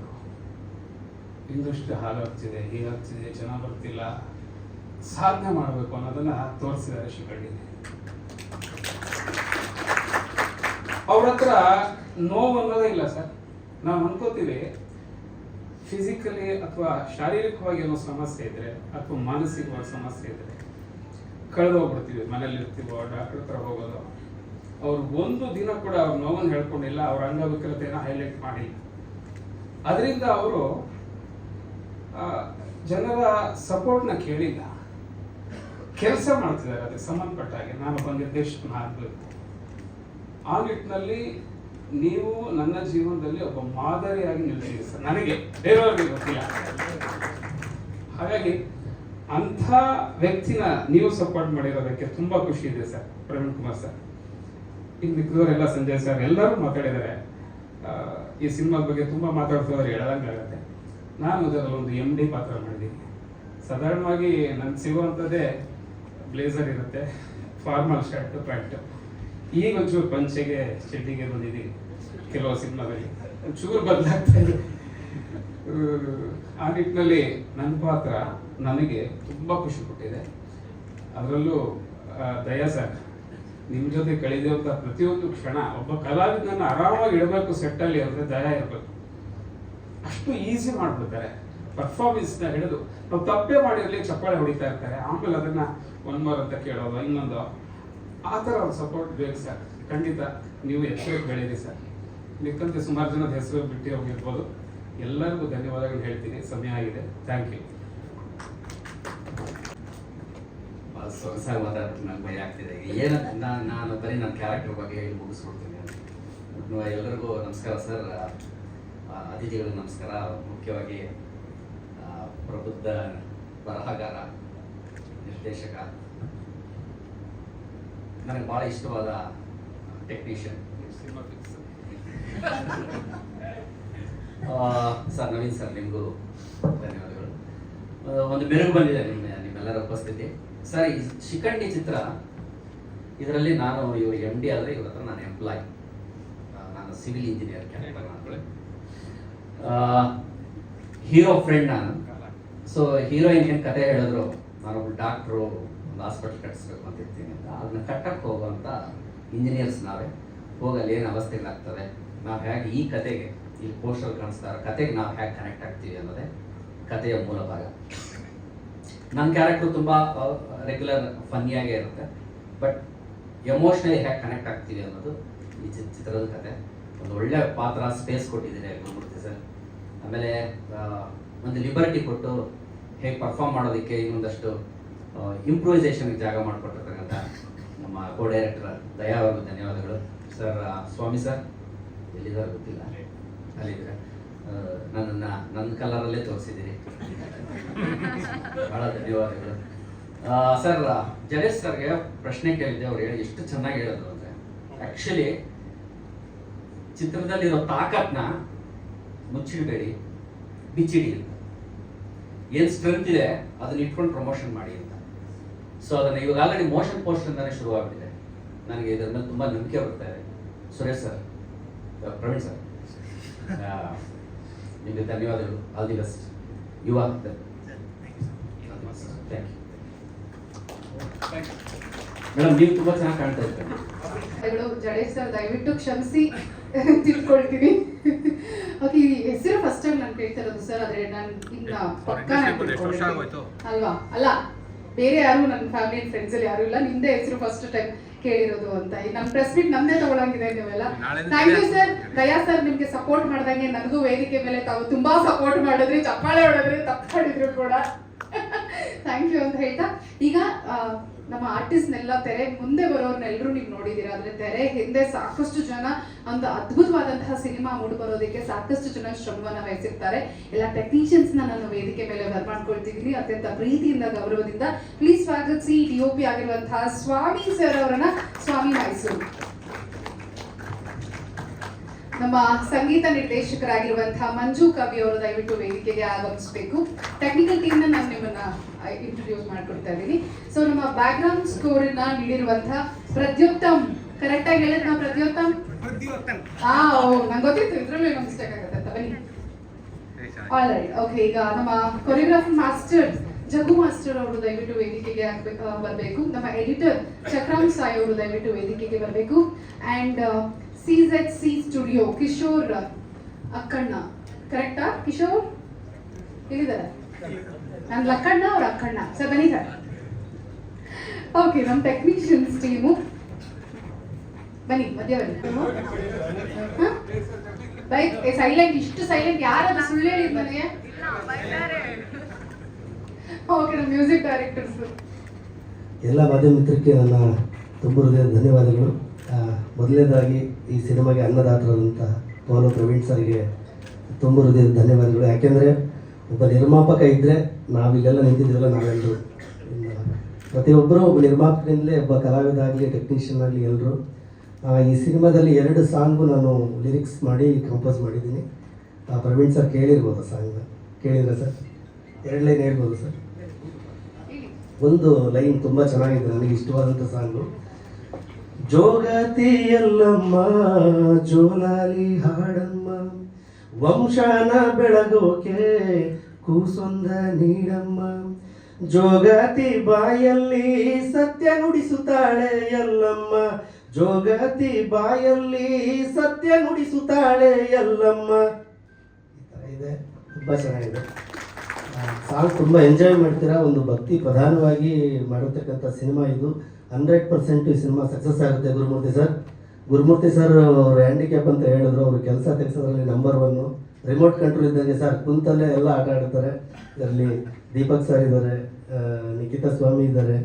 ಇಂಡಸ್ಟ್ರಿ ಹಾಗಾಗ್ತಿದೆ, ಹೀಗಾಗ್ತಿದೆ, ಜನ ಬರ್ತಿಲ್ಲ, ಸಾಧನೆ ಮಾಡಬೇಕು ಅನ್ನೋದನ್ನ ತೋರಿಸಿದ್ದಾರೆ ಶಿಖಂಡಿ. ಅವ್ರ ಹತ್ರ ನೋವು ಅನ್ನೋದೇ ಇಲ್ಲ ಸರ್. ನಾವು ಅನ್ಕೋತೀವಿ ಫಿಸಿಕಲಿ ಅಥವಾ ಶಾರೀರಿಕವಾಗಿ ಏನೋ ಸಮಸ್ಯೆ ಇದ್ರೆ ಅಥವಾ ಮಾನಸಿಕವಾಗಿ ಸಮಸ್ಯೆ ಇದ್ರೆ ಕಳೆದೋಗ್ಬಿಡ್ತೀವಿ, ಮನೇಲಿ ಇರ್ತೀವೋ, ಡಾಕ್ಟರ್ ಹತ್ರ ಹೋಗೋದು. ಅವ್ರು ಒಂದು ದಿನ ಕೂಡ ಅವ್ರ ನೋವನ್ನು ಹೇಳ್ಕೊಂಡಿಲ್ಲ, ಅವ್ರ ಅಂಗವಿಕಲತೆನ ಹೈಲೈಟ್ ಮಾಡಿಲ್ಲ. ಅದರಿಂದ ಅವರು ಜನರ ಸಪೋರ್ಟ್ನ ಕೇಳಿಲ್ಲ, ಕೆಲಸ ಮಾಡ್ತಿದ್ದಾರೆ ಅದಕ್ಕೆ ಸಂಬಂಧಪಟ್ಟ ಹಾಗೆ. ನಾನೊಬ್ಬ ನಿರ್ದೇಶಕನ ಆಗಬೇಕು, ಆ ನಿಟ್ಟಿನಲ್ಲಿ ನೀವು ನನ್ನ ಜೀವನದಲ್ಲಿ ಒಬ್ಬ ಮಾದರಿಯಾಗಿ ನಿಲ್ತೀರಿ ಸರ್. ನನಗೆ ಬೇರೆಯವ್ರಿಗೆ ಗೊತ್ತಿಲ್ಲ. ಹಾಗಾಗಿ ಅಂಥ ವ್ಯಕ್ತಿನ ನೀವು ಸಪೋರ್ಟ್ ಮಾಡಿರೋದಕ್ಕೆ ತುಂಬಾ ಖುಷಿ ಇದೆ ಸರ್. ಪ್ರವೀಣ್ ಕುಮಾರ್ ಸರ್, ಇನ್ನು ಮಿಕ್ಕಿದವರೆಲ್ಲ, ಸಂಜಯ್ ಸರ್ ಎಲ್ಲರೂ ಮಾತಾಡಿದ್ದಾರೆ. ಈ ಸಿನಿಮಾದ ಬಗ್ಗೆ ತುಂಬಾ ಮಾತಾಡ್ತಿದ್ದಾರೆ, ಹೇಳದಂಗಾಗತ್ತೆ. ನಾನು ಅದರಲ್ಲಿ ಒಂದು MD ಪಾತ್ರ ಮಾಡಿದ್ದೀನಿ. ಸಾಧಾರಣವಾಗಿ ನನ್ಗೆ ಸಿಗುವಂಥದ್ದೇ ಬ್ಲೇಸರ್ ಇರುತ್ತೆ, ಫಾರ್ಮಲ್ ಶರ್ಟ್ ಪ್ಯಾಂಟ್. ಈಗ ಒಂಚೂರು ಪಂಚೆಗೆ ಚಡ್ಡಿಗೆ ಬಂದಿದ್ದೀನಿ ಕೆಲವು ಸಿನಿಮಾದಲ್ಲಿ, ಒಂಚೂರು ಬದಲಾಗ್ತಾ ಇದೆ. ಆ ನಿಟ್ಟಿನಲ್ಲಿ ನನ್ನ ಪಾತ್ರ ನನಗೆ ತುಂಬ ಖುಷಿ ಕೊಟ್ಟಿದೆ. ಅದರಲ್ಲೂ ದಯಾ ಸರ್, ನಿಮ್ಮ ಜೊತೆ ಕಳೆದಿರುವಂಥ ಪ್ರತಿಯೊಂದು ಕ್ಷಣ, ಒಬ್ಬ ಕಲಾವಿದನನ್ನು ಆರಾಮಾಗಿ ಇಡಬೇಕು ಸೆಟ್ಟಲ್ಲಿ ಅಂದರೆ ದಯಾ ಇರಬೇಕು. ಅಷ್ಟು ಈಸಿ ಮಾಡಿಬಿಡ್ತಾರೆ ಪರ್ಫಾರ್ಮೆನ್ಸ್ನ ಹಿಡಿದು. ನಾವು ತಪ್ಪೇ ಮಾಡಿರಲಿ ಚಪ್ಪಾಳೆ ಹೊಡಿತಾ ಇರ್ತಾರೆ, ಆಮೇಲೆ ಅದನ್ನ ಒನ್ ಮೋರ್ ಅಂತ ಕೇಳೋದು, ಇನ್ನೊಂದು. ಆ ಥರ ಒಂದು ಸಪೋರ್ಟ್ ಬೇಕು ಸರ್. ಖಂಡಿತ ನೀವು ಎಚ್ಚರಿಕೆ ಬೆಳೀರಿ ಸರ್. ಮಿಕ್ಕಂತೆ ಸುಮಾರು ಜನದ ಹೆಸರು ಬಿಟ್ಟು ಹೋಗಿರ್ಬೋದು. ಎಲ್ಲರಿಗೂ ಧನ್ಯವಾದಗಳು ಹೇಳ್ತೀನಿ. ಸಮಯ ಆಗಿದೆ. Thank you. ಸೊಗಸಾಗಿ ಮಾತಾಡ್ತೀನಿ, ನಂಗೆ ಭಯ ಆಗ್ತಿದೆ. ಏನು ನಾನು ಬರೀ ನನ್ನ ಕ್ಯಾರೆಕ್ಟರ್ ಬಗ್ಗೆ ಹೇಳಿ ಮುಗಿಸ್ಕೊಡ್ತೀನಿ. ಎಲ್ಲರಿಗೂ ನಮಸ್ಕಾರ ಸರ್, ಅತಿಥಿಗಳಿಗೆ ನಮಸ್ಕಾರ. ಮುಖ್ಯವಾಗಿ ಪ್ರಬುದ್ಧ ಬರಹಗಾರ, ನಿರ್ದೇಶಕ, ನನಗೆ ಭಾಳ ಇಷ್ಟವಾದ ಟೆಕ್ನಿಷಿಯನ್ ಸರ್ ನವೀನ್ ಸರ್, ನಿಮಗೂ ಧನ್ಯವಾದಗಳು. ಒಂದು ಮೆರುಗು ಬಂದಿದೆ ನಿಮ್ಮೆಲ್ಲರ ಉಪಸ್ಥಿತಿ ಸರ್. ಈ ಶಿಖಂಡಿ ಚಿತ್ರ, ಇದರಲ್ಲಿ ನಾನು ಇವರು MD ಆದರೆ ಇವ್ರ ಹತ್ರ ನಾನು ಎಂಪ್ಲಾಯ್, ನಾನು ಸಿವಿಲ್ ಇಂಜಿನಿಯರ್ ಕ್ಯಾರೆಕ್ಟರ್ ಮಾಡ್ಕೊಳ್ಳಿ. ಹೀರೋ ಫ್ರೆಂಡ್ ನಾನು. ಸೊ ಹೀರೋಯಿನ್ ಏನು ಕತೆ ಹೇಳಿದ್ರು, ನಾನೊಬ್ಬ ಡಾಕ್ಟ್ರು, ಒಂದು ಹಾಸ್ಪಿಟಲ್ ಕಟ್ಟಿಸ್ಬೇಕು ಅಂತ ಇರ್ತೀನಿ ಅಂತ, ಅದನ್ನ ಕಟ್ಟಕ್ಕೆ ಹೋಗುವಂಥ ಇಂಜಿನಿಯರ್ಸ್ ನಾವೇ. ಹೋಗಲ್ಲಿ ಏನು ಅವಸ್ಥೆಗಳಾಗ್ತದೆ, ನಾವು ಹೇಗೆ ಈ ಕತೆಗೆ, ಈ ಪೋಸ್ಟರ್ ಕಾಣಿಸ್ತಾರೆ ಕತೆಗೆ ನಾವು ಹೇಗೆ ಕನೆಕ್ಟ್ ಆಗ್ತೀವಿ ಅನ್ನೋದೇ ಕತೆಯ ಮೂಲ ಭಾಗ. ನನ್ನ ಕ್ಯಾರೆಕ್ಟರ್ ತುಂಬ ರೆಗ್ಯುಲರ್ ಫನ್ನಿಯಾಗೇ ಇರುತ್ತೆ, ಬಟ್ ಎಮೋಷ್ನಲಿ ಹೇಗೆ ಕನೆಕ್ಟ್ ಆಗ್ತೀವಿ ಅನ್ನೋದು ಈ ಚಿತ್ರದ ಕತೆ. ಒಂದು ಒಳ್ಳೆ ಪಾತ್ರ, ಸ್ಪೇಸ್ ಕೊಟ್ಟಿದ್ದೀನಿ ಗುರುಮೂರ್ತಿ ಸರ್. ಆಮೇಲೆ ಒಂದು ಲಿಬರ್ಟಿ ಕೊಟ್ಟು ಹೇಗೆ ಪರ್ಫಾರ್ಮ್ ಮಾಡೋದಕ್ಕೆ ಇನ್ನೊಂದಷ್ಟು ಇಂಪ್ರೂವೈಸೇಷನ್ಗೆ ಜಾಗ ಮಾಡಿಕೊಟ್ಟಿರ್ತಕ್ಕಂಥ ನಮ್ಮ ಕೋ ಡೈರೆಕ್ಟರ್ ದಯಾ ಅವ್ರಿಗೂ ಧನ್ಯವಾದಗಳು. ಸರ್ ಸ್ವಾಮಿ ಸರ್ ಎಲ್ಲಿದ್ದಾರೆ ಗೊತ್ತಿಲ್ಲ, ಅಲ್ಲಿದ್ದಾರೆ. ನನ್ನ ಕಲರಲ್ಲೇ ತೋರಿಸಿದ್ದೀರಿ, ಭಾಳ ಧನ್ಯವಾದಗಳು. ಸರ್ ಜಡೇಶ್ ಸರ್ಗೆ ಪ್ರಶ್ನೆ ಕೇಳಿದ್ದೆ, ಅವ್ರು ಹೇಳಿ ಎಷ್ಟು ಚೆನ್ನಾಗಿ ಹೇಳಿದ್ರು ಅಂದರೆ, ಆ್ಯಕ್ಚುಲಿ ಚಿತ್ರದಲ್ಲಿರೋ ತಾಕತ್ನ ಮುಚ್ಚಿಡಬೇಡಿ, ಬಿಚ್ಚಿಡಿ ಅಂತ. ಏನು ಸ್ಟ್ರೆಂತ್ ಇದೆ ಅದನ್ನ ಇಟ್ಕೊಂಡು ಪ್ರಮೋಷನ್ ಮಾಡಿ ಅಂತ. ಸೊ ಅದನ್ನು ಇವಾಗ ಆಲ್ರೆಡಿ ಮೋಷನ್ ಪೋಸ್ಟರಿಂದಾನೇ ಶುರುವಾಗ್ಬಿಟ್ಟಿದೆ. ನನಗೆ ಇದರ ಮೇಲೆ ತುಂಬ ನಂಬಿಕೆ ಬರ್ತಾ ಇದೆ. ಸುರೇಶ್ ಸರ್, ಪ್ರವೀಣ್ ಸರ್, ನಿಮಗೆ ಧನ್ಯವಾದಗಳು. All the best. ಯುವ ಥ್ಯಾಂಕ್ ಯು ಮೇಡಮ್, ನೀವು ತುಂಬ ಚೆನ್ನಾಗಿ ಕಾಣ್ತಾ ಇರ್ತಾರೆ. ಜಡೇಶ್ ಸರ್ ದಯವಿಟ್ಟು ಕ್ಷಮಿಸಿ, ತಿಳ್ಕೊಳ್ತೀನಿ. ಓಕೆ, ಈ ಹೆಸರು ಫಸ್ಟ್ ಟೈಮ್ ನಾನು ಕೇಳ್ತಾ ಇರೋದು ಸರ್, ಆದ್ರೆ ನಾನು ಇನ್ನ ಪಕ್ಕಾ ಅಲ್ವಾ? ಅಲ್ಲ, ಬೇರೆ ಯಾರು ನನ್ನ ಫ್ಯಾಮಿಲಿ ಅಂಡ್ ಫ್ರೆಂಡ್ಸ್ ಅಲ್ಲಿ ಯಾರು ಇಲ್ಲ, ನಿಮ್ದೇ ಹೆಸರು ಫಸ್ಟ್ ಟೈಮ್ ಕೇಳಿರೋದು ಅಂತ. ಈಗ ನಮ್ಮ ಪ್ರೆಸ್ ಮೀಟ್ ನಮ್ದೇ ತಗೊಳಂಗಿದೆ ನೀವೆಲ್ಲ. Thank you sir. Daya sir ನಿಮ್ಗೆ ಸಪೋರ್ಟ್ ಮಾಡ್ದಂಗೆ ನನಗೂ ವೇದಿಕೆ ಮೇಲೆ ತಾವು ತುಂಬಾ ಸಪೋರ್ಟ್ ಮಾಡಿದ್ರಿ, ಚಪ್ಪಾಳೆ ಹೊಡೆದ್ರಿ, ತಪ್ಪು ಮಾಡಿದ್ರು ಕೂಡ. ಥ್ಯಾಂಕ್ ಯು ಅಂತ ಹೇಳ್ತಾ, ಈಗ ನಮ್ಮ ಆರ್ಟಿಸ್ಟ್ನೆಲ್ಲ ತೆರೆ ಮುಂದೆ ಬರೋರ್ನೆಲ್ಲರೂ ನೀವು ನೋಡಿದ್ದೀರಾ. ಆದರೆ ತೆರೆ ಹಿಂದೆ ಸಾಕಷ್ಟು ಜನ ಒಂದು ಅದ್ಭುತವಾದಂತಹ ಸಿನಿಮಾ ಮೂಡಿ ಬರೋದಕ್ಕೆ ಸಾಕಷ್ಟು ಜನ ಶ್ರಮವನ್ನು ವಹಿಸಿರ್ತಾರೆ. ಎಲ್ಲ ಟೆಕ್ನಿಷಿಯನ್ಸ್ನ ನಾನು ವೇದಿಕೆ ಮೇಲೆ ಬರ್ಮಾಡ್ಕೊಳ್ತಿದ್ದೀನಿ ಅತ್ಯಂತ ಪ್ರೀತಿಯಿಂದ, ಗೌರವದಿಂದ. ಪ್ಲೀಸ್ ಸ್ವಾಗತಿಸಿ DOP ಆಗಿರುವಂತಹ ಸ್ವಾಮಿ ಸರ್ ಅವರನ್ನ. ಸ್ವಾಮಿ ಮೈಸೂರು. ನಮ್ಮ ಸಂಗೀತ ನಿರ್ದೇಶಕರಾಗಿರುವಂತಹ ಮಂಜು ಕವಿ ಅವರು ದಯವಿಟ್ಟು ವೇದಿಕೆಗೆ ಆಗಮಿಸಬೇಕು. ಟೆಕ್ನಿಕಲ್ ಟೀಮ್ ನ ನಾನು ನಿಮ್ಮನ್ನ ಇಂಟ್ರೊಡ್ಯೂಸ್ ಮಾಡ್ಕೊಡ್ತಾ ಇದ್ದೀನಿ. ಸೊ ನಮ್ಮ ಬ್ಯಾಕ್ ಗ್ರೌಂಡ್ ಸ್ಕೋರ್ ನೀಡಿರುವಂತಹ ಪ್ರದ್ಯೋತ್ತಮ್, ಕರೆಕ್ಟ್ ಆಗಿ ಹೇಳಿದ್ ನಾವು ಪ್ರದ್ಯೋತ್ತಮ್? ನಂಗೆ ಗೊತ್ತಿತ್ತು, ಇದ್ರಲ್ಲೂ ಏನೋ ಮಿಸ್ಟೇಕ್ ಆಗುತ್ತೆ ಅಂತ. ಬನ್ನಿ. All right, okay. ಈಗ ನಮ್ಮ ಕೊರಿಯೋಗ್ರಾಫರ್ ಮಾಸ್ಟರ್ ಜಗು ಮಾಸ್ಟರ್ ಅವರು ದಯವಿಟ್ಟು ವೇದಿಕೆಗೆ ಬರಬೇಕು. ನಮ್ಮ ಎಡಿಟರ್ ಚಕ್ರಾಮ್ ಸಾಯಿ ಅವರು ದಯವಿಟ್ಟು ವೇದಿಕೆಗೆ ಬರಬೇಕು. ಅಂಡ್ CZC ಸ್ಟುಡಿಯೋ ಕಿಶೋರ್ ಅಕ್ಕಣ್ಣ, ಕರೆಕ್ಟಾ? ಕಿಶೋರ್ ಹೇಳಿದ್ದಾರೆ, ನಾನು ಲಕ್ಕಣ್ಣ, ಅವ್ರ ಅಕ್ಕಣ್ಣ. ಸರ್ ಬನ್ನಿ ಸರ್. ಓಕೆ, ನಮ್ಮ ಟೆಕ್ನಿಷಿಯನ್ಸ್ ಟೀಮು ಬನ್ನಿ, ಮಧ್ಯ ಬನ್ನಿ. ಬೈಕ್ ಸೈಲೆಂಟ್, ಇಷ್ಟು ಸೈಲೆಂಟ್ ಯಾರಾದ್ರೂ ಸುಳ್ಳು ಹೇಳಿದ ಮನೆಗೆ? ಓಕೆ, ನಮ್ಮ ಮ್ಯೂಸಿಕ್ ಡೈರೆಕ್ಟರ್ಸ್. ಎಲ್ಲ ಮಾಧ್ಯಮ ಮಿತ್ರಕ್ಕೆ ನನ್ನ ತುಂಬ ಹೃದಯದ ಧನ್ಯವಾದಗಳು. ಮೊದಲನೇದಾಗಿ ಈ ಸಿನಿಮಾಗೆ ಅನ್ನದಾತರಾದಂಥ ಪವನ್ ಪ್ರವೀಣ್ ಸರ್ಗೆ ತುಂಬ ಹೃದಯದ ಧನ್ಯವಾದಗಳು. ಯಾಕೆಂದರೆ ಒಬ್ಬ ನಿರ್ಮಾಪಕ ಇದ್ದರೆ ನಾವಿಲ್ಲೆಲ್ಲ ನಿಂತಿದ್ದೀವಲ್ಲ ನಾವೆಲ್ಲರೂ, ಪ್ರತಿಯೊಬ್ಬರು ಒಬ್ಬ ನಿರ್ಮಾಪಕರಿಂದಲೇ ಒಬ್ಬ ಕಲಾವಿದ ಆಗಲಿ ಟೆಕ್ನಿಷಿಯನ್ ಆಗಲಿ ಎಲ್ಲರೂ. ಈ ಸಿನಿಮಾದಲ್ಲಿ 2 ಸಾಂಗು ನಾನು ಲಿರಿಕ್ಸ್ ಮಾಡಿ ಕಂಪೋಸ್ ಮಾಡಿದ್ದೀನಿ. ಪ್ರವೀಣ್ ಸರ್ ಕೇಳಿರ್ಬೋದು, ಸಾಂಗ್ನ ಕೇಳಿದ್ರೆ ಸರ್ 2 ಲೈನ್ ಹೇಳ್ಬೋದು ಸರ್? ಒಂದು ಲೈನ್ ತುಂಬ ಚೆನ್ನಾಗಿದೆ, ನನಗೆ ಇಷ್ಟವಾದಂಥ ಸಾಂಗು. ಜೋಗತಿಯಲ್ಲಮ್ಮ ಜೋಲಾಲಿ ಹಾಡಮ್ಮ, ವಂಶನ ಬೆಳಗೋಕೆ ಕೂಸೊಂದ ನೀಡಮ್ಮ, ಜೋಗತಿ ಬಾಯಲ್ಲಿ ಸತ್ಯ ನುಡಿಸುತ್ತಾಳೆ ಎಲ್ಲಮ್ಮ, ಜೋಗತಿ ಬಾಯಲ್ಲಿ ಸತ್ಯ ನುಡಿಸುತ್ತಾಳೆ ಎಲ್ಲಮ್ಮ. ಈ ಥರ ಇದೆ, ತುಂಬ ಚೆನ್ನಾಗಿದೆ ಸಾಂಗ್. ತುಂಬ ಎಂಜಾಯ್ ಮಾಡ್ತೀರಾ. ಒಂದು ಭಕ್ತಿ ಪ್ರಧಾನವಾಗಿ ಮಾಡಿರ್ತಕ್ಕಂಥ ಸಿನಿಮಾ ಇದು. 100% ಈ ಸಿನಿಮಾ ಸಕ್ಸಸ್ ಆಗುತ್ತೆ. ಗುರುಮೂರ್ತಿ ಸರ್ ಅವ್ರ ಹ್ಯಾಂಡಿಕ್ಯಾಪ್ ಅಂತ ಹೇಳಿದ್ರು, ಅವರು ಕೆಲಸ ತೆಗೆಸೋದ್ರಲ್ಲಿ ನಂಬರ್ 1. ರಿಮೋಟ್ ಕಂಟ್ರೋಲ್ ಇದ್ದಂಗೆ ಸರ್, ಕುಂತಲ್ಲೇ ಎಲ್ಲ ಆಟ ಆಡ್ತಾರೆ. ಇದರಲ್ಲಿ ದೀಪಕ್ ಸರ್ ಇದ್ದಾರೆ, ನಿಖಿತಾ ಸ್ವಾಮಿ ಇದ್ದಾರೆ,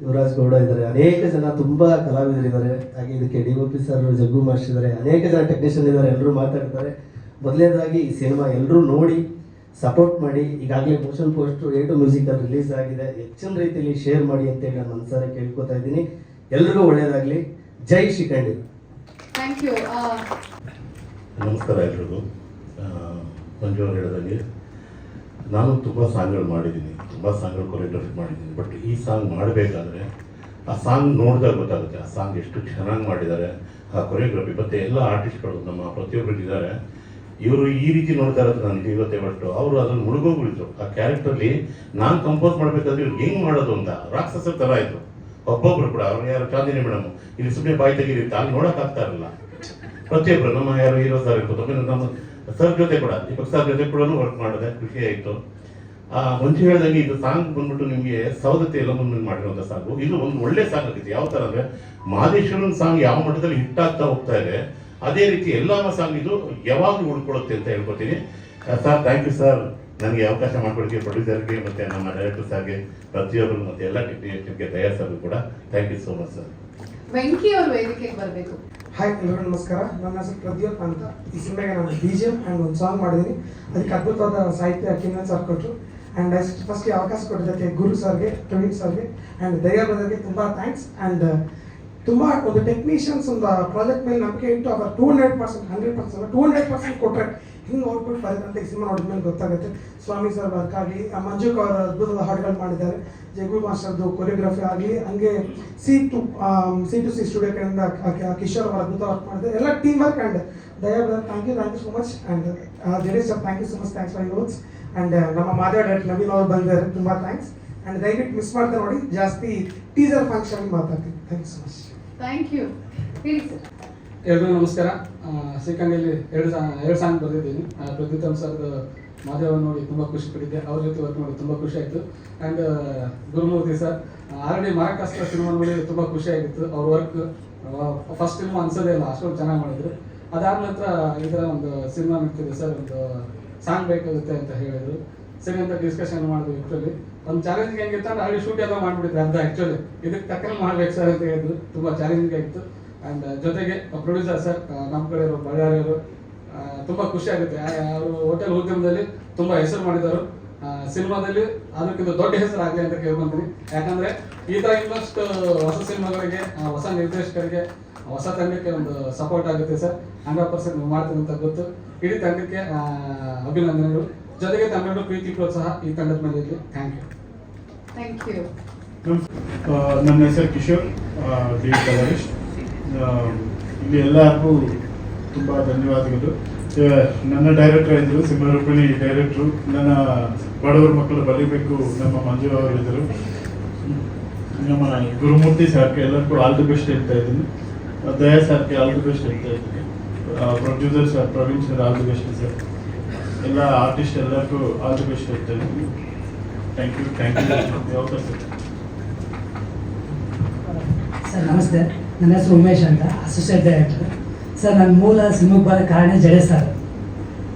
ಯುವರಾಜ್ ಗೌಡ ಇದ್ದಾರೆ, ಅನೇಕ ಜನ ತುಂಬ ಕಲಾವಿದರಿದ್ದಾರೆ. ಹಾಗೆ ಇದಕ್ಕೆ DOP ಸರ್ ಜಗ್ಗು ಮಾಸ್ಟರ್ ಇದ್ದಾರೆ, ಅನೇಕ ಜನ ಟೆಕ್ನಿಷಿಯನ್ ಇದ್ದಾರೆ, ಎಲ್ಲರೂ ಮಾತಾಡ್ತಾರೆ. ಮೊದಲನೇದಾಗಿ ಈ ಸಿನಿಮಾ ಎಲ್ಲರೂ ನೋಡಿ ಸಪೋರ್ಟ್ ಮಾಡಿ. ಈಗಾಗಲೇ motion poster A2 musical release ಆಗಿದೆ, ಹೆಚ್ಚಿನ ರೀತಿಯಲ್ಲಿ ಶೇರ್ ಮಾಡಿ ಅಂತೇಳಿ ನಾನು ಮನಸಾರೆ ಕೇಳ್ಕೊತಾ ಇದ್ದೀನಿ. ಎಲ್ರಿಗೂ ಒಳ್ಳೆಯದಾಗಲಿ. ಜೈ ಶಿಖಂಡಿ. Thank you. ನಮಸ್ಕಾರ ಎಲ್ರಿಗೂ. ಮಂಜು ಅವರು ಹೇಳಿದಾಗೆ ನಾನು ತುಂಬ ಸಾಂಗ್ಗಳು ಮಾಡಿದ್ದೀನಿ, ತುಂಬ ಸಾಂಗ್ಗಳು ಕೊರಿಯೋಗ್ರಫಿ ಮಾಡಿದ್ದೀನಿ. ಬಟ್ ಈ ಸಾಂಗ್ ಮಾಡಬೇಕಾದ್ರೆ ಆ ಸಾಂಗ್ ನೋಡಿದಾಗ ಗೊತ್ತಾಗುತ್ತೆ ಆ ಸಾಂಗ್ ಎಷ್ಟು ಚೆನ್ನಾಗಿ ಮಾಡಿದ್ದಾರೆ, ಆ ಕೊರಿಯೋಗ್ರಫಿ. ಮತ್ತು ಎಲ್ಲ ಆರ್ಟಿಸ್ಟ್ಗಳು ನಮ್ಮ ಪ್ರತಿಯೊಬ್ಬರು ಇದ್ದಾರೆ, ಇವರು ಈ ರೀತಿ ನೋಡ್ತಾ ಇರೋದು ನನಗೆ ಇವತ್ತೇ. ಬಟ್ ಅವರು ಅದನ್ನು ಮುಳುಗೋಗ್ಬಿಟ್ಟಿದ್ರು ಆ ಕ್ಯಾರೆಕ್ಟರ್ಲಿ. ನಾನು ಕಂಪೋಸ್ ಮಾಡಬೇಕಾದ್ರೆ ಇವ್ರು ಹೆಂಗೆ ಮಾಡೋದು ಅಂತ ರಾಕ್ಷಸರ ಥರ ಆಯಿತು ಒಬ್ಬೊಬ್ರು ಕೂಡ. ಅವ್ರು ಯಾರು ಚಾಂದಿನಿ ಮೇಡಮ್ ಇಲ್ಲಿ ಸುಮ್ಮನೆ ಬಾಯಿ ತೆಗೀರಿತ್ತು, ಅಲ್ಲಿ ನೋಡೋಕ್ಕಾಗ್ತಾ ಇರಲಿಲ್ಲ. ಪ್ರತಿಯೊಬ್ಬರು ನಮ್ಮ ಯಾರು ಹೀರೋ ಸರ್ ಇರ್ಬೋದು, ನಮ್ಮ ಸರ್ ಜೊತೆ ಕೂಡ ದೀಪಕ್ ಸರ್ ಜೊತೆ ಕೂಡ ವರ್ಕ್ ಮಾಡಿದೆ, ಖುಷಿ ಆಯಿತು. ಮುಂಚೆ ಹೇಳಿದಂಗೆ ಇದು ಸಾಂಗ್ ಬಂದ್ಬಿಟ್ಟು ನಿಮಗೆ ಸೌದತ್ತೆ ಎಲ್ಲ ಮುಂದೆ ಮಾಡಿರುವಂಥ ಸಾಂಗು. ಇದು ಒಂದು ಒಳ್ಳೆ ಸಾಂಗ್ ಆಗಿದೆ. ಯಾವ ಥರ ಅಂದರೆ ಮಾದೇಶ್ವರನ ಸಾಂಗ್ ಯಾವ ಮಟ್ಟದಲ್ಲಿ ಹಿಟ್ ಆಗ್ತಾ ಹೋಗ್ತಾ ಇದೆ, ಅದೇ ರೀತಿ ಎಲ್ಲಾಮ ಸಾಂಗ್ ಇದು ಯಾವಾಗಲೂ ಉಳ್ಕೊಳ್ಳುತ್ತೆ ಅಂತ ಹೇಳ್ಕೊತೀನಿ. ಸರ್ ಥ್ಯಾಂಕ್ ಯು ಸರ್, ನನಗೆ ಅವಕಾಶ ಮಾಡಿಕೊಡೋಕ್ಕೆ ಪ್ರೊಡ್ಯೂಸರ್ಗೆ ಮತ್ತು ನಮ್ಮ ಡೈರೆಕ್ಟರ್ ಸರ್ಗೆ ಪ್ರತಿಯೊಬ್ಬರು ಮತ್ತು ಎಲ್ಲ ಟೆಕ್ನಿಷಿಯನ್ಗೆ ದಯಾ ಸರ್ಗೂ ಕೂಡ thank you so much sir. Venki ಅವರು ವೇದಿಕೆಗೆ ಬರಬೇಕು. ಹಾಯ್ ಎಲ್ಲರಿಗೂ ನಮಸ್ಕಾರ. ನನ್ನ ಹೆಸರು ಪ್ರದೀಪ್ ಅಂತ. ಈ ಸಿನಿಮಾಗೆ ನಾನು BGM ಆ್ಯಂಡ್ ಒಂದು ಸಾಂಗ್ ಮಾಡಿದ್ದೀನಿ. ಅದಕ್ಕೆ ಅದ್ಭುತವಾದ ಸಾಹಿತ್ಯ ಕಿನ್ನನ್ ಸರ್ ಕೊಟ್ಟರು. ಆ್ಯಂಡ್ ಫಸ್ಟ್ಗೆ ಅವಕಾಶ ಕೊಟ್ಟಿದ್ದಕ್ಕೆ ಗುರು ಸರ್ಗೆ, ಪ್ರವೀಣ್ ಸರ್ಗೆ ಆ್ಯಂಡ್ ದಯಾ ಬ್ರದರ್ಗೆ ತುಂಬ ಥ್ಯಾಂಕ್ಸ್. ಆ್ಯಂಡ್ ತುಂಬ ಒಂದು ಟೆಕ್ನಿಷಿಯನ್ಸ್ ಒಂದು ಪ್ರಾಜೆಕ್ಟ್ ಮೇಲೆ ನಂಬಿಕೆ ಇಟ್ಟು ಅವರ 200%, 100% 200% ಕೊಟ್ಟರೆ ಹಿಂಗೆ ಔಟ್ಪುಟ್ ಬರುತ್ತೆ ಅಂತ ಈ ಸಿನಿಮಾ ನೋಡಿದ ಮೇಲೆ ಗೊತ್ತಾಗುತ್ತೆ. ಸ್ವಾಮಿ ಸರ್ ವರ್ಕ್ ಆಗಲಿ, ಮಂಜು ಅವರ ಅದ್ಭುತವಾದ ಹಾಡುಗಳು ಮಾಡಿದ್ದಾರೆ, ಜಗು ಮಾಸ್ಟರ್ದು ಕೊರಿಯೋಗ್ರಫಿ ಆಗಲಿ, ಹಂಗೆ C2C ಸ್ಟುಡಿಯೋ ಕಡೆಯಿಂದ ಕಿಶೋರ್ ಅವರ ಅದ್ಭುತ ವರ್ಕ್ ಮಾಡಿದ್ದಾರೆ. ಎಲ್ಲ team work. And Daya brother thank you so much. And Jadesh sir thank you so much, thanks for yours. And ನಮ್ಮ ಮಾದೇವ ಡೈರೆಕ್ಟರ್ ನವೀನ್ ಅವರು ಬಂದಿದ್ದಾರೆ, ತುಂಬ ಥ್ಯಾಂಕ್ಸ್. ಆ್ಯಂಡ್ ದಯವಿಟ್ಟು ಮಿಸ್ ಮಾಡ್ತಾ ನೋಡಿ, ಜಾಸ್ತಿ ಟೀಸರ್ ಫಂಕ್ಷನ್ ಮಾತಾಡ್ತೀನಿ. Thank you so much. Thank you. ಹೇಳಿ ಸರ್. ಎಲ್ರಿಗೂ ನಮಸ್ಕಾರ. ಶ್ರೀಕಂಡಿಯಲ್ಲಿ ಎರಡು ಸಾಂಗ್ ಬರೆದಿದ್ದೀನಿ. ಪ್ರದ್ಯುತ್ ಸರ್ದು ಮಾದೇವ ನೋಡಿ ತುಂಬ ಖುಷಿ ಪಟ್ಟಿದ್ದೆ, ಅವ್ರ ಜೊತೆ ವರ್ಕ್ ಮಾಡಿ ತುಂಬ ಖುಷಿ ಆಯಿತು. And Gurumurthy sir already Marakastra cinema ನೋಡಿ ತುಂಬ ಖುಷಿ ಆಗಿತ್ತು. ಅವ್ರ ವರ್ಕ್ ಫಸ್ಟ್ ಫಿಲ್ಮ್ ಅನ್ಸೋದೇ ಇಲ್ಲ, ಅಷ್ಟೊಂದು ಚೆನ್ನಾಗಿ ಮಾಡಿದ್ರು. ಅದಾದ ನಂತರ ಈ ಥರ ಒಂದು ಸಿನಿಮಾ ನಿಂತಿದೆ ಸರ್, ಒಂದು ಸಾಂಗ್ ಬೇಕಾಗುತ್ತೆ ಅಂತ ಹೇಳಿದ್ರು. ಸರಿ ಅಂತ ಡಿಸ್ಕಷನ್ ಮಾಡಿದ್ವಿ. ಆ್ಯಕ್ಚುಲಿ ಒಂದು ಚಾಲೆಂಜಿಂಗ್ ಹೆಂಗಿತ್ತು ಅಂದ್ರೆ ಅಲ್ಲಿ ಶೂಟ್ ಎಲ್ಲ ಮಾಡಿಬಿಟ್ಟಿದ್ರೆ ಅರ್ಧ. ಆ್ಯಕ್ಚುಲಿ ಇದಕ್ಕೆ ತಕ್ಕಂಗೆ ಮಾಡ್ಬೇಕು ಸರ್ ಅಂತ ಹೇಳಿದ್ರು. ತುಂಬ ಚಾಲೆಂಜಿಂಗ್ ಆಗಿತ್ತು. ಆ್ಯಂಡ್ ಜೊತೆಗೆ ಪ್ರೊಡ್ಯೂಸರ್ ಸರ್ ನಮ್ಮ ಕಡೆ ಇರೋ ಬಳ್ಳಾರಿಯವರು, ತುಂಬ ಖುಷಿ ಆಗುತ್ತೆ. ಅವರು ಹೋಟೆಲ್ ಉದ್ಯಮದಲ್ಲಿ ತುಂಬ ಹೆಸರು ಮಾಡಿದರು. ಸಿನಿಮಾದಲ್ಲಿ ಅದಕ್ಕಿಂತ ದೊಡ್ಡ ಹೆಸರು ಆಗಲಿ ಅಂತ ಕೇಳ್ಕೊಂತೀನಿ. ಯಾಕಂದರೆ ಈ ಥರ ಇನ್ನಷ್ಟು ಹೊಸ ಸಿನಿಮಾಗಳಿಗೆ, ಹೊಸ ನಿರ್ದೇಶಕರಿಗೆ, ಹೊಸ ತಂಡಕ್ಕೆ ಒಂದು ಸಪೋರ್ಟ್ ಆಗುತ್ತೆ ಸರ್. 100% ನೀವು ಮಾಡ್ತೀನಿ ಅಂತ ಗೊತ್ತು. ಇಡೀ ತಂಡಕ್ಕೆ ಅಭಿನಂದನೆಗಳು. ಜೊತೆಗೆ ತಮ್ಮೆಲ್ಲರೂ ಪ್ರೀತಿ ಪ್ರೋತ್ಸಾಹ ಈ ತಂಡದ ಮೇಲೆ ಇರಲಿ. Thank you. Thank you. ನನ್ನ ಹೆಸರು ಕಿಶೋರ್ ಡಿ ಕಲರಿಶ್. ಇಲ್ಲಿ ಎಲ್ಲರಿಗೂ ತುಂಬ ಧನ್ಯವಾದಗಳು. ನನ್ನ ಡೈರೆಕ್ಟರ್ ಇದ್ದರು, ಸಿಂಹರೂಪಿಣಿ ಡೈರೆಕ್ಟ್ರು. ನನ್ನ ಬಡವರ ಮಕ್ಕಳು ಬಲಿಬೇಕು ನಮ್ಮ ಮಂಜು ಅವರು ಇದ್ದರು. ನಮ್ಮ ಗುರುಮೂರ್ತಿ ಸರ್ಗೆ ಎಲ್ಲರಿಗೂ ಆಲ್ ದಿ ಬೆಸ್ಟ್ ಹೇಳ್ತಾ ಇದ್ದೀನಿ. ದಯಾ ಸರ್ಗೆ ಆಲ್ ದಿ ಬೆಸ್ಟ್ ಹೇಳ್ತಾ ಇದ್ದೀನಿ. Producer sir Praveen sir all the best sir. ಎಲ್ಲ ಆರ್ಟಿಸ್ಟ್ ಎಲ್ಲರಿಗೂ ಆಲ್ ದಿ ಬೆಸ್ಟ್ ಹೇಳ್ತಾ ಇದ್ದೀನಿ. Thank you. ಯಾವತ್ತ ಸರ್ ನಮಸ್ತೆ. ನನ್ನ ಹೆಸರು ಉಮೇಶ್ ಅಂತ, ಅಸೋಸಿಯೇಟ್ ಡೈರೆಕ್ಟರ್. ಸರ್ ನನ್ನ ಮೂಲ ಸಿನಿಮಾಗೆ ಬರೋ ಕಾರಣ ಜಡೆ ಸರ್.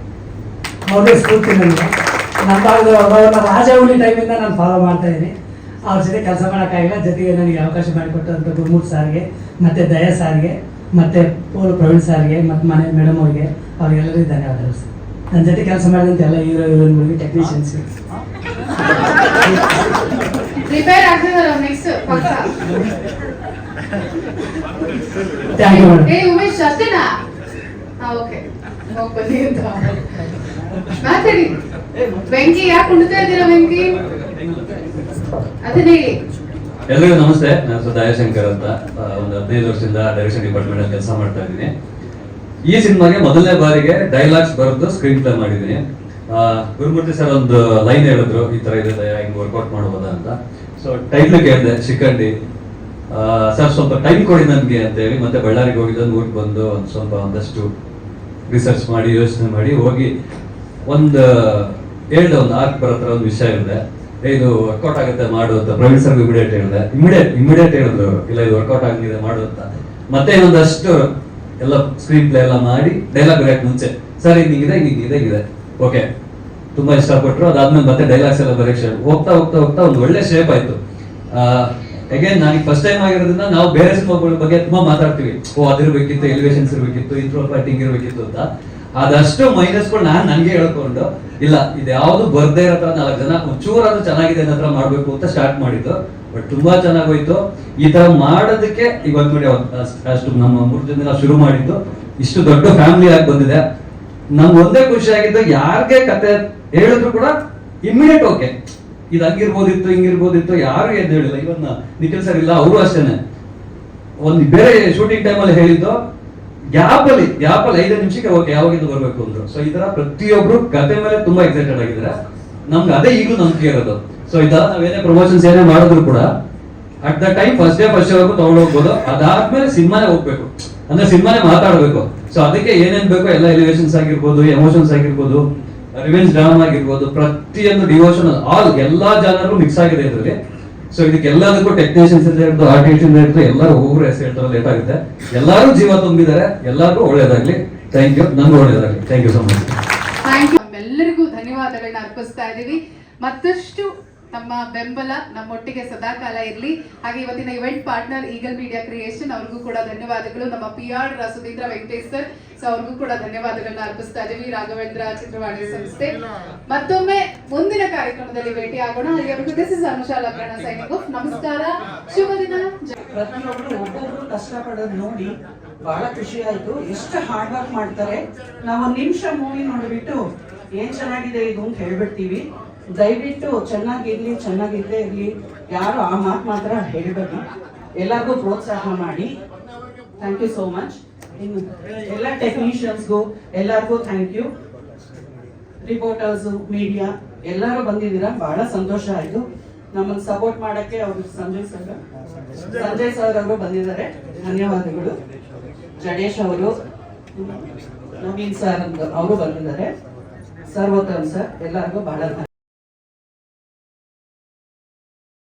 ಅವ್ರಿಗೆ ಸ್ಫೂರ್ತಿ ನನಗೆ. ನಮ್ಮ ರಾಜಾವಳಿ ಟೈಮಿಂದ ನಾನು ಫಾಲೋ ಮಾಡ್ತಾ ಇದ್ದೀನಿ. ಅವ್ರ ಜೊತೆ ಕೆಲಸ ಮಾಡೋಕ್ಕಾಗಿಲ್ಲ. ಜೊತೆಗೆ ನನಗೆ ಅವಕಾಶ ಮಾಡಿಕೊಟ್ಟಂಥ ಗುರುಮೂರ್ತಿ ಸಾರ್ಗೆ, ಮತ್ತು ದಯಾ ಸಾರ್ಗೆ, ಮತ್ತು ಪ್ರವೀಣ್ ಸಾರ್ಗೆ, ಮತ್ತು ಮನೆ ಮೇಡಮ್ ಅವ್ರಿಗೆ, ಅವ್ರಿಗೆಲ್ಲರಿಗೂ ಧನ್ಯವಾದಗಳು ಸರ್. ನನ್ನ ಜೊತೆ ಕೆಲಸ ಮಾಡಿದಂಥ ಎಲ್ಲ ಹೀರೋಯಿನ್ಗಳಿಗೆ, ಟೆಕ್ನಿಷಿಯನ್ಸ್ಗೆ. ಪ್ರಿಪೇರ್ ಆಗ್ತಿದ್ದಾರೆ ನೆಕ್ಸ್ಟ್ ಪಕ್ಕ. Thank you madam. ಏ ಉಮೇಶ್ ಅಷ್ಟೇನಾ? ಓಕೆ, ಹೋಗಿ ಬನ್ನಿ ಅಂತ ಮಾತಾಡಿ. ವೆಂಕಿ ಯಾಕೆ ಕುಣಿತಾ ಇದ್ದೀರಾ ವೆಂಕಿ? ಅದನ್ನೇ ಹೇಳಿ. ಎಲ್ಲರಿಗೂ ನಮಸ್ತೆ. ನನ್ನ ಹೆಸರು ದಯಾಶಂಕರ್ ಅಂತ. ಒಂದು 15 ವರ್ಷದಿಂದ ಡೈರೆಕ್ಷನ್ ಡಿಪಾರ್ಟ್ಮೆಂಟ್ ಅಲ್ಲಿ ಕೆಲಸ ಮಾಡ್ತಾ ಇದ್ದೀನಿ. ಈ ಸಿನಿಮಾಗೆ ಮೊದಲನೇ ಬಾರಿಗೆ ಡೈಲಾಗ್ಸ್ ಬರೆದು ಸ್ಕ್ರೀನ್ ಪ್ಲೇ ಮಾಡಿದ್ದೀನಿ. ಗುರುಮೂರ್ತಿ ಸರ್ ಒಂದು ಲೈನ್ ಹೇಳಿದ್ರು, ಈ ತರ ಇದೆ ದಯಾ, ಹಿಂಗ್ ವರ್ಕೌಟ್ ಮಾಡ್ಬೋದಾ ಅಂತ. ಸೊ ಟೈಟ್ಲ್ ಕೇಳಿದೆ ಶಿಖಂಡಿ. ಸರ್ ಸ್ವಲ್ಪ ಟೈಮ್ ಕೊಡಿ ನನಗೆ ಅಂತ ಹೇಳಿ ಮತ್ತೆ ಬಳ್ಳಾರಿಗೆ ಹೋಗಿದ್ದು, ಊರಿಗೆ ಬಂದು ಒಂದಷ್ಟು ರಿಸರ್ಚ್ ಮಾಡಿ ಯೋಚನೆ ಮಾಡಿ ಹೋಗಿ ಹೇಳ್ದೆ, ಒಂದು ಆರ್ಕ್ ಬರೋ ಒಂದು ವಿಷಯ ಹೇಳಿದೆ. ಇದು ವರ್ಕೌಟ್ ಆಗುತ್ತೆ ಮಾಡು ಅಂತ ಪ್ರವೀಣ್ ಸರ್ಗೂ ಇಮಿಡಿಯೇಟ್ ಹೇಳಿದೆ. ಇಮಿಡಿಯೇಟ್ ಹೇಳಿದ್ರು, ಇಲ್ಲ ಇದು ವರ್ಕೌಟ್ ಆಗಿದೆ ಮಾಡು ಅಂತ. ಮತ್ತೆ ಇನ್ನೊಂದಷ್ಟು ಎಲ್ಲ ಸ್ಕ್ರೀನ್ ಪ್ಲೇ ಎಲ್ಲ ಮಾಡಿ ಡೈಲಾಗ್ ಬರೆಯಕ್ಕೆ ಮುಂಚೆ ಸರ್ ಇದೆ ಓಕೆ ತುಂಬಾ ಇಷ್ಟಪಟ್ಟರು. ಅದಾದ್ಮೇಲೆ ಮತ್ತೆ ಡೈಲಾಗ್ಸ್ ಎಲ್ಲ ಬರೆಯಕ್ಕೆ ಹೋಗ್ತಾ ಒಂದು ಒಳ್ಳೆ ಶೇಪ್ ಆಯ್ತು. ಅಗೇನ್ ನನಗೆ ಫಸ್ಟ್ ಟೈಮ್ ಆಗಿರೋದ್ರಿಂದ ನಾವು ಬೇರೆ ಸಿನಿಮಾಗಳ ಬಗ್ಗೆ ತುಂಬಾ ಮಾತಾಡ್ತೀವಿ. ಅದಿರ್ಬೇಕಿತ್ತು, ಎಲಿವೇಶನ್ಸ್ ಇರ್ಬೇಕಿತ್ತು, ಇಂಟ್ರೋ ಪಾರ್ಟಿಂಗ್ ಇರ್ಬೇಕಿತ್ತು ಅಂತ. ಅದಷ್ಟು ಮೈನಸ್ಗಳು ನನಗೆ ಹೇಳ್ಕೊಂಡು, ಇಲ್ಲ ಇದು ಯಾವ್ದು ಬರ್ದೇ ಇರೋ 4 ಜನ ಒಂಚೂರಾದ್ರೂ ಚೆನ್ನಾಗಿದೆ ಅನ್ನೋ ಮಾಡ್ಬೇಕು ಅಂತ ಸ್ಟಾರ್ಟ್ ಮಾಡಿದ್ದು. ಬಟ್ ತುಂಬಾ ಚೆನ್ನಾಗೋಯ್ತು. ಈ ತರ ಮಾಡೋದಕ್ಕೆ ಇವಾಗ ನೋಡಿ ಅಷ್ಟು ನಮ್ಮ 3 ಜನ ನಾವು ಶುರು ಮಾಡಿದ್ದು ಇಷ್ಟು ದೊಡ್ಡ ಫ್ಯಾಮಿಲಿ ಆಗಿ ಬಂದಿದೆ. ನಮ್ಗೆ ಒಂದೇ ಖುಷಿ ಆಗಿದ್ದು, ಯಾರಿಗೆ ಕತೆ ಹೇಳಿದ್ರು ಕೂಡ ಇಮ್ಮಿಡಿಯೇಟ್ ಓಕೆ, ಇದು ಹಂಗಿರ್ಬೋದಿತ್ತು ಹಿಂಗಿರ್ಬೋದಿತ್ತು, ಯಾರು ಎದ್ದು ಹೇಳಿಲ್ಲ. ಇವನ್ನ ನಿಖಿಲ್ ಸರ್ ಇಲ್ಲ, ಅವರು ಅಷ್ಟೇನೆ. ಒಂದು ಬೇರೆ ಶೂಟಿಂಗ್ ಟೈಮಲ್ಲಿ ಹೇಳಿದ್ದು, ಗ್ಯಾಪ್ ಅಲ್ಲಿ 5 ನಿಮಿಷಕ್ಕೆ ಓಕೆ ಯಾವಾಗಿಂದ ಬರ್ಬೇಕು ಅಂದ್ರು. ಸೊ ಈ ತರ ಪ್ರತಿಯೊಬ್ರು ಕತೆ ಮೇಲೆ ತುಂಬಾ ಎಕ್ಸೈಟೆಡ್ ಆಗಿದ್ದಾರೆ. ನಮ್ಗೆ ಅದೇ ಈಗಲೂ ನಂಬಿಕೆ ಇರೋದು. ಸೊ ಈ ತರ ನಾವೇನೇ ಪ್ರಮೋಷನ್ಸ್ ಏನೇ ಮಾಡಿದ್ರು ಕೂಡ at the time first day ತಗೊಂಡು ಹೋಗ್ಬೋದು. ಅದಾದ್ಮೇಲೆ ಸಿನಿಮಾನೇ ಹೋಗ್ಬೇಕು, ಅಂದ್ರೆ ಸಿನಿಮಾನೇ ಮಾತಾಡ್ಬೇಕು. ಸೊ ಅದಕ್ಕೆ ಏನೇನ್ ಬೇಕೋ ಎಲ್ಲ ಎಲಿವೇಶನ್ಸ್ ಆಗಿರ್ಬೋದು, ಎಮೋಷನ್ಸ್ ಆಗಿರ್ಬೋದು, ರಿವೆಂಜ್ ಡ್ರಾಮಾ ಆಗಿರ್ಬೋದು, ಪ್ರತಿಯೊಂದು ಡಿವೋಷನಲ್ ಆಲ್ ಎಲ್ಲಾ ಜಾನರು ಮಿಕ್ಸ್ ಆಗಿದೆ ಇದರಲ್ಲಿ. ಸೊ ಇದಕ್ಕೆಲ್ಲದಕ್ಕೂ ಟೆಕ್ನಿಷಿಯನ್ಸ್ ಹಿಡಿದು ಆರ್ಟಿಸ್ಟ್ ಹಿಡಿದು ಎಲ್ಲರೂ ಒಬ್ಬರು ಹೆಸರು ಹೇಳ್ತಾರೆ, ಲೇಟ್ ಆಗುತ್ತೆ. ಎಲ್ಲರೂ ಜೀವ ತುಂಬಿದ್ದಾರೆ. ಎಲ್ಲರಿಗೂ ಒಳ್ಳೇದಾಗ್ಲಿ. Thank you. ನನ್ಗೂ ಒಳ್ಳೇದಾಗ್ಲಿ. Thank you so much. Thank you. ಧನ್ಯವಾದಗಳನ್ನ ಅರ್ಪಿಸ್ತಾ ಇದ್ದೀವಿ. ಮತ್ತಷ್ಟು ನಮ್ಮ ಬೆಂಬಲ ನಮ್ಮೊಟ್ಟಿಗೆ ಸದಾಕಾಲ ಇರಲಿ. ಹಾಗೆ ಇವತ್ತಿನ event partner Eagle Media creation ಅವ್ರಿಗೂ ಕೂಡ ಧನ್ಯವಾದಗಳು. ನಮ್ಮ PR Sudhindra Venkatesh sir, so ಅವ್ರಿಗೂ ಕೂಡ ಧನ್ಯವಾದಗಳನ್ನ ಅರ್ಪಿಸ್ತಾ ಇದ್ದೀವಿ. ರಾಘವೇಂದ್ರ ಚಿತ್ರವಾಣಿ ಸಂಸ್ಥೆ. ಮತ್ತೊಮ್ಮೆ ಮುಂದಿನ ಕಾರ್ಯಕ್ರಮದಲ್ಲಿ ಭೇಟಿ ಆಗೋಣ. ಅಲ್ಲಿವರೆಗೂ this is Anusha Lakkanna signing off. ನಮಸ್ಕಾರ, ಶುಭ ದಿನ. ಪ್ರತಿಯೊಬ್ರು ಒಬ್ಬೊಬ್ರು ಕಷ್ಟಪಡೋದು ನೋಡಿ ಬಹಳ ಖುಷಿ ಆಯ್ತು. ಎಷ್ಟು ಹಾರ್ಡ್ ವರ್ಕ್ ಮಾಡ್ತಾರೆ. ನಾವು ಒಂದ್ ನಿಮಿಷ ಮೂವಿ ನೋಡ್ಬಿಟ್ಟು ಏನ್ ಚೆನ್ನಾಗಿದೆ ಇದು ಅಂತ ಹೇಳ್ಬಿಡ್ತೀವಿ. ದಯವಿಟ್ಟು ಚೆನ್ನಾಗಿದ್ದೇ ಇರ್ಲಿ, ಯಾರು ಆ ಮಾತು ಮಾತ್ರ ಹೇಳ್ಬೇಡಿ. ಎಲ್ಲರಿಗೂ ಪ್ರೋತ್ಸಾಹ ಮಾಡಿ. Thank you so much. ಇನ್ನು ಎಲ್ಲ ಟೆಕ್ನಿಷಿಯನ್ಸ್ಗೂ ಎಲ್ಲರಿಗೂ ಥ್ಯಾಂಕ್ ಯು. ರಿಪೋರ್ಟರ್ಸು, ಮೀಡಿಯಾ ಎಲ್ಲರೂ ಬಂದಿದ್ದೀರಾ, ಬಹಳ ಸಂತೋಷ ಆಯ್ತು. ನಮ್ಮನ್ನು ಸಪೋರ್ಟ್ ಮಾಡಕ್ಕೆ ಅವರು ಸಂಜಯ್ ಸರ್ ಅವರು ಬಂದಿದ್ದಾರೆ, ಧನ್ಯವಾದಗಳು. ಜಡೇಶ್ ಅವರು, ನವೀನ್ ಸರ್ ಅವರು ಬಂದಿದ್ದಾರೆ, ಸರ್ವೋತ್ತಮ್ ಸರ್, ಎಲ್ಲರಿಗೂ ಬಹಳ